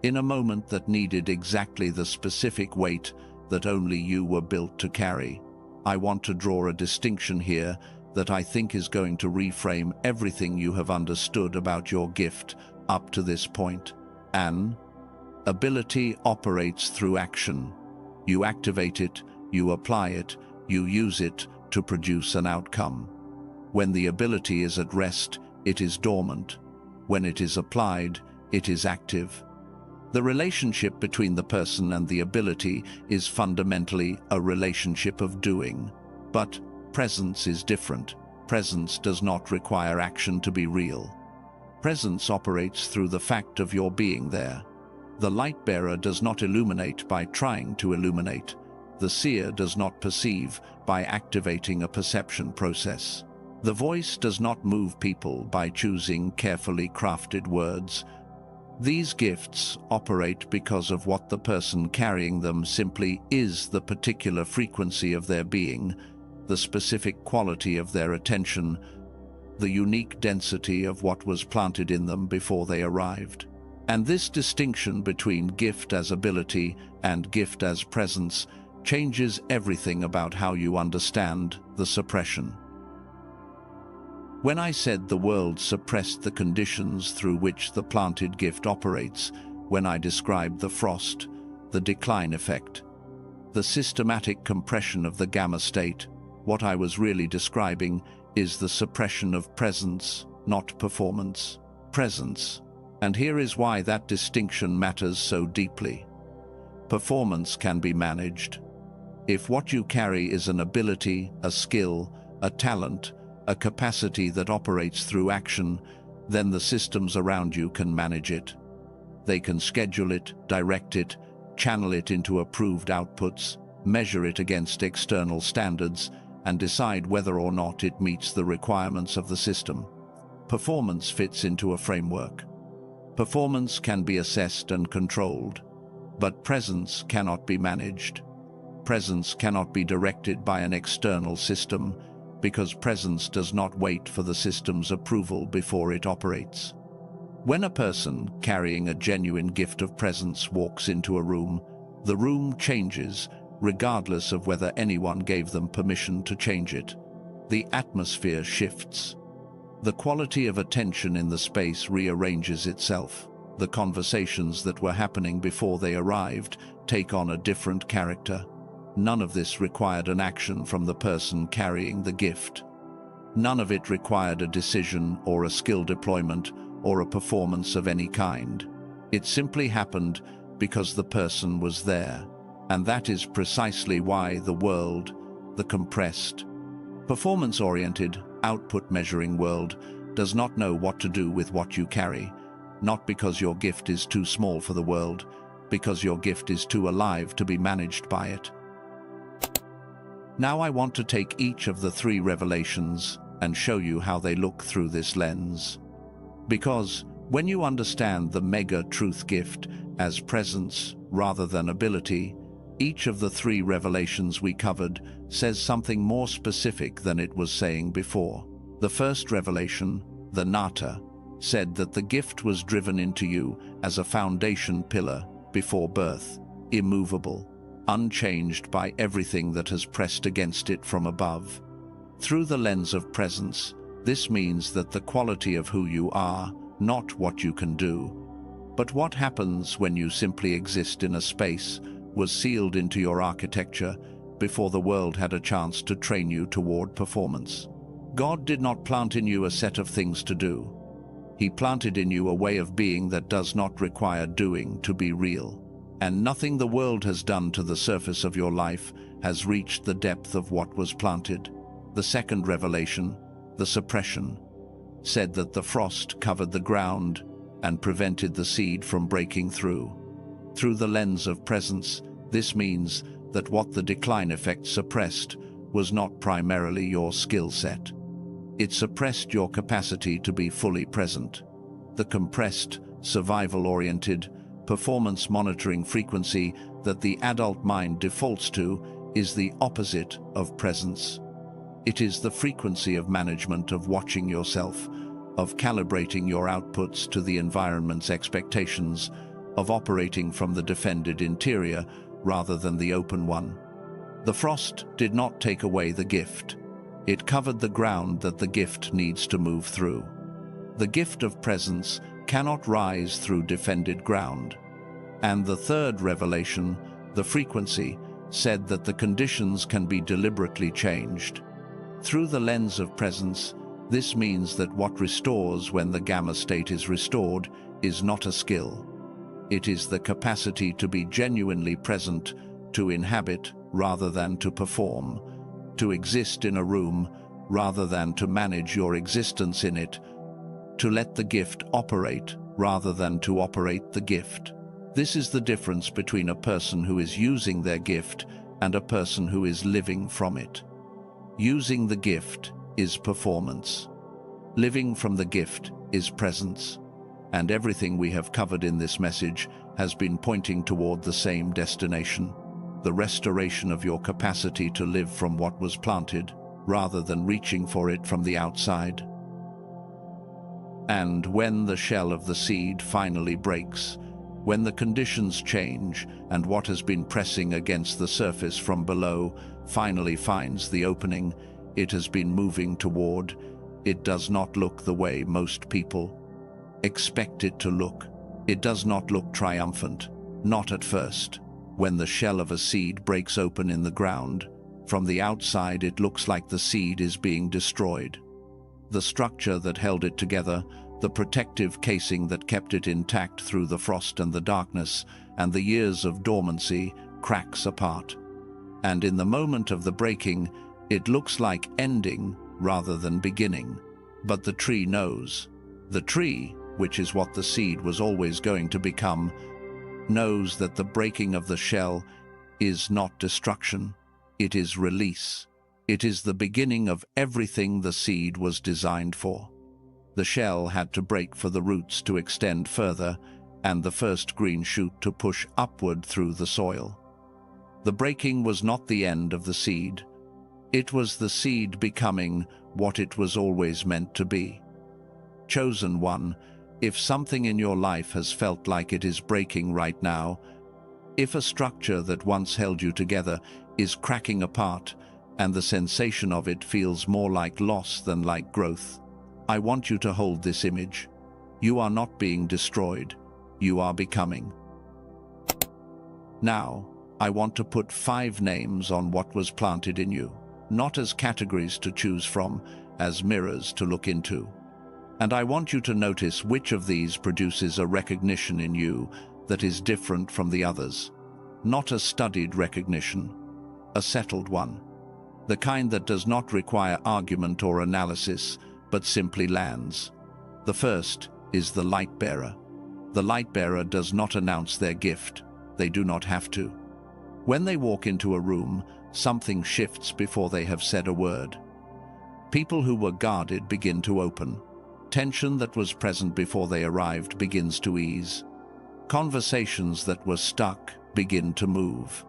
in a moment that needed exactly the specific weight that only you were built to carry. I want to draw a distinction here that I think is going to reframe everything you have understood about your gift up to this point. An ability operates through action. You activate it, you apply it, you use it to produce an outcome. When the ability is at rest, it is dormant. When it is applied, it is active. The relationship between the person and the ability is fundamentally a relationship of doing, but presence is different. presence does not require action to be real. Presence operates through the fact of your being there. The light bearer does not illuminate by trying to illuminate. The seer does not perceive by activating a perception process. The voice does not move people by choosing carefully crafted words. These gifts operate because of what the person carrying them simply is, the particular frequency of their being, the specific quality of their attention, the unique density of what was planted in them before they arrived. And this distinction between gift as ability and gift as presence changes everything about how you understand the suppression. When I said the world suppressed the conditions through which the planted gift operates, when I described the frost, the decline effect, the systematic compression of the gamma state, what I was really describing is the suppression of presence, not performance. Presence. And here is why that distinction matters so deeply. Performance can be managed. If what you carry is an ability, a skill, a talent, a capacity that operates through action, then the systems around you can manage it. They can schedule it, direct it, channel it into approved outputs, measure it against external standards, and decide whether or not it meets the requirements of the system. Performance fits into a framework. Performance can be assessed and controlled, but presence cannot be managed. Presence cannot be directed by an external system, because presence does not wait for the system's approval before it operates. When a person carrying a genuine gift of presence walks into a room, the room changes, regardless of whether anyone gave them permission to change it. The atmosphere shifts. The quality of attention in the space rearranges itself. The conversations that were happening before they arrived take on a different character. None of this required an action from the person carrying the gift. None of it required a decision or a skill deployment or a performance of any kind. It simply happened because the person was there. And that is precisely why the world, the compressed, performance-oriented, output-measuring world, does not know what to do with what you carry, not because your gift is too small for the world, because your gift is too alive to be managed by it. Now I want to take each of the three revelations and show you how they look through this lens. Because when you understand the mega truth gift as presence rather than ability, each of the three revelations we covered says something more specific than it was saying before. The first revelation, the Nata, said that the gift was driven into you as a foundation pillar before birth, immovable, unchanged by everything that has pressed against it from above. Through the lens of presence, this means that the quality of who you are, not what you can do, but what happens when you simply exist in a space, was sealed into your architecture before the world had a chance to train you toward performance. God did not plant in you a set of things to do. He planted in you a way of being that does not require doing to be real. And nothing the world has done to the surface of your life has reached the depth of what was planted. The second revelation, the suppression, said that the frost covered the ground and prevented the seed from breaking through. Through the lens of presence, this means that what the decline effect suppressed was not primarily your skill set. It suppressed your capacity to be fully present. The compressed, survival-oriented, performance monitoring frequency that the adult mind defaults to is the opposite of presence. It is the frequency of management, of watching yourself, of calibrating your outputs to the environment's expectations, of operating from the defended interior rather than the open one. The frost did not take away the gift. It covered the ground that the gift needs to move through. The gift of presence cannot rise through defended ground. And the third revelation, the frequency, said that the conditions can be deliberately changed. Through the lens of presence, this means that what restores when the gamma state is restored is not a skill. It is the capacity to be genuinely present, to inhabit rather than to perform, to exist in a room rather than to manage your existence in it, to let the gift operate rather than to operate the gift. This is the difference between a person who is using their gift and a person who is living from it. Using the gift is performance. Living from the gift is presence. And everything we have covered in this message has been pointing toward the same destination: the restoration of your capacity to live from what was planted, rather than reaching for it from the outside. And when the shell of the seed finally breaks, when the conditions change and what has been pressing against the surface from below finally finds the opening it has been moving toward, it does not look the way most people expect it to look. It does not look triumphant, not at first. When the shell of a seed breaks open in the ground, from the outside it looks like the seed is being destroyed. The structure that held it together, the protective casing that kept it intact through the frost and the darkness and the years of dormancy, cracks apart. And in the moment of the breaking, it looks like ending rather than beginning. But the tree knows. The tree, which is what the seed was always going to become, knows that the breaking of the shell is not destruction. It is release. It is the beginning of everything the seed was designed for. The shell had to break for the roots to extend further and the first green shoot to push upward through the soil. The breaking was not the end of the seed. It was the seed becoming what it was always meant to be. Chosen one, if something in your life has felt like it is breaking right now, if a structure that once held you together is cracking apart and the sensation of it feels more like loss than like growth, I want you to hold this image. You are not being destroyed. You are becoming. Now, I want to put 5 names on what was planted in you, not as categories to choose from, as mirrors to look into. And I want you to notice which of these produces a recognition in you that is different from the others. Not a studied recognition, a settled one. The kind that does not require argument or analysis, but simply lands. The first is the light bearer. The light bearer does not announce their gift. They do not have to. When they walk into a room, something shifts before they have said a word. People who were guarded begin to open. Tension that was present before they arrived begins to ease. Conversations that were stuck begin to move.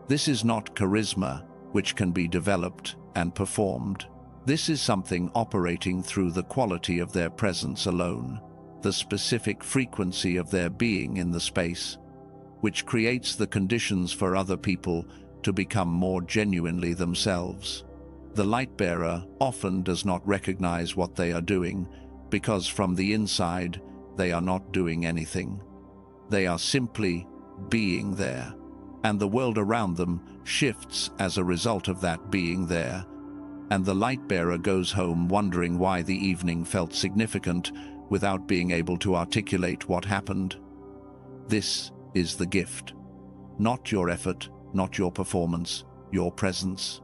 This is not charisma, which can be developed and performed. This is something operating through the quality of their presence alone, the specific frequency of their being in the space, which creates the conditions for other people to become more genuinely themselves. The light bearer often does not recognize what they are doing, because from the inside, they are not doing anything. They are simply being there, and the world around them shifts as a result of that being there, and the light bearer goes home wondering why the evening felt significant without being able to articulate what happened. This is the gift. Not your effort, not your performance, your presence.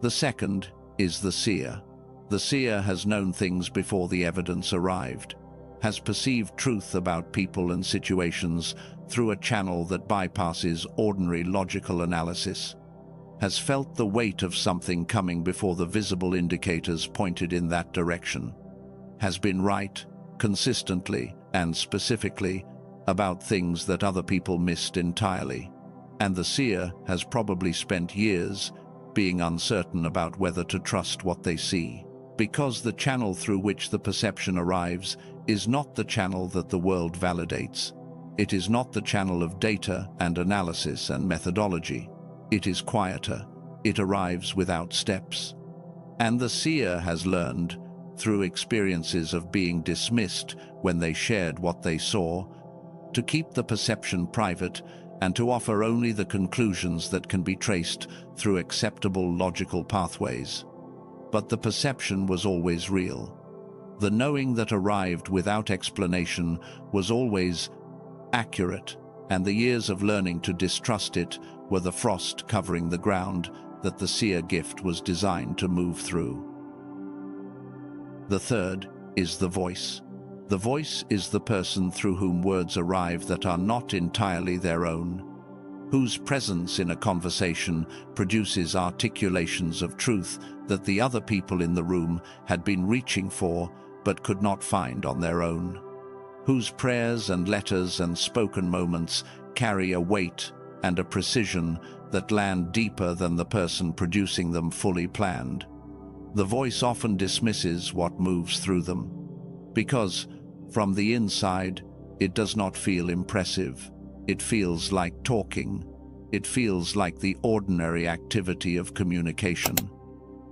The second is the seer. The seer has known things before the evidence arrived, has perceived truth about people and situations through a channel that bypasses ordinary logical analysis, has felt the weight of something coming before the visible indicators pointed in that direction, has been right, consistently and specifically, about things that other people missed entirely, and the seer has probably spent years being uncertain about whether to trust what they see, because the channel through which the perception arrives is not the channel that the world validates. It is not the channel of data and analysis and methodology. It is quieter. It arrives without steps. And the seer has learned, through experiences of being dismissed when they shared what they saw, to keep the perception private and to offer only the conclusions that can be traced through acceptable logical pathways. But the perception was always real. The knowing that arrived without explanation was always accurate, and the years of learning to distrust it were the frost covering the ground, that the seer gift was designed to move through. The third is the voice. The voice is the person through whom words arrive that are not entirely their own, whose presence in a conversation produces articulations of truth that the other people in the room had been reaching for but could not find on their own, whose prayers and letters and spoken moments carry a weight and a precision that land deeper than the person producing them fully planned. The voice often dismisses what moves through them, because, from the inside, it does not feel impressive. It feels like talking. It feels like the ordinary activity of communication.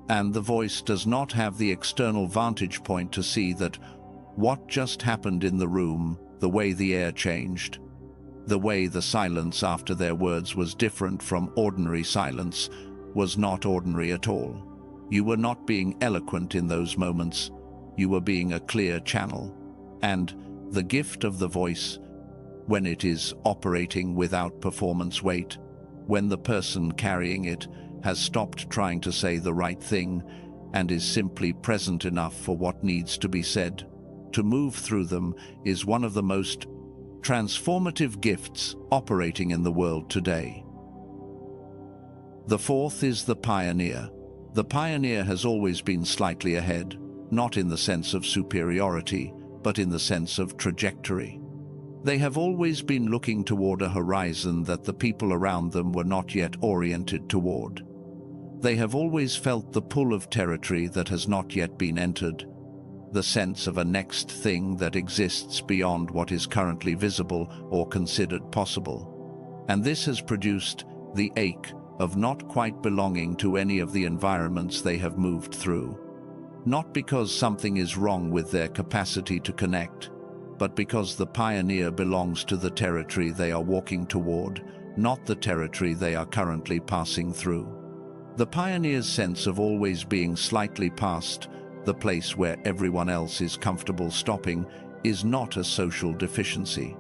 And the voice does not have the external vantage point to see that what just happened in the room, the way the air changed, the way the silence after their words was different from ordinary silence, was not ordinary at all. You were not being eloquent in those moments. You were being a clear channel. And the gift of the voice, when it is operating without performance weight, when the person carrying it has stopped trying to say the right thing and is simply present enough for what needs to be said, to move through them, is one of the most transformative gifts operating in the world today. The fourth is the pioneer. The pioneer has always been slightly ahead, not in the sense of superiority, but in the sense of trajectory. They have always been looking toward a horizon that the people around them were not yet oriented toward. They have always felt the pull of territory that has not yet been entered, the sense of a next thing that exists beyond what is currently visible or considered possible. And this has produced the ache of not quite belonging to any of the environments they have moved through. Not because something is wrong with their capacity to connect, but because the pioneer belongs to the territory they are walking toward, not the territory they are currently passing through. The pioneer's sense of always being slightly past the place where everyone else is comfortable stopping is not a social deficiency.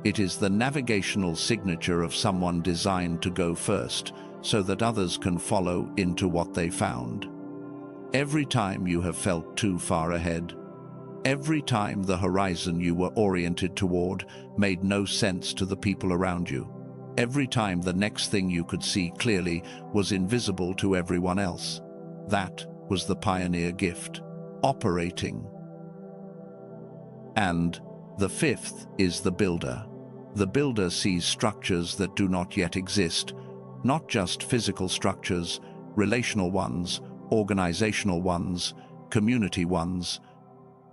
It is the navigational signature of someone designed to go first so that others can follow into what they found. Every time you have felt too far ahead, every time the horizon you were oriented toward made no sense to the people around you, every time the next thing you could see clearly was invisible to everyone else, that was the pioneer gift, operating. And the fifth is the builder. The builder sees structures that do not yet exist, not just physical structures, relational ones, organizational ones, community ones.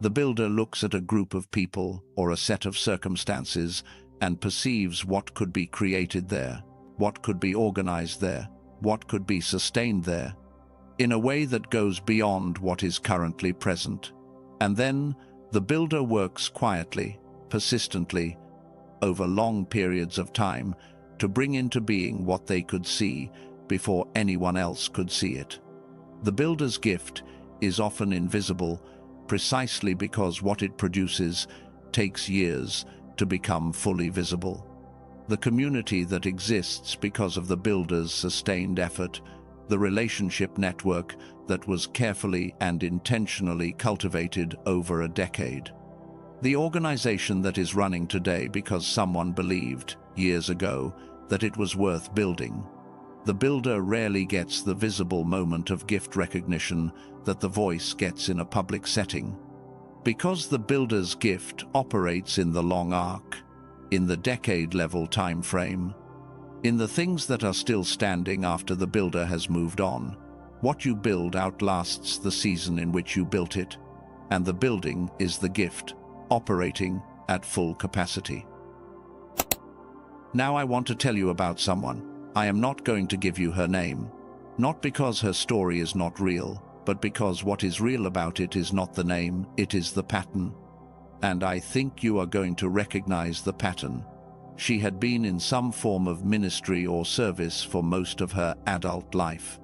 The builder looks at a group of people or a set of circumstances and perceives what could be created there, what could be organized there, what could be sustained there, in a way that goes beyond what is currently present. And then the builder works quietly, persistently, over long periods of time to bring into being what they could see before anyone else could see it. The builder's gift is often invisible precisely because what it produces takes years to become fully visible. The community that exists because of the builder's sustained effort, the relationship network that was carefully and intentionally cultivated over a decade. The organization that is running today because someone believed, years ago, that it was worth building. The builder rarely gets the visible moment of gift recognition that the voice gets in a public setting. Because the builder's gift operates in the long arc, in the decade-level time frame, in the things that are still standing after the builder has moved on. What you build outlasts the season in which you built it, and the building is the gift, operating at full capacity. Now I want to tell you about someone. I am not going to give you her name, not because her story is not real, but because what is real about it is not the name, it is the pattern. And I think you are going to recognize the pattern. She had been in some form of ministry or service for most of her adult life.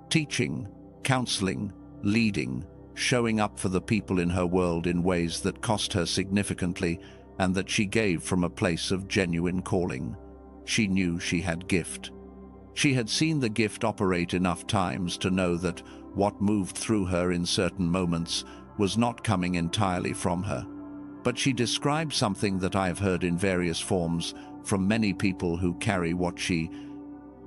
Teaching, counseling, leading, showing up for the people in her world in ways that cost her significantly and that she gave from a place of genuine calling. She knew she had gift. She had seen the gift operate enough times to know that what moved through her in certain moments was not coming entirely from her. But she described something that I have heard in various forms from many people who carry what she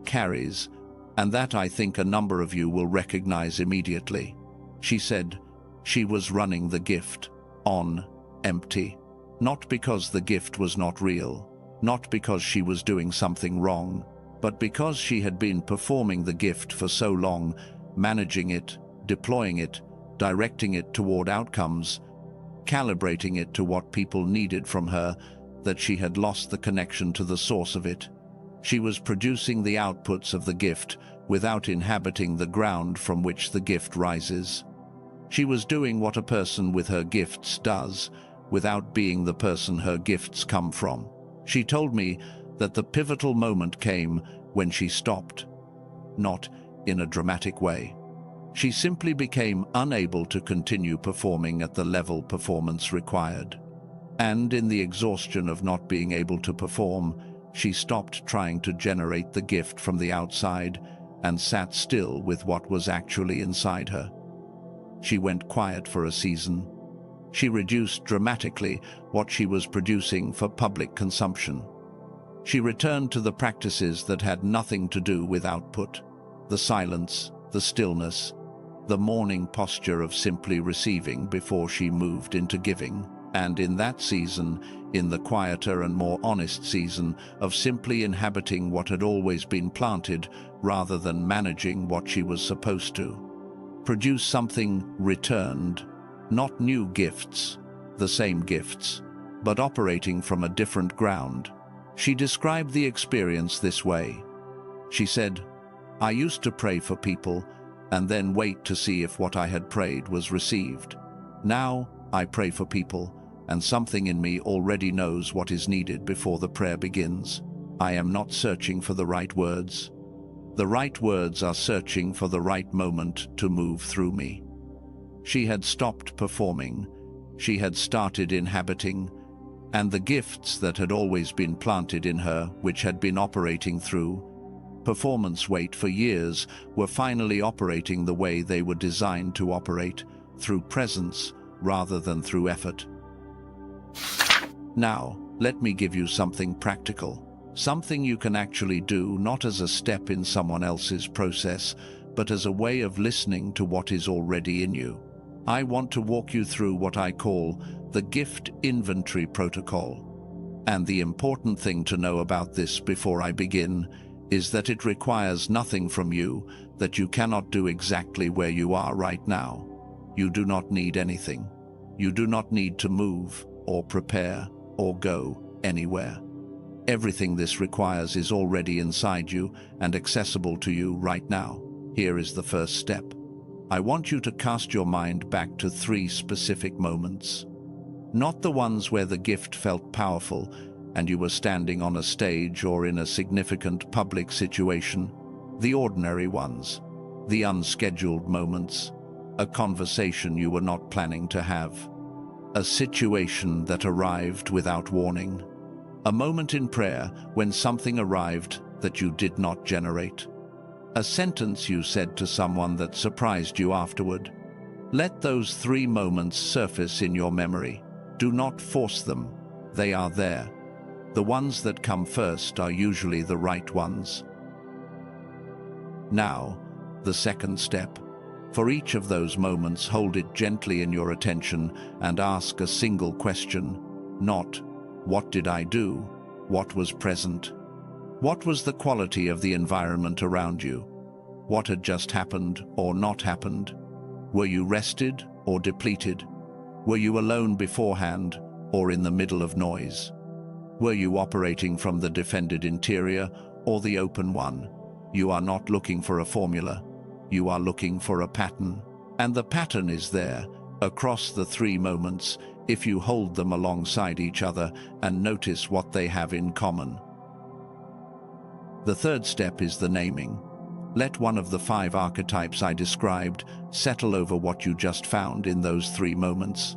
carries, and that I think a number of you will recognize immediately. She said she was running the gift on empty. Not because the gift was not real, not because she was doing something wrong, but because she had been performing the gift for so long, managing it, deploying it, directing it toward outcomes, calibrating it to what people needed from her, that she had lost the connection to the source of it. She was producing the outputs of the gift without inhabiting the ground from which the gift rises. She was doing what a person with her gifts does, without being the person her gifts come from. She told me that the pivotal moment came when she stopped, not in a dramatic way. She simply became unable to continue performing at the level performance required. And in the exhaustion of not being able to perform, she stopped trying to generate the gift from the outside and sat still with what was actually inside her. She went quiet for a season. She reduced dramatically what she was producing for public consumption. She returned to the practices that had nothing to do with output, the silence, the stillness, the mourning posture of simply receiving before she moved into giving, and in that season, in the quieter and more honest season of simply inhabiting what had always been planted rather than managing what she was supposed to. Produce something returned, not new gifts, the same gifts, but operating from a different ground. She described the experience this way. She said, "I used to pray for people and then wait to see if what I had prayed was received. Now I pray for people, and something in me already knows what is needed before the prayer begins. I am not searching for the right words. The right words are searching for the right moment to move through me." She had stopped performing. She had started inhabiting, and the gifts that had always been planted in her, which had been operating through performance weight for years, were finally operating the way they were designed to operate, through presence rather than through effort. Now, let me give you something practical, something you can actually do, not as a step in someone else's process, but as a way of listening to what is already in you. I want to walk you through what I call the gift inventory protocol. And the important thing to know about this before I begin is that it requires nothing from you that you cannot do exactly where you are right now. You do not need anything. You do not need to move or prepare or go anywhere. Everything this requires is already inside you and accessible to you right now. Here is the first step. I want you to cast your mind back to 3 specific moments. Not the ones where the gift felt powerful and you were standing on a stage or in a significant public situation. The ordinary ones. The unscheduled moments. A conversation you were not planning to have. A situation that arrived without warning. A moment in prayer when something arrived that you did not generate. A sentence you said to someone that surprised you afterward. Let those 3 moments surface in your memory. Do not force them. They are there. The ones that come first are usually the right ones. Now, the second step. For each of those moments, hold it gently in your attention and ask a single question. Not, what did I do? What was present? What was the quality of the environment around you? What had just happened or not happened? Were you rested or depleted? Were you alone beforehand or in the middle of noise? Were you operating from the defended interior or the open one? You are not looking for a formula. You are looking for a pattern. And the pattern is there, across the 3 moments, if you hold them alongside each other and notice what they have in common. The third step is the naming. Let one of the 5 archetypes I described settle over what you just found in those 3 moments.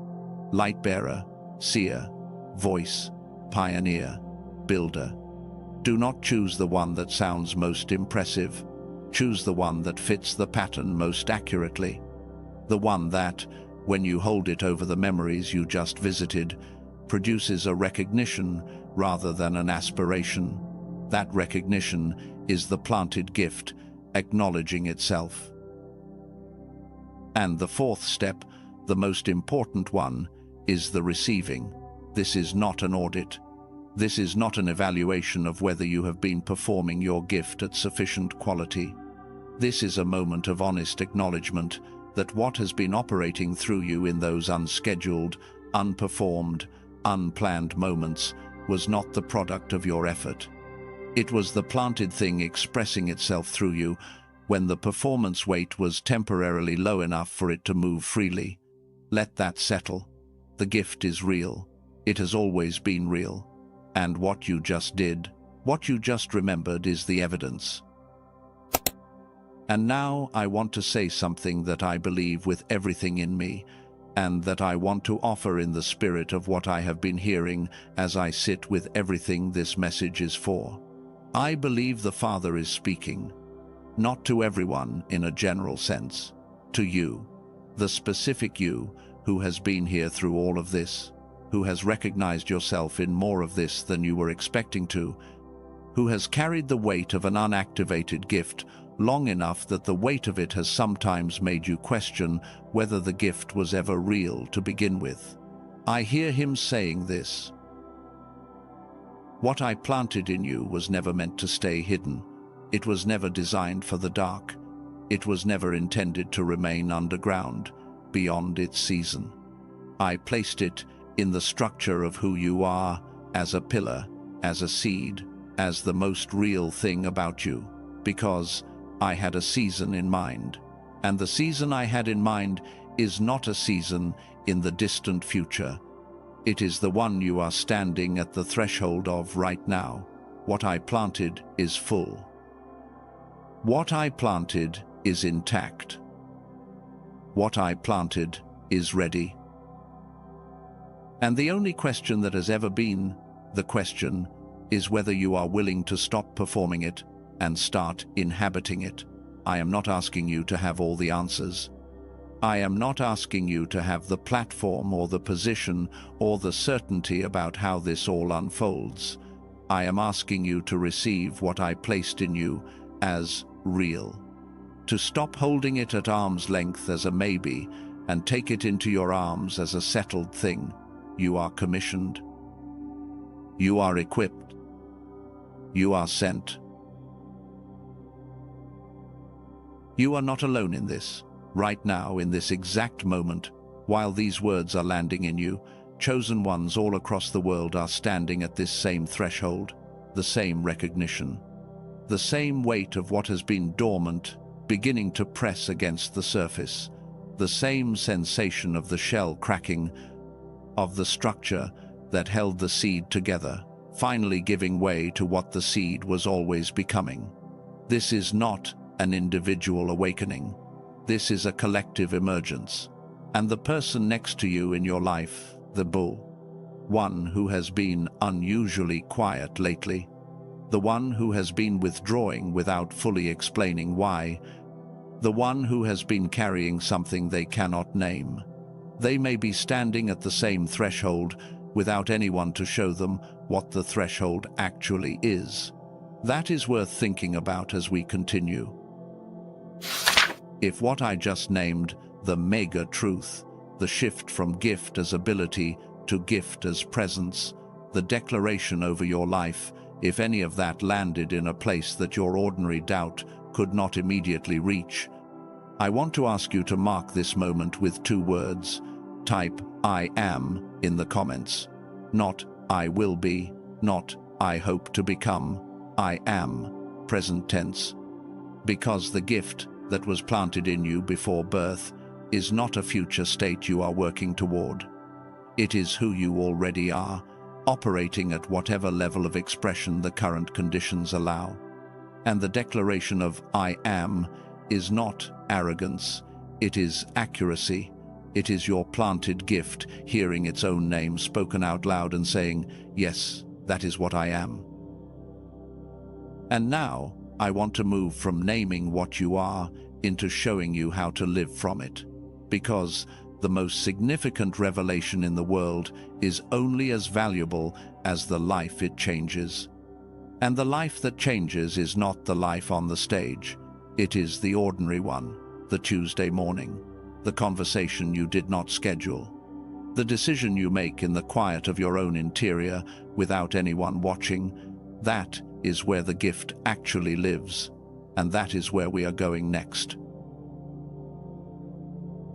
Light bearer, seer, voice, pioneer, builder. Do not choose the one that sounds most impressive. Choose the one that fits the pattern most accurately. The one that, when you hold it over the memories you just visited, produces a recognition rather than an aspiration. That recognition is the planted gift, acknowledging itself. And the fourth step, the most important one, is the receiving. This is not an audit. This is not an evaluation of whether you have been performing your gift at sufficient quality. This is a moment of honest acknowledgement that what has been operating through you in those unscheduled, unperformed, unplanned moments was not the product of your effort. It was the planted thing expressing itself through you when the performance weight was temporarily low enough for it to move freely. Let that settle. The gift is real. It has always been real. And what you just did, what you just remembered, is the evidence. And now I want to say something that I believe with everything in me, and that I want to offer in the spirit of what I have been hearing as I sit with everything this message is for. I believe the Father is speaking, not to everyone in a general sense, to you, the specific you who has been here through all of this, who has recognized yourself in more of this than you were expecting to, who has carried the weight of an unactivated gift long enough that the weight of it has sometimes made you question whether the gift was ever real to begin with. I hear him saying this: what I planted in you was never meant to stay hidden. It was never designed for the dark. It was never intended to remain underground, beyond its season. I placed it in the structure of who you are, as a pillar, as a seed, as the most real thing about you, because I had a season in mind. And the season I had in mind is not a season in the distant future. It is the one you are standing at the threshold of right now. What I planted is full. What I planted is intact. What I planted is ready. And the only question that has ever been the question is whether you are willing to stop performing it and start inhabiting it. I am not asking you to have all the answers. I am not asking you to have the platform or the position or the certainty about how this all unfolds. I am asking you to receive what I placed in you as real. To stop holding it at arm's length as a maybe and take it into your arms as a settled thing. You are commissioned. You are equipped. You are sent. You are not alone in this. Right now, in this exact moment, while these words are landing in you, chosen ones all across the world are standing at this same threshold, the same recognition, the same weight of what has been dormant beginning to press against the surface, the same sensation of the shell cracking, of the structure that held the seed together, finally giving way to what the seed was always becoming. This is not an individual awakening. This is a collective emergence. And the person next to you in your life, the bull, one who has been unusually quiet lately, the one who has been withdrawing without fully explaining why, the one who has been carrying something they cannot name. They may be standing at the same threshold without anyone to show them what the threshold actually is. That is worth thinking about as we continue. If what I just named, the mega truth, the shift from gift as ability to gift as presence, the declaration over your life, if any of that landed in a place that your ordinary doubt could not immediately reach, I want to ask you to mark this moment with 2 words. Type "I am" in the comments. Not "I will be," not "I hope to become." I am, present tense. Because the gift that was planted in you before birth is not a future state you are working toward. It is who you already are, operating at whatever level of expression the current conditions allow. And the declaration of "I am" is not arrogance, it is accuracy. It is your planted gift hearing its own name spoken out loud and saying, "Yes, that is what I am." And now, I want to move from naming what you are into showing you how to live from it. Because the most significant revelation in the world is only as valuable as the life it changes. And the life that changes is not the life on the stage. It is the ordinary one, the Tuesday morning, the conversation you did not schedule, the decision you make in the quiet of your own interior without anyone watching. That is where the gift actually lives, and that is where we are going next.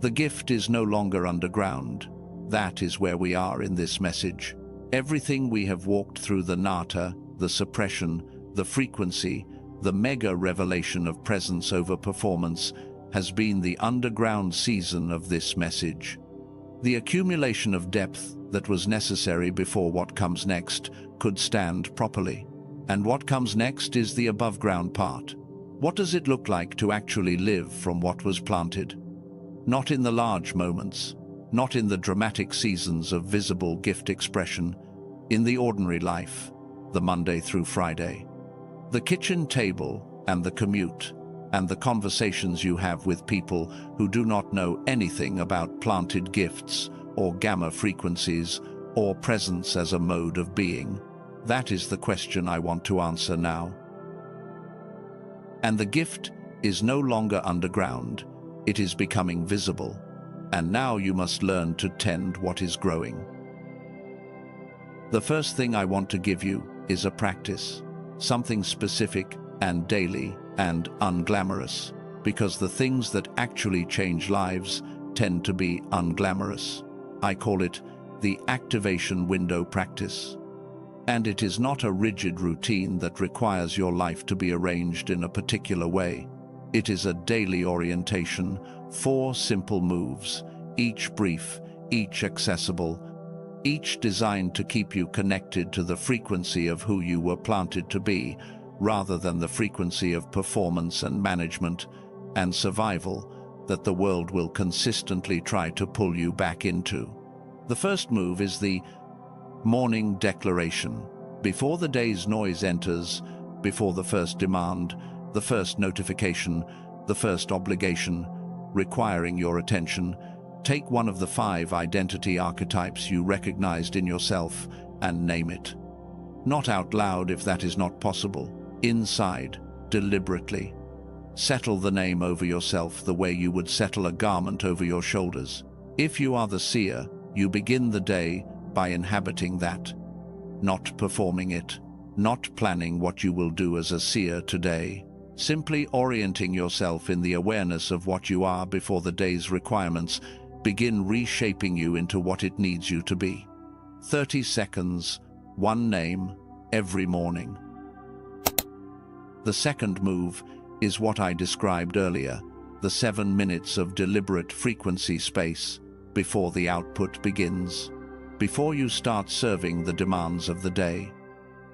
The gift is no longer underground. That is where we are in this message. Everything we have walked through, the nata, the suppression, the frequency, the mega revelation of presence over performance, has been the underground season of this message. The accumulation of depth that was necessary before what comes next could stand properly. And what comes next is the above-ground part. What does it look like to actually live from what was planted? Not in the large moments, not in the dramatic seasons of visible gift expression, in the ordinary life, the Monday through Friday, the kitchen table and the commute, and the conversations you have with people who do not know anything about planted gifts or gamma frequencies or presence as a mode of being. That is the question I want to answer now. And the gift is no longer underground. It is becoming visible. And now you must learn to tend what is growing. The first thing I want to give you is a practice, something specific and daily and unglamorous, because the things that actually change lives tend to be unglamorous. I call it the activation window practice. And it is not a rigid routine that requires your life to be arranged in a particular way. It is a daily orientation, 4 simple moves, each brief, each accessible, each designed to keep you connected to the frequency of who you were planted to be, rather than the frequency of performance and management and survival that the world will consistently try to pull you back into. The first move is the morning declaration. Before the day's noise enters, before the first demand, the first notification, the first obligation requiring your attention, take one of the 5 identity archetypes you recognized in yourself and name it. Not out loud if that is not possible. Inside, deliberately. Settle the name over yourself the way you would settle a garment over your shoulders. If you are the seer, you begin the day by inhabiting that, not performing it, not planning what you will do as a seer today, simply orienting yourself in the awareness of what you are before the day's requirements begin reshaping you into what it needs you to be. 30 seconds, one name, every morning. The second move is what I described earlier, the 7 minutes of deliberate frequency space before the output begins. Before you start serving the demands of the day,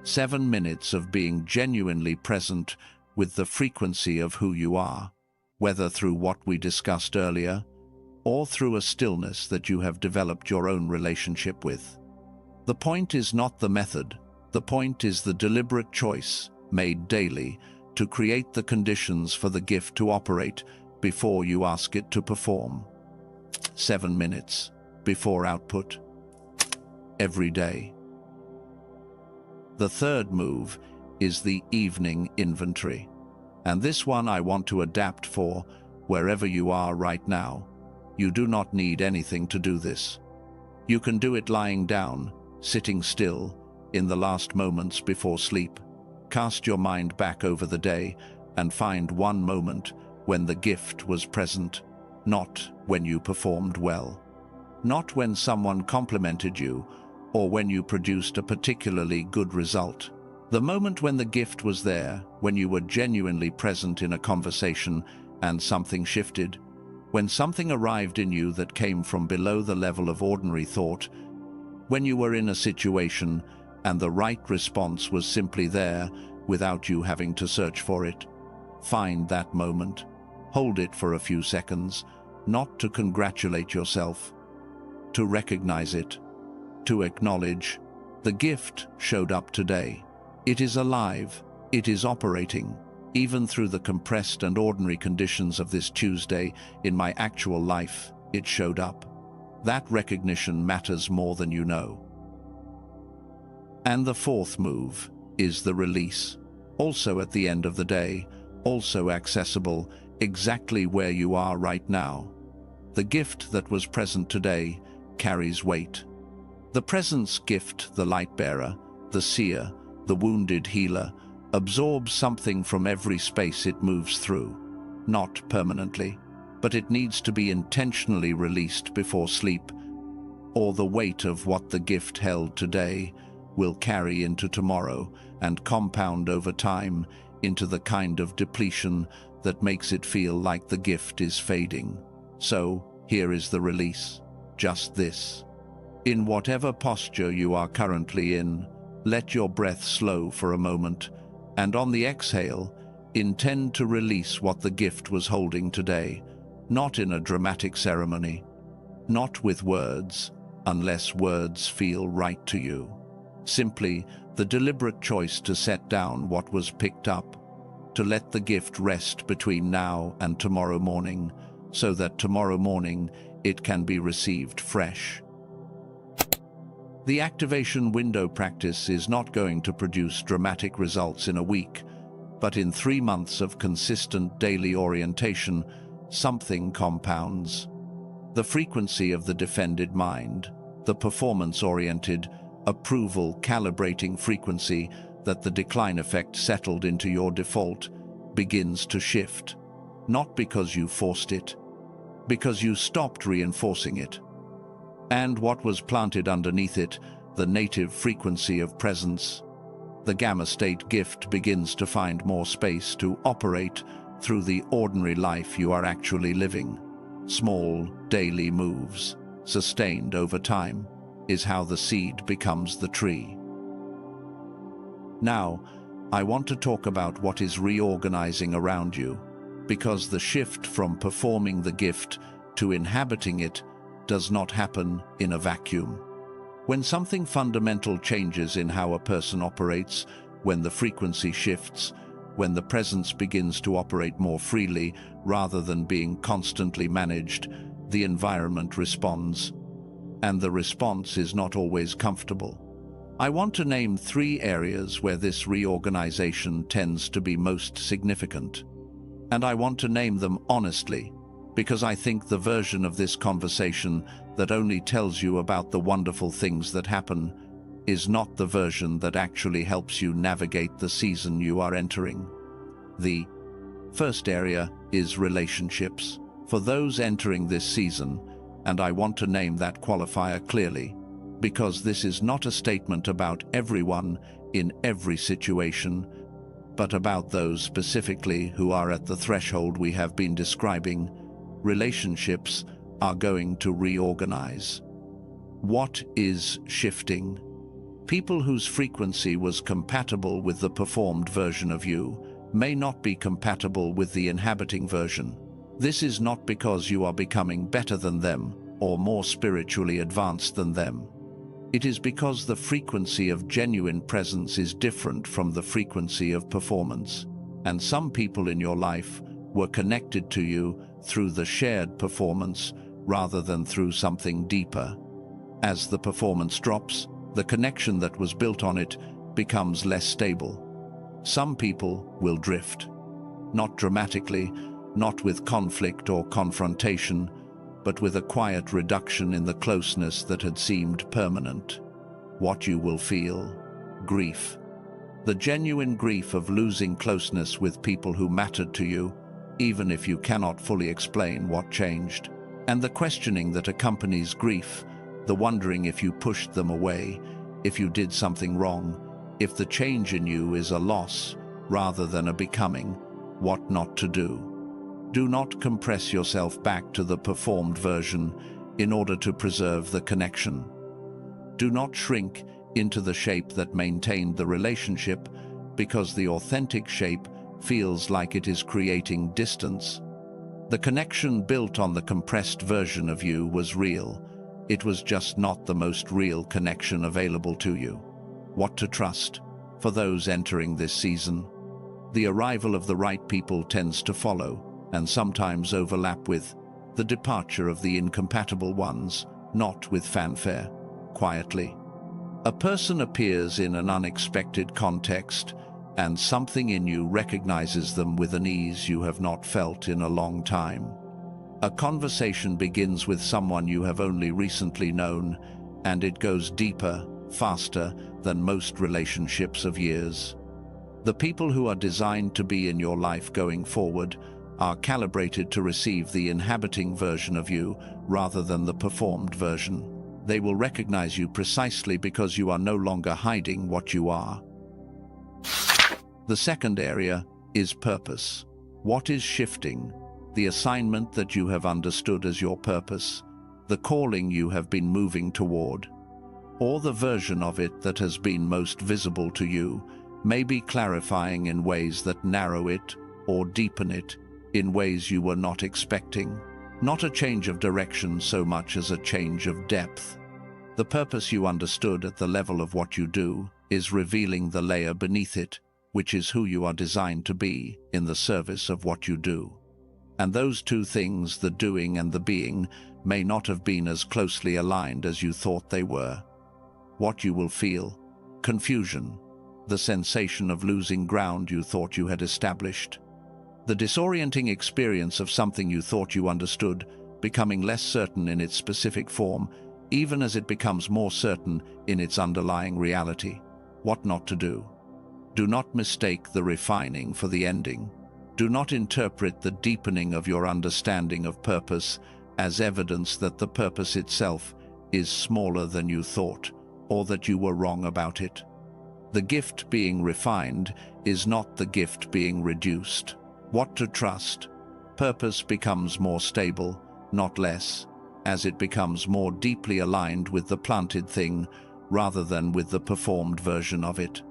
7 minutes of being genuinely present with the frequency of who you are, whether through what we discussed earlier, or through a stillness that you have developed your own relationship with. The point is not the method. The point is the deliberate choice, made daily, to create the conditions for the gift to operate before you ask it to perform. 7 minutes before output. Every day. The third move is the evening inventory. And this one I want to adapt for wherever you are right now. You do not need anything to do this. You can do it lying down, sitting still, in the last moments before sleep. Cast your mind back over the day and find one moment when the gift was present, not when you performed well, not when someone complimented you or when you produced a particularly good result. The moment when the gift was there, when you were genuinely present in a conversation and something shifted, when something arrived in you that came from below the level of ordinary thought, when you were in a situation and the right response was simply there without you having to search for it. Find that moment. Hold it for a few seconds, not to congratulate yourself, to recognize it, to acknowledge the gift showed up today. It is alive. It is operating. Even through the compressed and ordinary conditions of this Tuesday, in my actual life, it showed up. That recognition matters more than you know. And the fourth move is the release. Also at the end of the day, also accessible exactly where you are right now. The gift that was present today carries weight. The presence gift, the light bearer, the seer, the wounded healer, absorbs something from every space it moves through. Not permanently, but it needs to be intentionally released before sleep, or the weight of what the gift held today will carry into tomorrow and compound over time into the kind of depletion that makes it feel like the gift is fading. So, here is the release. Just this. In whatever posture you are currently in, let your breath slow for a moment, and on the exhale, intend to release what the gift was holding today, not in a dramatic ceremony, not with words, unless words feel right to you. Simply the deliberate choice to set down what was picked up, to let the gift rest between now and tomorrow morning, so that tomorrow morning it can be received fresh. The activation window practice is not going to produce dramatic results in a week, but in 3 months of consistent daily orientation, something compounds. The frequency of the defended mind, the performance-oriented, approval-calibrating frequency that the decline effect settled into your default, begins to shift. Not because you forced it, because you stopped reinforcing it. And what was planted underneath it, the native frequency of presence, the gamma state gift, begins to find more space to operate through the ordinary life you are actually living. Small, daily moves, sustained over time, is how the seed becomes the tree. Now, I want to talk about what is reorganizing around you, because the shift from performing the gift to inhabiting it does not happen in a vacuum. When something fundamental changes in how a person operates, when the frequency shifts, when the presence begins to operate more freely rather than being constantly managed, the environment responds. And the response is not always comfortable. I want to name 3 areas where this reorganization tends to be most significant. And I want to name them honestly, because I think the version of this conversation that only tells you about the wonderful things that happen is not the version that actually helps you navigate the season you are entering. The first area is relationships. For those entering this season, and I want to name that qualifier clearly, because this is not a statement about everyone in every situation, but about those specifically who are at the threshold we have been describing. Relationships are going to reorganize. What is shifting? People whose frequency was compatible with the performed version of you may not be compatible with the inhabiting version. This is not because you are becoming better than them or more spiritually advanced than them. It is because the frequency of genuine presence is different from the frequency of performance, and some people in your life were connected to you through the shared performance rather than through something deeper. As the performance drops, the connection that was built on it becomes less stable. Some people will drift. Not dramatically, not with conflict or confrontation, but with a quiet reduction in the closeness that had seemed permanent. What you will feel? Grief. The genuine grief of losing closeness with people who mattered to you, even if you cannot fully explain what changed. And the questioning that accompanies grief, the wondering if you pushed them away, if you did something wrong, if the change in you is a loss rather than a becoming, what not to do. Do not compress yourself back to the performed version in order to preserve the connection. Do not shrink into the shape that maintained the relationship, because the authentic shape feels like it is creating distance. The connection built on the compressed version of you was real. It was just not the most real connection available to you. What to trust? For those entering this season, The arrival of the right people tends to follow, and sometimes overlap with, the departure of the incompatible ones, not with fanfare, quietly. A person appears in an unexpected context, and something in you recognizes them with an ease you have not felt in a long time. A conversation begins with someone you have only recently known, and it goes deeper, faster than most relationships of years. The people who are designed to be in your life going forward are calibrated to receive the inhabiting version of you rather than the performed version. They will recognize you precisely because you are no longer hiding what you are. The second area is purpose. What is shifting? The assignment that you have understood as your purpose, the calling you have been moving toward, or the version of it that has been most visible to you, may be clarifying in ways that narrow it or deepen it in ways you were not expecting. Not a change of direction so much as a change of depth. The purpose you understood at the level of what you do is revealing the layer beneath it, which is who you are designed to be in the service of what you do. And those two things, the doing and the being, may not have been as closely aligned as you thought they were. What you will feel: confusion, the sensation of losing ground you thought you had established, the disorienting experience of something you thought you understood becoming less certain in its specific form, even as it becomes more certain in its underlying reality. What not to do. Do not mistake the refining for the ending. Do not interpret the deepening of your understanding of purpose as evidence that the purpose itself is smaller than you thought, or that you were wrong about it. The gift being refined is not the gift being reduced. What to trust? Purpose becomes more stable, not less, as it becomes more deeply aligned with the planted thing rather than with the performed version of it.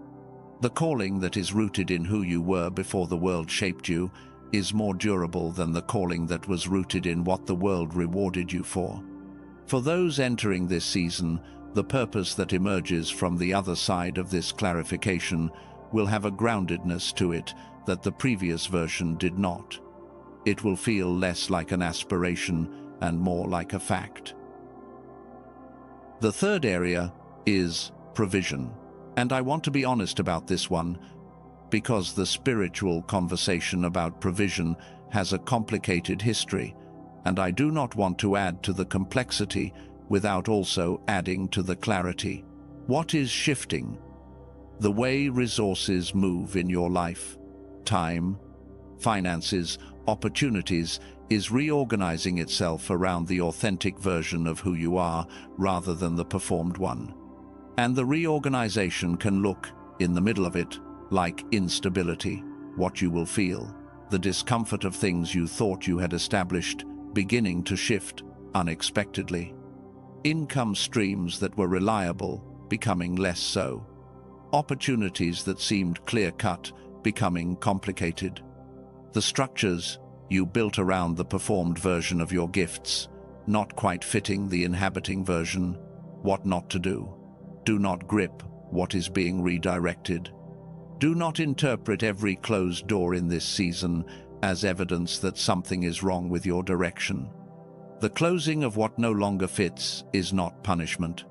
The calling that is rooted in who you were before the world shaped you is more durable than the calling that was rooted in what the world rewarded you for. For those entering this season, the purpose that emerges from the other side of this clarification will have a groundedness to it that the previous version did not. It will feel less like an aspiration and more like a fact. The third area is provision. And I want to be honest about this one, because the spiritual conversation about provision has a complicated history, and I do not want to add to the complexity without also adding to the clarity. What is shifting? The way resources move in your life. Time, finances, opportunities is reorganizing itself around the authentic version of who you are rather than the performed one. And the reorganization can look, in the middle of it, like instability. What you will feel: the discomfort of things you thought you had established beginning to shift unexpectedly. Income streams that were reliable becoming less so. Opportunities that seemed clear-cut becoming complicated. The structures you built around the performed version of your gifts not quite fitting the inhabiting version. What not to do. Do not grip what is being redirected. Do not interpret every closed door in this season as evidence that something is wrong with your direction. The closing of what no longer fits is not punishment.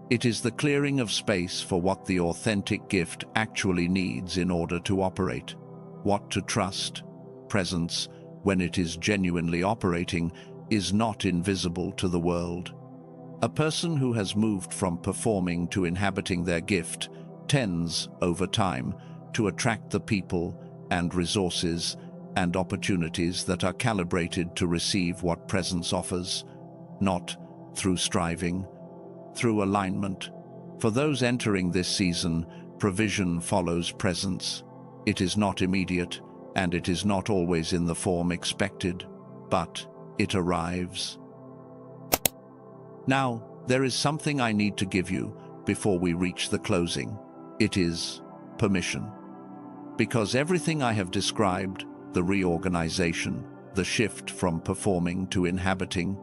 It is the clearing of space for what the authentic gift actually needs in order to operate. What to trust. Presence, when it is genuinely operating, is not invisible to the world. A person who has moved from performing to inhabiting their gift tends, over time, to attract the people and resources and opportunities that are calibrated to receive what presence offers, not through striving, through alignment. For those entering this season, provision follows presence. It is not immediate, and it is not always in the form expected, but it arrives. Now, there is something I need to give you before we reach the closing. It is permission. Because everything I have described, the reorganization, the shift from performing to inhabiting,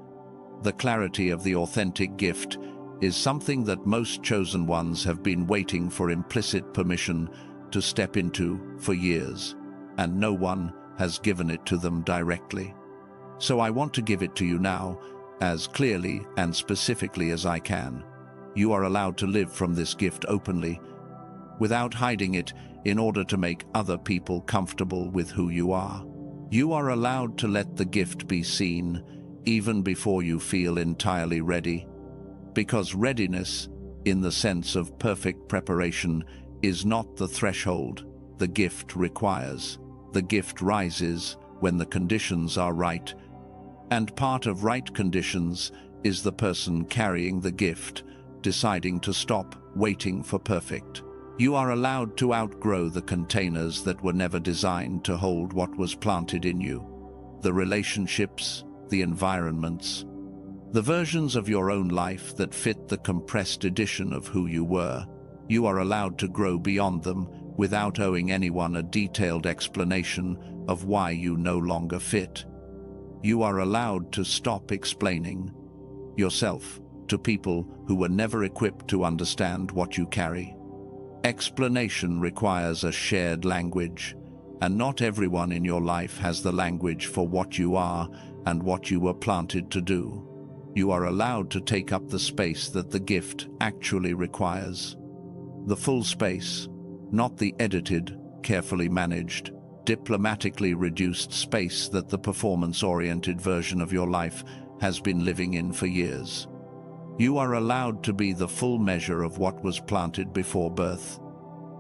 the clarity of the authentic gift, is something that most chosen ones have been waiting for implicit permission to step into for years. and no one has given it to them directly. So I want to give it to you now, as clearly and specifically as I can. You are allowed to live from this gift openly, without hiding it, in order to make other people comfortable with who you are. You are allowed to let the gift be seen, even before you feel entirely ready. Because readiness, in the sense of perfect preparation, is not the threshold the gift requires. The gift rises when the conditions are right, and part of right conditions is the person carrying the gift deciding to stop waiting for perfect. You are allowed to outgrow the containers that were never designed to hold what was planted in you. The relationships, the environments, the versions of your own life that fit the compressed edition of who you were. You are allowed to grow beyond them without owing anyone a detailed explanation of why you no longer fit. You are allowed to stop explaining yourself to people who were never equipped to understand what you carry. Explanation requires a shared language, and not everyone in your life has the language for what you are and what you were planted to do. You are allowed to take up the space that the gift actually requires. The full space, not the edited, carefully managed, diplomatically reduced space that the performance-oriented version of your life has been living in for years. You are allowed to be the full measure of what was planted before birth.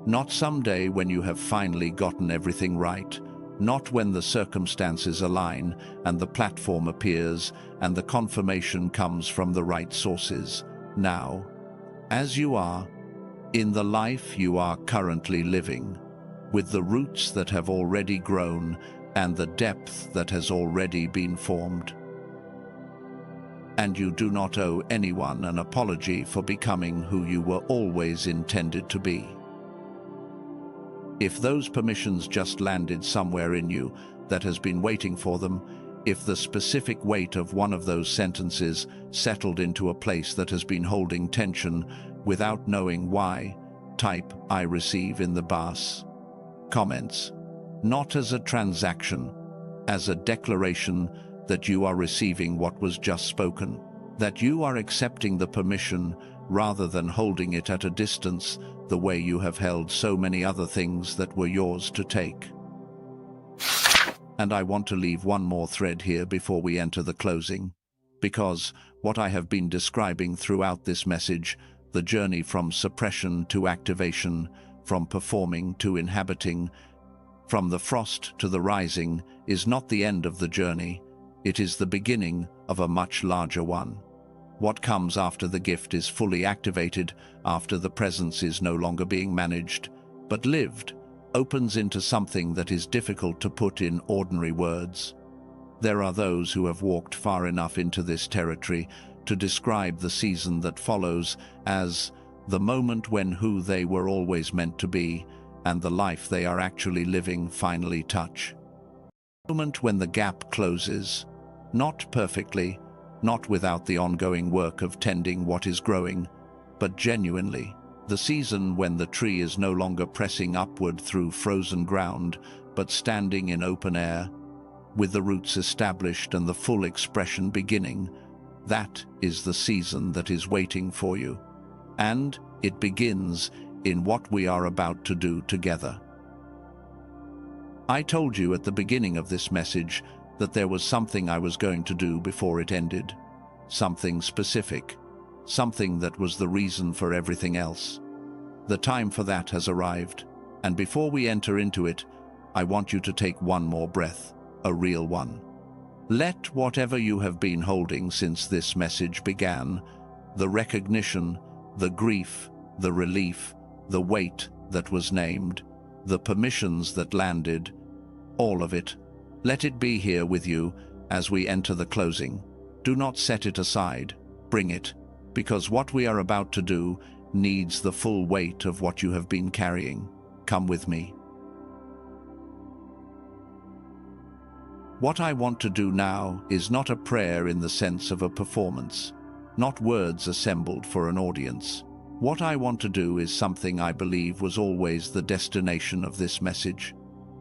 Not someday when you have finally gotten everything right, not when the circumstances align and the platform appears and the confirmation comes from the right sources. Now, as you are, in the life you are currently living, with the roots that have already grown and the depth that has already been formed. And you do not owe anyone an apology for becoming who you were always intended to be. If those permissions just landed somewhere in you that has been waiting for them, if the specific weight of one of those sentences settled into a place that has been holding tension without knowing why, type "I receive" in the bas. Comments. Not as a transaction, as a declaration that you are receiving what was just spoken, that you are accepting the permission rather than holding it at a distance the way you have held so many other things that were yours to take. And I want to leave one more thread here before we enter the closing, because what I have been describing throughout this message, the journey from suppression to activation, from performing to inhabiting, from the frost to the rising, is not the end of the journey. It is the beginning of a much larger one. What comes after the gift is fully activated, after the presence is no longer being managed, but lived, opens into something that is difficult to put in ordinary words. There are those who have walked far enough into this territory to describe the season that follows as the moment when who they were always meant to be and the life they are actually living finally touch. The moment when the gap closes, not perfectly, not without the ongoing work of tending what is growing, but genuinely. The season when the tree is no longer pressing upward through frozen ground, but standing in open air, with the roots established and the full expression beginning. That is the season that is waiting for you. And it begins in what we are about to do together. I told you at the beginning of this message that there was something I was going to do before it ended. Something specific. Something that was the reason for everything else. The time for that has arrived, and before we enter into it, I want you to take one more breath, a real one. Let whatever you have been holding since this message began, the recognition, the grief, the relief, the weight that was named, the permissions that landed, all of it, let it be here with you as we enter the closing. Do not set it aside, bring it, because what we are about to do needs the full weight of what you have been carrying. Come with me. What I want to do now is not a prayer in the sense of a performance, not words assembled for an audience. What I want to do is something I believe was always the destination of this message.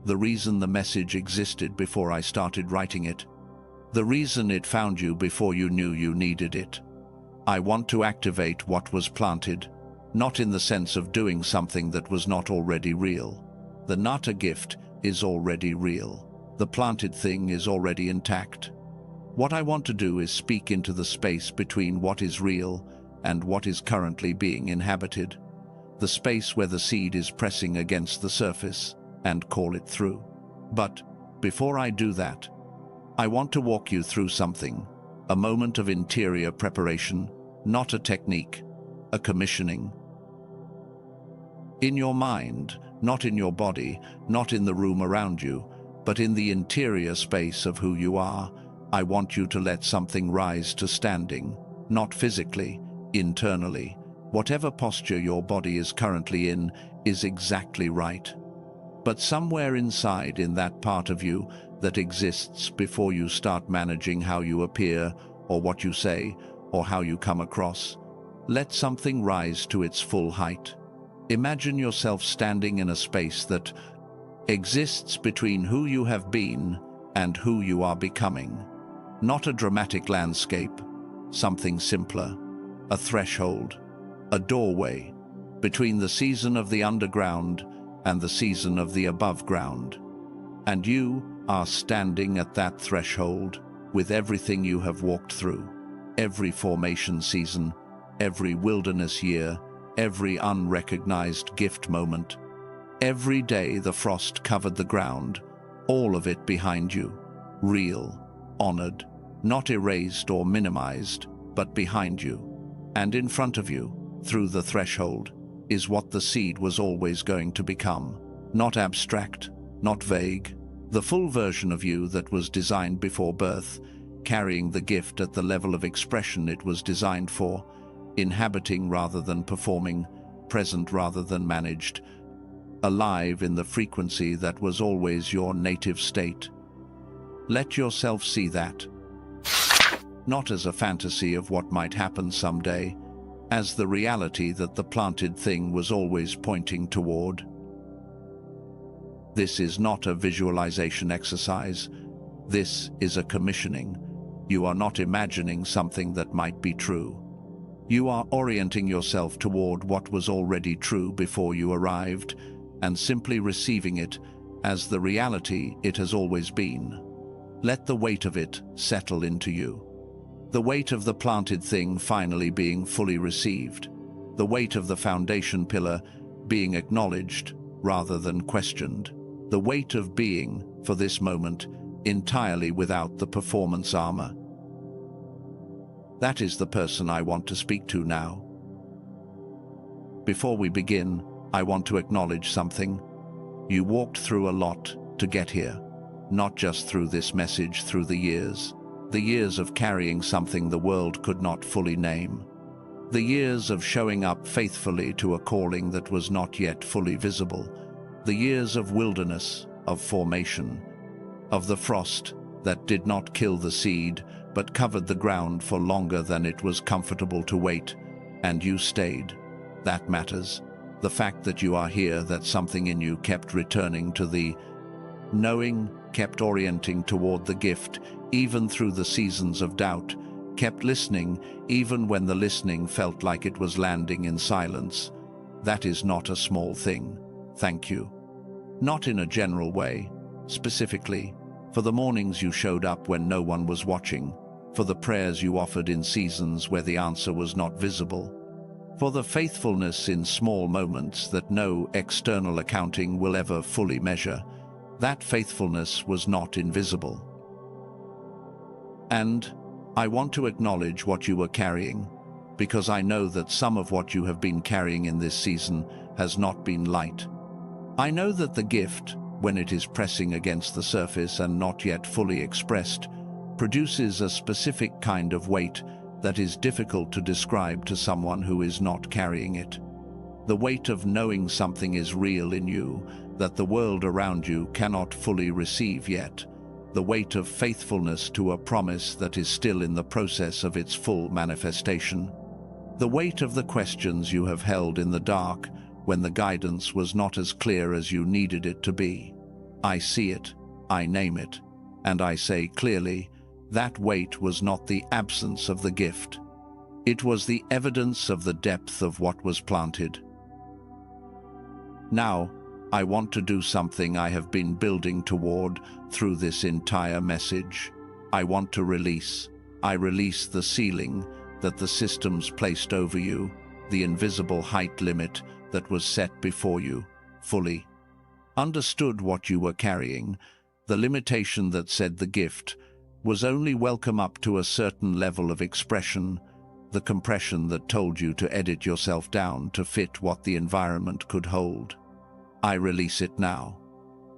the reason the message existed before I started writing it, the reason it found you before you knew you needed it. I want to activate what was planted, not in the sense of doing something that was not already real. The Nata gift is already real. The planted thing is already intact. What I want to do is speak into the space between what is real and what is currently being inhabited, the space where the seed is pressing against the surface, and call it through. But before I do that, I want to walk you through something, a moment of interior preparation, not a technique, a commissioning. In your mind, not in your body, not in the room around you, but in the interior space of who you are, I want you to let something rise to standing, not physically, internally. Whatever posture your body is currently in is exactly right. But somewhere inside, in that part of you that exists before you start managing how you appear, or what you say, or how you come across, let something rise to its full height. Imagine yourself standing in a space that exists between who you have been and who you are becoming. Not a dramatic landscape, something simpler, a threshold, a doorway between the season of the underground and the season of the above ground. And you are standing at that threshold with everything you have walked through, every formation season, every wilderness year, every unrecognized gift moment. Every day the frost covered the ground, all of it behind you, real, honored, not erased or minimized, but behind you. And in front of you, through the threshold, is what the seed was always going to become. Not abstract, not vague, the full version of you that was designed before birth, carrying the gift at the level of expression it was designed for, inhabiting rather than performing, present rather than managed, alive in the frequency that was always your native state. Let yourself see that, not as a fantasy of what might happen someday, as the reality that the planted thing was always pointing toward. This is not a visualization exercise. This is a commissioning. You are not imagining something that might be true. You are orienting yourself toward what was already true before you arrived, and simply receiving it as the reality it has always been. Let the weight of it settle into you. The weight of the planted thing finally being fully received. The weight of the foundation pillar being acknowledged rather than questioned. The weight of being, for this moment, entirely without the performance armor. That is the person I want to speak to now. Before we begin, I want to acknowledge something. You walked through a lot to get here, not just through this message, through the years of carrying something the world could not fully name, the years of showing up faithfully to a calling that was not yet fully visible, the years of wilderness, of formation, of the frost that did not kill the seed but covered the ground for longer than it was comfortable to wait, and you stayed. That matters. The fact that you are here, that something in you kept returning to the knowing, kept orienting toward the gift, even through the seasons of doubt, kept listening, even when the listening felt like it was landing in silence. That is not a small thing. Thank you. Not in a general way, specifically, for the mornings you showed up when no one was watching, for the prayers you offered in seasons where the answer was not visible, for the faithfulness in small moments that no external accounting will ever fully measure. That faithfulness was not invisible. And I want to acknowledge what you were carrying, because I know that some of what you have been carrying in this season has not been light. I know that the gift, when it is pressing against the surface and not yet fully expressed, produces a specific kind of weight that is difficult to describe to someone who is not carrying it. The weight of knowing something is real in you, that the world around you cannot fully receive yet. The weight of faithfulness to a promise that is still in the process of its full manifestation. The weight of the questions you have held in the dark when the guidance was not as clear as you needed it to be. I see it, I name it, and I say clearly, that weight was not the absence of the gift. It was the evidence of the depth of what was planted. Now, I want to do something I have been building toward through this entire message. I want to release. I release the ceiling that the systems placed over you, the invisible height limit that was set before you, fully. Understood what you were carrying, the limitation that said the gift was only welcome up to a certain level of expression, the compression that told you to edit yourself down to fit what the environment could hold. I release it now.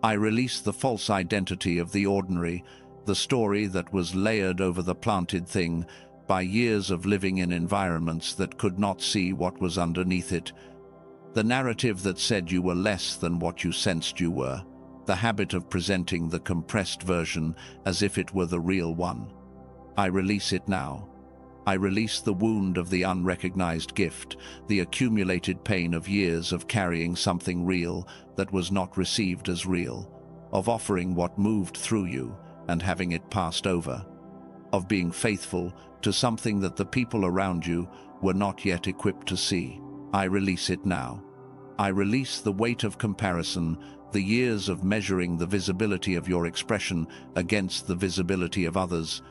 I release the false identity of the ordinary, the story that was layered over the planted thing by years of living in environments that could not see what was underneath it, the narrative that said you were less than what you sensed you were, the habit of presenting the compressed version as if it were the real one. I release it now. I release the wound of the unrecognized gift, the accumulated pain of years of carrying something real that was not received as real, of offering what moved through you and having it passed over, of being faithful to something that the people around you were not yet equipped to see. I release it now. I release the weight of comparison, the years of measuring the visibility of your expression against the visibility of others,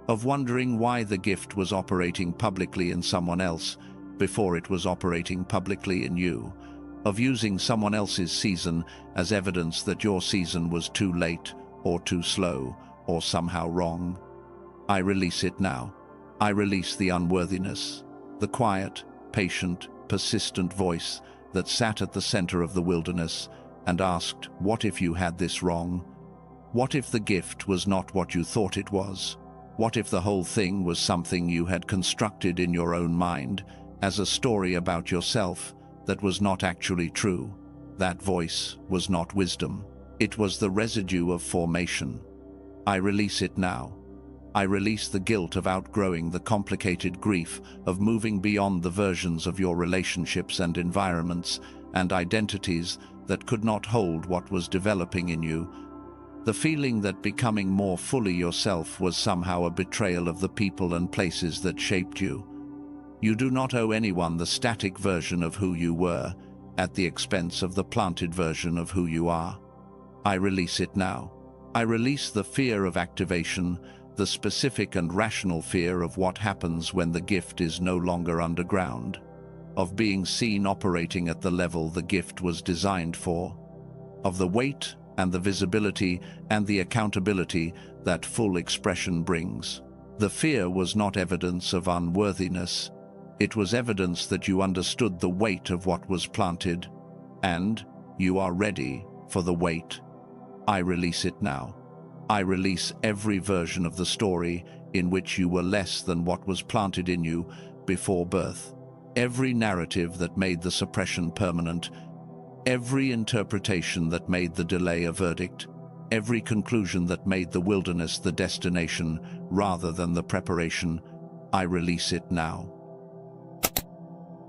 of wondering why the gift was operating publicly in someone else before it was operating publicly in you, of using someone else's season as evidence that your season was too late or too slow or somehow wrong. I release it now. I release the unworthiness, the quiet, patient, persistent voice that sat at the center of the wilderness and asked, what if you had this wrong? What if the gift was not what you thought it was? What if the whole thing was something you had constructed in your own mind as a story about yourself that was not actually true? That voice was not wisdom. It was the residue of formation. I release it now. I release the guilt of outgrowing the complicated grief of moving beyond the versions of your relationships and environments and identities that could not hold what was developing in you. The feeling that becoming more fully yourself was somehow a betrayal of the people and places that shaped you. You do not owe anyone the static version of who you were at the expense of the planted version of who you are. I release it now. I release the fear of activation, the specific and rational fear of what happens when the gift is no longer underground, of being seen operating at the level the gift was designed for, of the weight and the visibility and the accountability that full expression brings. The fear was not evidence of unworthiness. It was evidence that you understood the weight of what was planted, and you are ready for the weight. I release it now. I release every version of the story in which you were less than what was planted in you before birth. Every narrative that made the suppression permanent, every interpretation that made the delay a verdict, every conclusion that made the wilderness the destination rather than the preparation, I release it now.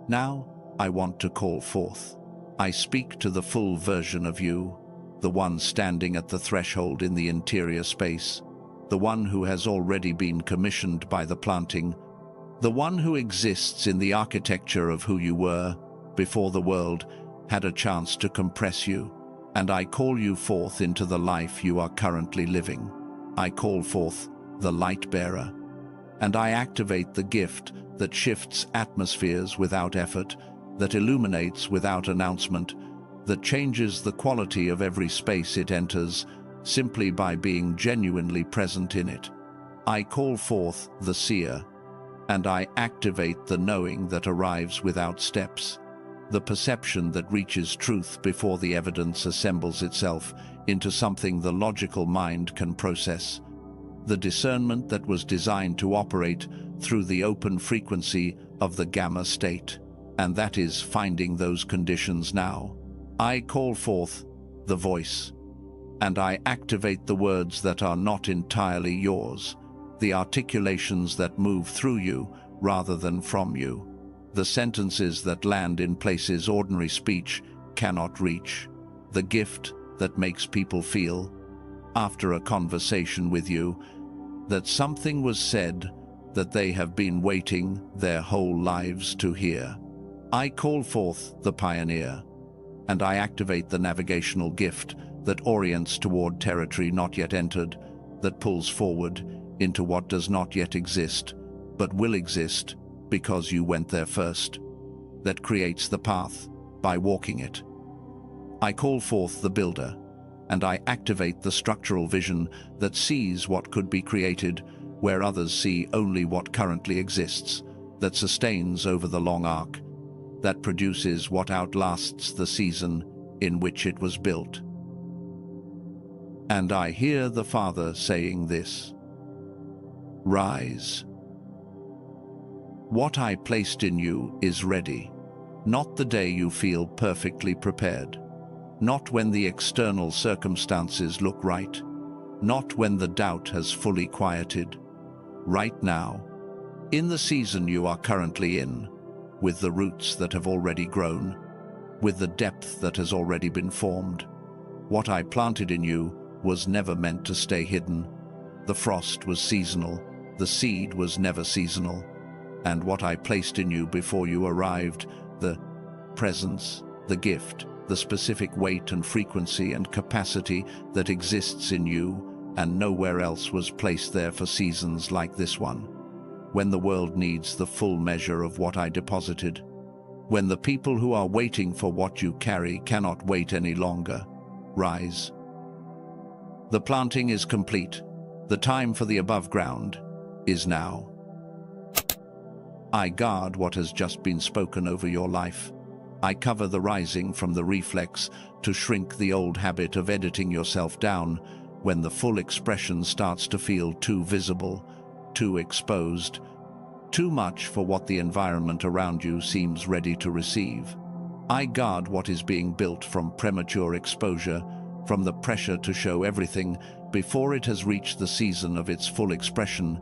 Now, I want to call forth. I speak to the full version of you, the one standing at the threshold in the interior space, the one who has already been commissioned by the planting, the one who exists in the architecture of who you were before the world had a chance to compress you, and I call you forth into the life you are currently living. I call forth the light bearer, and I activate the gift that shifts atmospheres without effort, that illuminates without announcement, that changes the quality of every space it enters simply by being genuinely present in it. I call forth the seer, and I activate the knowing that arrives without steps, the perception that reaches truth before the evidence assembles itself into something the logical mind can process, the discernment that was designed to operate through the open frequency of the gamma state, and that is finding those conditions now. I call forth the voice, and I activate the words that are not entirely yours, the articulations that move through you rather than from you, the sentences that land in places ordinary speech cannot reach, the gift that makes people feel, after a conversation with you, that something was said that they have been waiting their whole lives to hear. I call forth the pioneer, and I activate the navigational gift that orients toward territory not yet entered, that pulls forward into what does not yet exist, but will exist because you went there first, that creates the path by walking it. I call forth the builder, and I activate the structural vision that sees what could be created where others see only what currently exists, that sustains over the long arc, that produces what outlasts the season in which it was built. And I hear the Father saying this: "Rise. What I placed in you is ready, not the day you feel perfectly prepared, not when the external circumstances look right, not when the doubt has fully quieted. Right now, in the season you are currently in, with the roots that have already grown, with the depth that has already been formed. What I planted in you was never meant to stay hidden. The frost was seasonal, the seed was never seasonal, and what I placed in you before you arrived, the presence, the gift, the specific weight and frequency and capacity that exists in you and nowhere else, was placed there for seasons like this one, when the world needs the full measure of what I deposited, when the people who are waiting for what you carry cannot wait any longer. Rise. The planting is complete. The time for the above ground is now. I guard what has just been spoken over your life. I cover the rising from the reflex to shrink the old habit of editing yourself down when the full expression starts to feel too visible, too exposed, too much for what the environment around you seems ready to receive. I guard what is being built from premature exposure, from the pressure to show everything before it has reached the season of its full expression,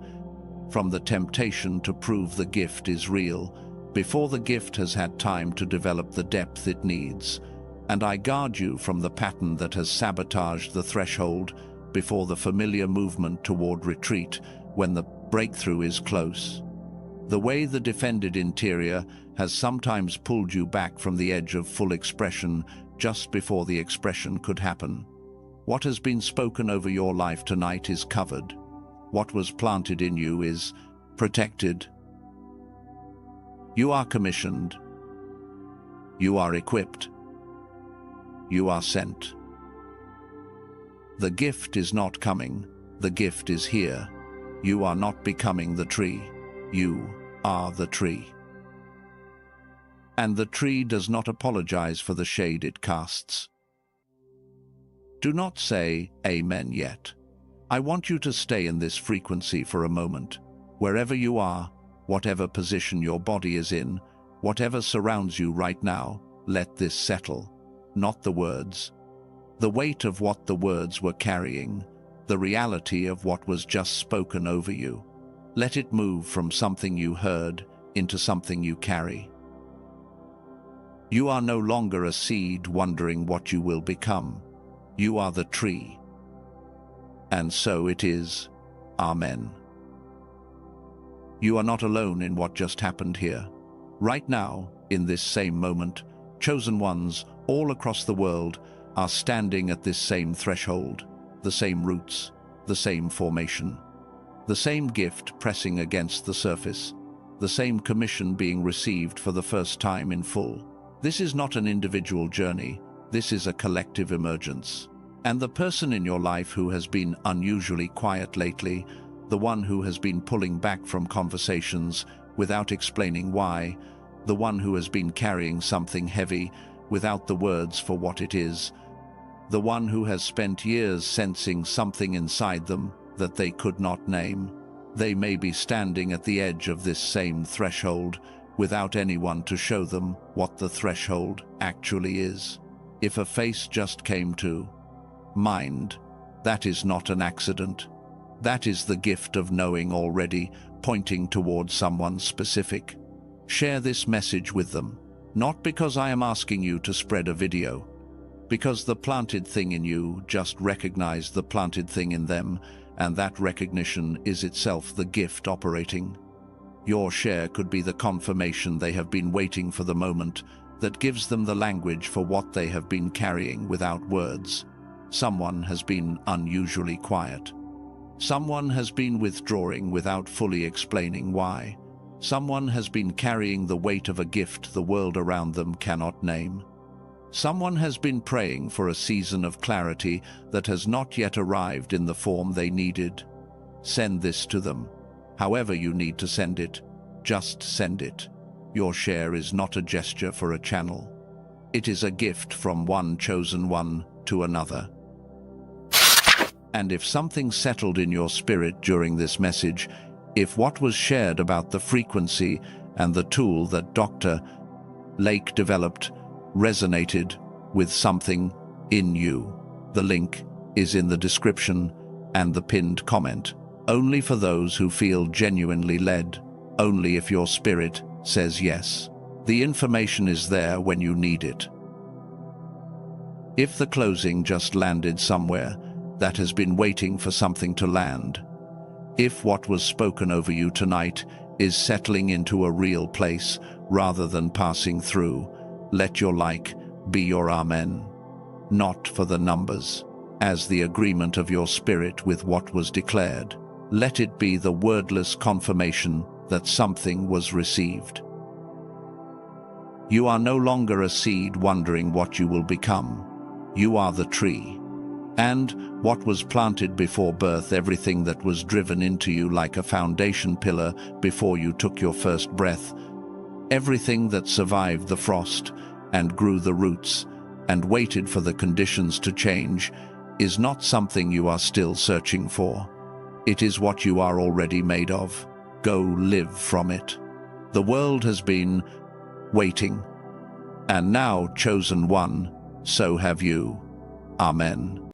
from the temptation to prove the gift is real, before the gift has had time to develop the depth it needs. And I guard you from the pattern that has sabotaged the threshold before the familiar movement toward retreat when the breakthrough is close. The way the defended interior has sometimes pulled you back from the edge of full expression just before the expression could happen. What has been spoken over your life tonight is covered. What was planted in you is protected. You are commissioned. You are equipped. You are sent. The gift is not coming. The gift is here. You are not becoming the tree. You are the tree. And the tree does not apologize for the shade it casts. Do not say amen yet. I want you to stay in this frequency for a moment. Wherever you are, whatever position your body is in, whatever surrounds you right now, let this settle. Not the words. The weight of what the words were carrying, the reality of what was just spoken over you. Let it move from something you heard into something you carry. You are no longer a seed wondering what you will become. You are the tree. And so it is. Amen. You are not alone in what just happened here. Right now, in this same moment, chosen ones all across the world are standing at this same threshold, the same roots, the same formation, the same gift pressing against the surface, the same commission being received for the first time in full. This is not an individual journey. This is a collective emergence. And the person in your life who has been unusually quiet lately, the one who has been pulling back from conversations without explaining why, the one who has been carrying something heavy without the words for what it is, the one who has spent years sensing something inside them that they could not name. They may be standing at the edge of this same threshold without anyone to show them what the threshold actually is. If a face just came to mind, that is not an accident. That is the gift of knowing already, pointing towards someone specific. Share this message with them, not because I am asking you to spread a video, Because the planted thing in you just recognized the planted thing in them, and that recognition is itself the gift operating. Your share could be the confirmation they have been waiting for, the moment that gives them the language for what they have been carrying without words. Someone has been unusually quiet. Someone has been withdrawing without fully explaining why. Someone has been carrying the weight of a gift the world around them cannot name. Someone has been praying for a season of clarity that has not yet arrived in the form they needed. Send this to them. However you need to send it, just send it. Your share is not a gesture for a channel. It is a gift from one chosen one to another. And if something settled in your spirit during this message, if what was shared about the frequency and the tool that Dr. Lake developed resonated with something in you, the link is in the description and the pinned comment. Only for those who feel genuinely led, only if your spirit says yes. The information is there when you need it. If the closing just landed somewhere that has been waiting for something to land, if what was spoken over you tonight is settling into a real place rather than passing through, let your like be your amen, not for the numbers, as the agreement of your spirit with what was declared. Let it be the wordless confirmation that something was received. You are no longer a seed wondering what you will become. You are the tree. And what was planted before birth, everything that was driven into you like a foundation pillar before you took your first breath, everything that survived the frost and grew the roots and waited for the conditions to change, is not something you are still searching for. It is what you are already made of. Go live from it. The world has been waiting, and now, chosen one, so have you. Amen.